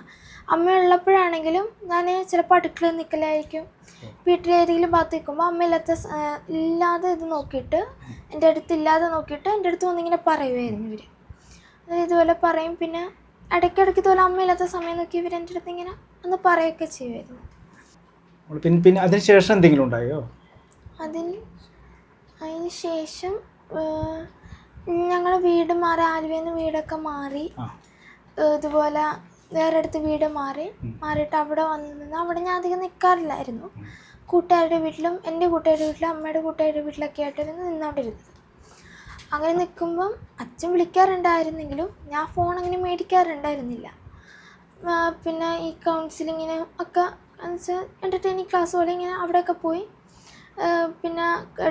അമ്മ ഉള്ളപ്പോഴാണെങ്കിലും ഞാൻ ചിലപ്പോൾ അടുക്കളയിൽ നിൽക്കലായിരിക്കും. വീട്ടിലേതെങ്കിലും ഭാഗത്ത് നിൽക്കുമ്പോൾ ഇല്ലാതെ ഇത് നോക്കിയിട്ട് എൻ്റെ അടുത്തില്ലാതെ നോക്കിയിട്ട് എൻ്റെ അടുത്ത് വന്നിങ്ങനെ പറയുമായിരുന്നു ഇവർ. ഇതുപോലെ പറയും. പിന്നെ ഇടയ്ക്കിടയ്ക്ക് ഇതുപോലെ അമ്മയില്ലാത്ത സമയം നോക്കി ഇവർ എൻ്റെ അടുത്ത് ഇങ്ങനെ ഒന്ന് പറയുകയൊക്കെ ചെയ്യുമായിരുന്നു. പിന്നെ അതിന് ശേഷം എന്തെങ്കിലും ഉണ്ടായോ? അതിന് ശേഷം ഞങ്ങൾ വീട് മാറി, ആലുവയിൽ നിന്ന് വീടൊക്കെ മാറി ഇതുപോലെ വേറെ അടുത്ത് വീട് മാറിയിട്ട് അവിടെ വന്ന് നിന്ന് അവിടെ ഞാൻ അധികം നിൽക്കാറില്ലായിരുന്നു. കൂട്ടുകാരുടെ വീട്ടിലും എൻ്റെ കൂട്ടുകാരുടെ വീട്ടിലും അമ്മയുടെ കൂട്ടുകാരുടെ വീട്ടിലൊക്കെ ആയിട്ടായിരുന്നു നിന്നുകൊണ്ടിരുന്നത്. അങ്ങനെ നിൽക്കുമ്പം അച്ഛൻ വിളിക്കാറുണ്ടായിരുന്നെങ്കിലും ഞാൻ ഫോൺ അങ്ങനെ മേടിക്കാറുണ്ടായിരുന്നില്ല. പിന്നെ ഈ കൗൺസിലിങ്ങിന് ഒക്കെ എന്നുവെച്ചാൽ എൻ്റർടൈനിങ് ക്ലാസ് പോലെ ഇങ്ങനെ അവിടെയൊക്കെ പോയി പിന്നെ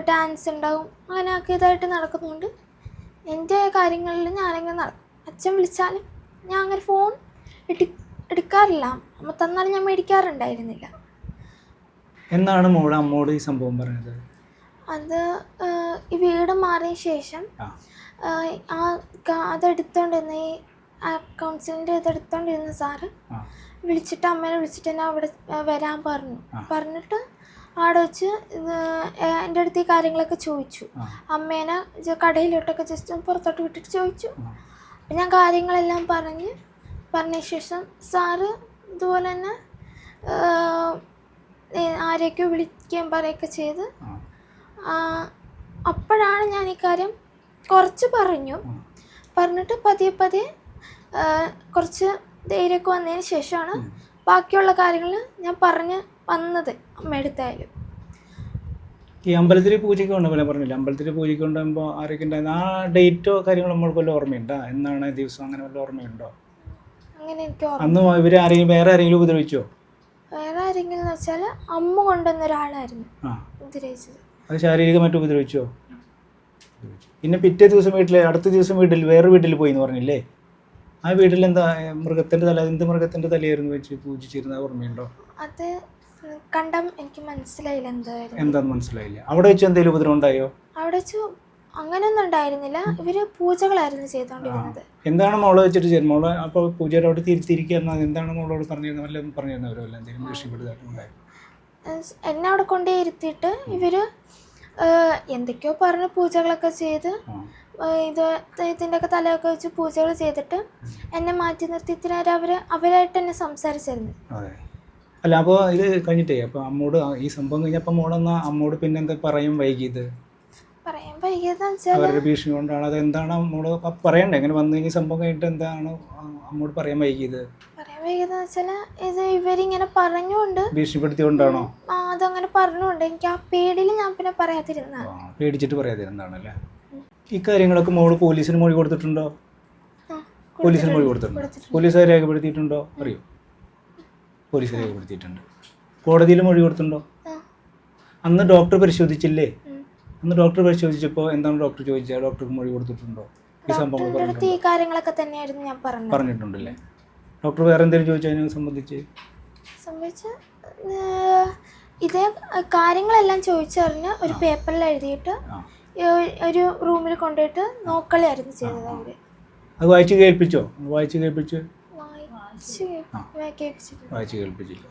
ഡാൻസ് ഉണ്ടാവും, അങ്ങനെയൊക്കെ ഇതായിട്ട് നടക്കുന്നുണ്ട്. എൻ്റെ കാര്യങ്ങളിൽ ഞാനങ്ങനെ നടക്കും. അച്ഛൻ വിളിച്ചാലും ഞാൻ അങ്ങനെ ഫോൺ എടുക്കാറില്ല. അമ്മ തന്നാലും ഞാൻ മേടിക്കാറുണ്ടായിരുന്നില്ല. എന്നാണ് മോളെ അമ്മോട് ഈ സംഭവം പറഞ്ഞത്? അത് ഈ വീട് മാറിയ ശേഷം അതെടുത്തോണ്ടിരുന്ന ഈ കൗൺസിലിൻ്റെ ഇതെടുത്തോണ്ടിരുന്ന സാറ് വിളിച്ചിട്ട് അമ്മേനെ വിളിച്ചിട്ട് എന്നെ അവിടെ വരാൻ പറഞ്ഞിട്ട് അവിടെ വെച്ച് എൻ്റെ അടുത്ത് ഈ കാര്യങ്ങളൊക്കെ ചോദിച്ചു. അമ്മേനെ കടയിലോട്ടൊക്കെ ജസ്റ്റ് പുറത്തോട്ട് വിട്ടിട്ട് ചോദിച്ചു. അപ്പം ഞാൻ കാര്യങ്ങളെല്ലാം പറഞ്ഞ ശേഷം സാറ് ഇതുപോലെ തന്നെ ആരെയൊക്കെയോ വിളിക്കുകയും പറയുകയൊക്കെ ചെയ്ത് അപ്പോഴാണ് ഞാൻ ഈ കാര്യം കുറച്ച് പറഞ്ഞിട്ട് പതിയെ കുറച്ച് ധൈര്യമൊക്കെ വന്നതിന് ശേഷമാണ് ബാക്കിയുള്ള കാര്യങ്ങൾ ഞാൻ പറഞ്ഞ് വന്നത് അമ്മയെടുത്തായാലും. ഈ അമ്പലത്തിൽ പൂജയ്ക്ക് കൊണ്ടുപോലെ പറഞ്ഞില്ല, അമ്പലത്തിൽ പൂജയ്ക്ക് കൊണ്ടുപോകുമ്പോൾ ആരൊക്കെ ഉണ്ടായിരുന്നു? ആ ഡേറ്റോ കാര്യങ്ങളോ നമ്മൾക്ക് വല്ല ഓർമ്മയുണ്ടോ? എന്നാണ് ദിവസം അങ്ങനെ വല്ല ഓർമ്മയുണ്ടോ? അങ്ങനെ എനിക്ക് അന്ന് ഇവർ വേറെ ആരെങ്കിലും ഉപദ്രവിച്ചോ? വേറെ ആരെങ്കിലും എന്ന് വെച്ചാൽ അമ്മ കൊണ്ടുവന്ന ഒരാളായിരുന്നു ഉപദ്രവിച്ചത്. അത് ശാരീരികമായിട്ട് ഉപദ്രവിച്ചോ? പിന്നെ പിറ്റേ ദിവസം അടുത്ത ദിവസം വേറെ വീട്ടിൽ പോയി എന്ന് പറഞ്ഞില്ലേ? ആ വീട്ടിൽ എന്താ മൃഗത്തിൻ്റെ തല, എന്ത് മൃഗത്തിൻ്റെ തലയായിരുന്നു വെച്ച് പൂജിച്ചിരുന്ന ഓർമ്മയുണ്ടോ? അത് കണ്ടം എനിക്ക് മനസ്സിലായില്ല എന്താന്ന് മനസ്സിലായില്ല. അവിടെ വെച്ച് എന്തെങ്കിലും ഉപദ്രവം ഉണ്ടായോ? അവിടെ വെച്ച് അങ്ങനെയൊന്നും ഉണ്ടായിരുന്നില്ല. ഇവര് പൂജകളായിരുന്നു ചെയ്തോണ്ടിരുന്നത്. എന്താണ് മോളെ വെച്ചിട്ട് മോളെ അപ്പോൾ പൂജയുടെ അവിടെ തിരിച്ചിരിക്കുക? എന്താണ് മോളോട് പറഞ്ഞിരുന്നത്? വല്ലതും പറഞ്ഞിരുന്നവരോ? അല്ല എന്തെങ്കിലും ഭീഷണിപ്പെടുത്താറുണ്ടായോ? എന്നെ അവിടെ കൊണ്ടേ ഇരുത്തിയിട്ട് ഇവര് എന്തൊക്കെയോ പറഞ്ഞ് പൂജകളൊക്കെ ചെയ്ത് ഇതിൻ്റെ ഒക്കെ തലയൊക്കെ വെച്ച് പൂജകൾ ചെയ്തിട്ട് എന്നെ മാറ്റി നിർത്തി ഇത്തിരി അവരായിട്ട് എന്നെ സംസാരിച്ചിരുന്നു. അല്ല, അപ്പോൾ ഇത് കഴിഞ്ഞിട്ടേ അപ്പോൾ അമ്മോട് ഈ സംഭവം കഴിഞ്ഞപ്പോൾ മോളെന്നാ അമ്മോട് പിന്നെ എന്താ പറയാൻ വൈകിയത്? അവരുടെ ഭീഷണി കൊണ്ടാണ്? അത് എന്താണ് അമ്മോട് പറയണ്ടേ? എങ്ങനെ വന്നു കഴിഞ്ഞ സംഭവം കഴിഞ്ഞിട്ട് എന്താണ് അമ്മോട് പറയാൻ വൈകിയത്? ഇത് ഇവരിങ്ങനെ പറഞ്ഞുകൊണ്ട് ഭീഷണിപ്പെടുത്തിയോണ്ടാണോ? അതങ്ങനെ പറഞ്ഞുകൊണ്ട് എനിക്ക് ആ പേടിയിൽ ഞാൻ പിന്നെ പറയാതിരുന്ന. പേടിച്ചിട്ട് പറയാതിരുന്നാണല്ലേ? ഈ കാര്യങ്ങളൊക്കെ മോള് പോലീസിന് മൊഴി കൊടുത്തിട്ടുണ്ടോ? പോലീസിന് മൊഴി കൊടുത്തിട്ടുണ്ടോ? പോലീസ് രേഖപ്പെടുത്തിയിട്ടുണ്ടോ? അറിയോ? പോലീസ് രേഖപ്പെടുത്തിയിട്ടുണ്ട്. കോടതിയിൽ മൊഴി കൊടുത്തിട്ടുണ്ടോ? അന്ന് ഡോക്ടർ പരിശോധിച്ചില്ലേ? അന്ന് ഡോക്ടർ പരിശോധിച്ചപ്പോൾ എന്താണ് ഡോക്ടർ ചോദിച്ചത്? ഡോക്ടർക്ക് മൊഴി കൊടുത്തിട്ടുണ്ടോ? ഈ സംഭവങ്ങൾ പറഞ്ഞിട്ടുണ്ടല്ലേ? ഡോക്ടർ വേറെ എന്തെങ്കിലും ചോദിച്ചാൽ അതിനെ സംബന്ധിച്ച് ഇതേ കാര്യങ്ങളെല്ലാം ചോദിച്ചറിഞ്ഞ് ഒരു പേപ്പറിൽ എഴുതിയിട്ട് ഒരു റൂമിൽ കൊണ്ടുപോയിട്ട് നോക്കളായിരുന്നു ചെയ്തത് അവര്. അത് വായിച്ച് കേൾപ്പിച്ചോ? വായിച്ച് കേൾപ്പിച്ചില്ല.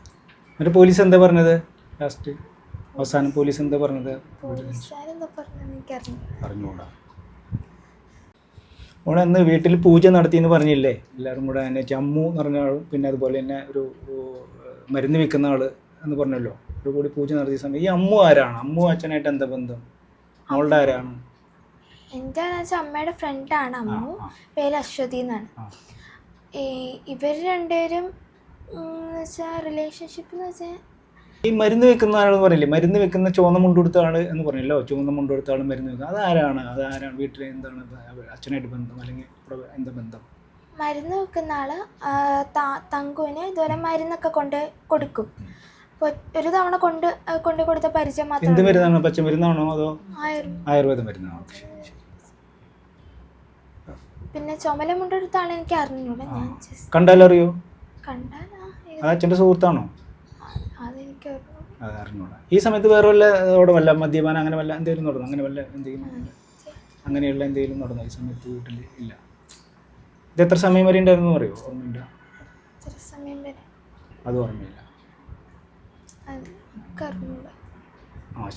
എന്നിട്ട് പോലീസ് എന്താ പറഞ്ഞത് ലാസ്റ്റ്? അവസാനം പോലീസ് എന്താ പറഞ്ഞത്? അറിഞ്ഞൂടാ. അവിടെ അന്ന് വീട്ടിൽ പൂജ നടത്തിയെന്ന് പറഞ്ഞില്ലേ? എല്ലാവരും കൂടെ തന്നെ അമ്മു എന്ന് പറഞ്ഞ ആളും പിന്നെ അതുപോലെ തന്നെ ഒരു മരുന്ന് വിൽക്കുന്ന ആള് എന്ന് പറഞ്ഞല്ലോ, ഒരു കൂടി പൂജ നടത്തിയ സമയം ഈ അമ്മു ആരാണ്? അമ്മു അച്ഛനായിട്ട് എന്താ ബന്ധം? അവളുടെ ആരാണ്? എൻ്റെ അമ്മയുടെ ഫ്രണ്ടാണ് അമ്മു. പേര് അശ്വതി എന്നാണ്. ഇവർ രണ്ടുപേരും റിലേഷൻഷിപ്പ് എന്ന് വെച്ചാൽ ഈ മരുന്ന് വെക്കുന്ന ആളെന്ന് പറഞ്ഞില്ലേ? മരുന്ന് വെക്കുന്ന ചുവന്ന മുണ്ടെടുത്ത ആള് എന്ന് പറഞ്ഞല്ലോ. ചുവന്ന മുണ്ടെടുത്ത ആൾ മരുന്ന് വെക്കുക. അതാരാണ്? വീട്ടിൽ എന്താണ് അച്ഛനായിട്ട് ബന്ധം അല്ലെങ്കിൽ എന്താ ബന്ധം? മരുന്ന് വെക്കുന്ന ആള് തങ്കുവിന് ഇതുപോലെ മരുന്നൊക്കെ കൊടുക്കും. ഒരു തവണ കൊണ്ട് കൊടുത്ത പരിചയം മാത്രം. എന്ത് മരുന്നാണ്? പച്ചമരുന്നാണോ അതോ ആയുർവേദ മരുന്നാണോ? പിന്നെ ചുമല മുണ്ടെടുത്ത ആളെ എനിക്ക് അറിഞ്ഞൂടാ. ഞാൻ കണ്ടാലറിയോ? കണ്ടാലാ അച്ഛൻ്റെ സുഹൃത്താണോ? അതെനിക്ക് അറിഞ്ഞൂടാ. ഈ സമയത്ത് വേറെ വല്ല മദ്യപാനം അങ്ങനെ വല്ല എന്തെങ്കിലും നടന്നു? അങ്ങനെ വല്ല എന്തെങ്കിലും അങ്ങനെയുള്ള എന്തെങ്കിലും നടന്നോ ഈ സമയത്ത് വീട്ടിൽ? ഇല്ല. ഇത് എത്ര സമയം വരെ ഉണ്ടായിരുന്നു അറിയോ? ഓർമ്മയില്ല. അത് ഓർമ്മയില്ല.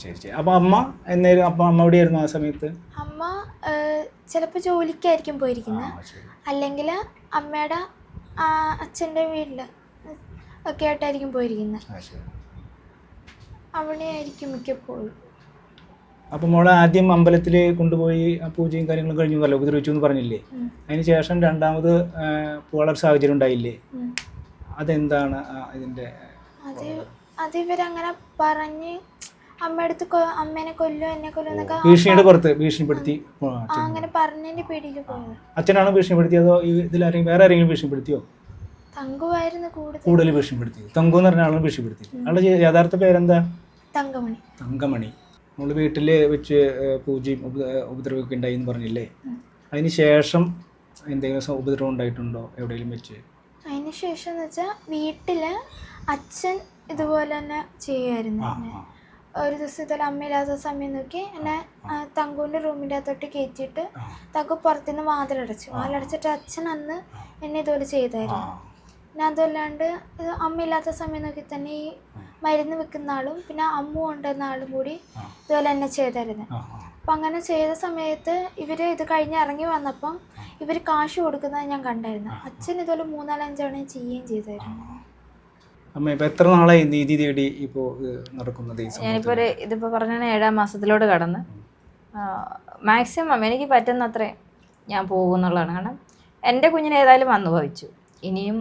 ശരി. അപ്പൊ അമ്മ എന്നായിരുന്നു? അപ്പൊ അമ്മ എവിടെയായിരുന്നു ആ സമയത്ത്? അമ്മ ചിലപ്പോൾ ജോലിക്കായിരിക്കും പോയിരിക്കുന്നത്, അല്ലെങ്കിൽ അമ്മയുടെ അച്ഛൻ്റെ വീട്ടിൽ ഒക്കെ ആയിട്ടായിരിക്കും പോയിരിക്കുന്നത്. അവിടെ ആയിരിക്കും മിക്കപ്പോഴും. അപ്പം മോളെ ആദ്യം അമ്പലത്തിൽ കൊണ്ടുപോയി ആ പൂജയും കാര്യങ്ങളും കഴിഞ്ഞു ഉപദ്രവിച്ചു എന്ന് പറഞ്ഞില്ലേ? അതിന് ശേഷം രണ്ടാമത് പോകാനുള്ള സാഹചര്യം ഉണ്ടായില്ലേ? അതെന്താണ് ഇതിൻ്റെ? അത് ഇവരങ്ങനെ പറഞ്ഞ് അമ്മയടുത്ത് അമ്മേനെ കൊല്ലും എന്നെ കൊല്ലും എന്നൊക്കെ ഭീഷണിയുടെ പുറത്ത് ഭീഷണിപ്പെടുത്തി അങ്ങനെ പറഞ്ഞതിന്റെ പേടിയിൽ പോയത്. അച്ഛനാണ് ഭീഷണിപ്പെടുത്തിയതോ വേറെ ആരെങ്കിലും ഭീഷണിപ്പെടുത്തിയോ? തങ്കുവായിരുന്നു കൂടുതൽ ഭീഷണിപ്പെടുത്തി. തങ്കു എന്ന് പറഞ്ഞ ആളാണ് ഭീഷണിപ്പെടുത്തി. ആളുടെ യഥാർത്ഥ പേരെന്താ? തങ്കമണി. തങ്കമണി. നമ്മള് വീട്ടിൽ വെച്ച് പൂജയും ഉപദ്രവമൊക്കെ ഉണ്ടായി എന്ന് പറഞ്ഞില്ലേ? അതിന് ശേഷം എന്തെങ്കിലും ഉപദ്രവം ഉണ്ടായിട്ടുണ്ടോ എവിടെയെങ്കിലും വെച്ച്? അതിന് ശേഷം എന്ന് വെച്ചാൽ വീട്ടില് അച്ഛൻ ഇതുപോലെ തന്നെ ചെയ്യുമായിരുന്നു എന്നെ. ഒരു ദിവസം ഇതുപോലെ അമ്മയില്ലാത്ത സമയം നോക്കി എന്നെ തങ്കുവിൻ്റെ റൂമിൻ്റെ അകത്തോട്ട് കയറ്റിയിട്ട് തങ്കു പുറത്തുനിന്ന് വാതിലടച്ചിട്ട് അച്ഛൻ അന്ന് എന്നെ ഇതുപോലെ ചെയ്തായിരുന്നു. പിന്നെ അതല്ലാണ്ട് അമ്മയില്ലാത്ത സമയം നോക്കി തന്നെ ഈ മരുന്ന് വെക്കുന്ന ആളും പിന്നെ അമ്മ കൊണ്ടുവന്ന ആളും കൂടി ഇതുപോലെ എന്നെ ചെയ്തായിരുന്നു. അപ്പം അങ്ങനെ ചെയ്ത സമയത്ത് ഇവർ ഇത് കഴിഞ്ഞ് ഇറങ്ങി വന്നപ്പം ഇവർ കാശ് കൊടുക്കുന്നത് ഞാൻ കണ്ടായിരുന്നു. അച്ഛൻ ഇതുപോലെ 3-4 തവണ ചെയ്യുകയും ചെയ്തായിരുന്നു. അമ്മ ഇപ്പം എത്ര നാളായി നീതി തേടി ഇപ്പോൾ നടക്കുന്നത്? ഞാനിപ്പോൾ ഇതിപ്പോൾ പറഞ്ഞാൽ 7-ാം മാസത്തിലോട്ട് കടന്ന് മാക്സിമം എനിക്ക് പറ്റുന്നത്രയും ഞാൻ പോകുന്നുള്ളതാണ്. കാരണം എൻ്റെ കുഞ്ഞിനെ ഏതായാലും വന്നു ഭവിച്ചു. ഇനിയും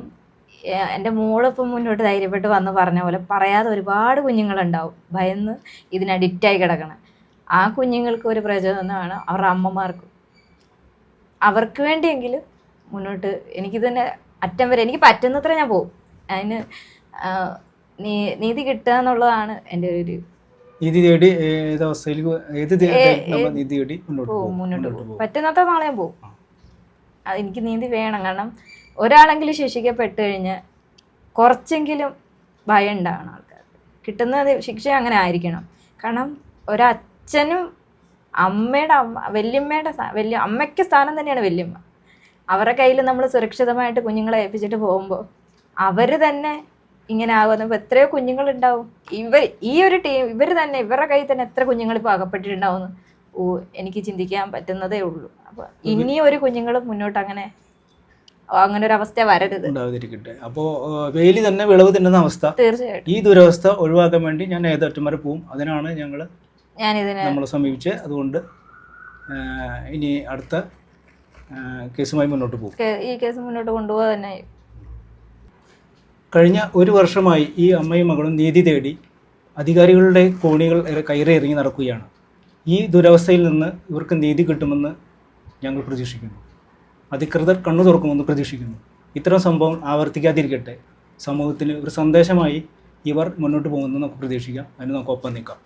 എൻ്റെ മോളിപ്പം മുന്നോട്ട് ധൈര്യപ്പെട്ട് വന്ന് പറഞ്ഞ പോലെ പറയാതെ ഒരുപാട് കുഞ്ഞുങ്ങളുണ്ടാവും ഭയന്ന് ഇതിന് അഡിക്റ്റായി കിടക്കണം. ആ കുഞ്ഞുങ്ങൾക്ക് ഒരു പ്രചോദനമാണ് അവരുടെ അമ്മമാർക്കും. അവർക്ക് വേണ്ടിയെങ്കിലും മുന്നോട്ട് എനിക്ക് തന്നെ അറ്റം വരെ എനിക്ക് പറ്റുന്നത്ര ഞാൻ പോകും. അതിന് നീതി കിട്ടുക എന്നുള്ളതാണ് എൻ്റെ ഒരു നീതി തേടി ഏതവസ്ഥയിൽ നീതി തേടി മുന്നോട്ട് പോകും. പറ്റുന്നത്ര നാളെ ഞാൻ പോകും. എനിക്ക് നീതി വേണം. കാരണം ഒരാളെങ്കിലും ശിക്ഷിക്കപ്പെട്ട് കഴിഞ്ഞാൽ കുറച്ചെങ്കിലും ഭയം ഉണ്ടാകണം ആൾക്കാർക്ക്. കിട്ടുന്ന ശിക്ഷ അങ്ങനെ ആയിരിക്കണം. കാരണം ഒരച്ഛനും അമ്മയുടെ അമ്മയ്ക്ക് സ്ഥാനം തന്നെയാണ് വല്യമ്മ. അവരുടെ കയ്യിൽ നമ്മൾ സുരക്ഷിതമായിട്ട് കുഞ്ഞുങ്ങളെ ഏൽപ്പിച്ചിട്ട് പോകുമ്പോൾ അവർ തന്നെ ഇങ്ങനെ ആകുമ്പോൾ എത്രയോ കുഞ്ഞുങ്ങളുണ്ടാവും. ഇവരുടെ കയ്യിൽ തന്നെ എത്ര കുഞ്ഞുങ്ങൾ ഇപ്പോൾ അകപ്പെട്ടിട്ടുണ്ടാവുമെന്ന് എനിക്ക് ചിന്തിക്കാൻ പറ്റുന്നതേ ഉള്ളൂ. അപ്പോൾ ഇനിയും ഒരു കുഞ്ഞുങ്ങളും മുന്നോട്ട് അങ്ങനെ ഒരു അവസ്ഥ വരരുത്, ഉണ്ടാവാതിരിക്കട്ടെ. അപ്പോൾ വെയിൽ തന്നെ വിളവ് തിന്നുന്ന അവസ്ഥ, തീർച്ചയായിട്ടും ഈ ദുരവസ്ഥ ഒഴിവാക്കാൻ വേണ്ടി ഞാൻ ഏതറ്റം വരെ പോവും. അതിനാണ് ഞാനിതിനെ നമ്മൾ സമീപിച്ച്. അതുകൊണ്ട് ഇനി അടുത്ത കേസുമായി മുന്നോട്ട് പോകും. ഈ കേസ് മുന്നോട്ട് കൊണ്ടുപോകാൻ തന്നെ. കഴിഞ്ഞ 1 വർഷമായി ഈ അമ്മയും മകളും നീതി തേടി അധികാരികളുടെ കോണികൾ കയറി ഇറങ്ങി നടക്കുകയാണ്. ഈ ദുരവസ്ഥയിൽ നിന്ന് ഇവർക്ക് നീതി കിട്ടുമെന്ന് ഞങ്ങൾ പ്രതീക്ഷിക്കുന്നു. അധികൃതർ കണ്ണു തുറക്കുമെന്ന് പ്രതീക്ഷിക്കുന്നു. ഇത്തരം സംഭവം ആവർത്തിക്കാതിരിക്കട്ടെ. സമൂഹത്തിന് ഒരു സന്ദേശമായി ഇവർ മുന്നോട്ട് പോകുമെന്ന് നമുക്ക് പ്രതീക്ഷിക്കാം. അതിന് നമുക്ക് ഒപ്പം നിൽക്കാം.